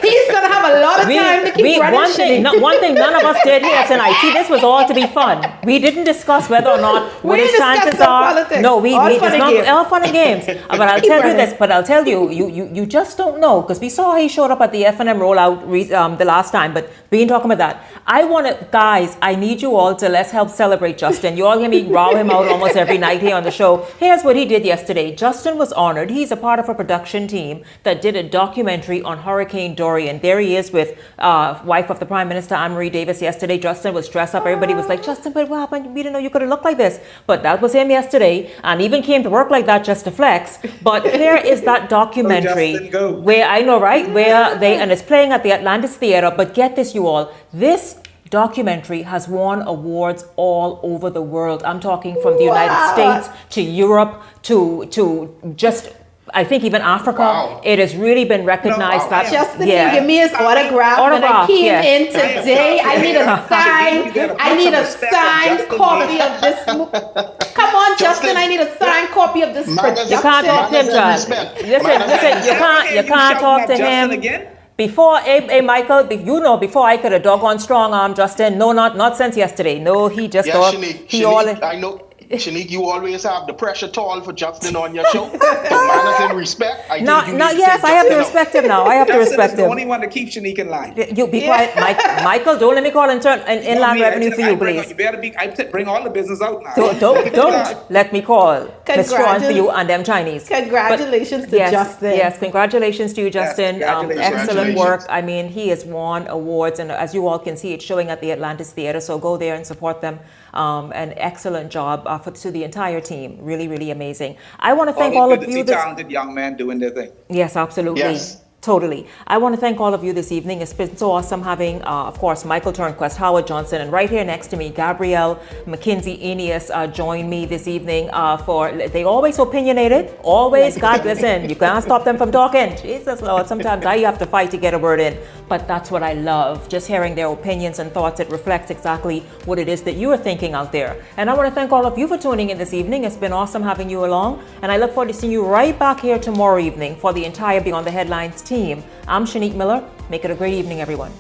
He's gonna have a lot of time to keep running. One thing none of us did here tonight. See, this was all to be fun. We didn't discuss whether or not what his chances are. Politics. No, we all it's fun not games. all fun and games. But I'll tell you this. But I'll tell you, you just don't know, because we saw he showed up at the F&M rollout the last time. But we ain't talking about that. I want to, guys. I need you all to let's help celebrate Justin. You all hear me row him out almost every night here on the show. Here's what he did yesterday. Justin was honored. He's a part of a production team that did a documentary on Hurricane Dorian. There he is with wife of the Prime Minister, Anne-Marie Davis, yesterday. Justin was dressed up. Everybody was like, Justin, but what happened? We didn't know you could have looked like this. But that was him yesterday, and even came to work like that just to flex. But here is that documentary where, I know, right? Where they, and it's playing at the Atlantis Theater. But get this, you all, this documentary has won awards all over the world. I'm talking from the United States to Europe to just, I think, even Africa. Wow. It has really been recognized. That Justin, give me his autograph when I came in today. I need a signed copy of this. Come on, Justin, I need a signed copy of this production. You can't talk to him, John. Listen, you can't talk to him. Before, Michael, before I could have doggone strong arm Justin. No, not since yesterday. No, he just thought Shanique, I know. Shanique, you always have the pressure tall for Justin on your show. So manners and respect. I have to respect him now. I have to respect him. The only one to keep Shanique in line. You be quiet, Michael. Don't let me call inland revenue for you, please. You better be. I bring all the business out now. Don't let me call Miss Strawn for you and them Chinese. Congratulations to Justin. Yes, congratulations to you, Justin. Yes, excellent work. I mean, he has won awards, and as you all can see, it's showing at the Atlantis Theater. So go there and support them. An excellent job to the entire team. Really, really amazing. I want to thank all of you. Talented young men doing their thing. Yes, absolutely. Yes. Totally. I want to thank all of you this evening. It's been so awesome having, of course, Michael Turnquest, Howard Johnson, and right here next to me, Gabrielle McKinsey Aeneas join me this evening they always opinionated, always. God, listen, you can't stop them from talking. Jesus Lord, sometimes I have to fight to get a word in, but that's what I love, just hearing their opinions and thoughts. It reflects exactly what it is that you are thinking out there. And I want to thank all of you for tuning in this evening. It's been awesome having you along, and I look forward to seeing you right back here tomorrow evening for the entire Beyond the Headlines team. I'm Shanique Miller. Make it a great evening, everyone.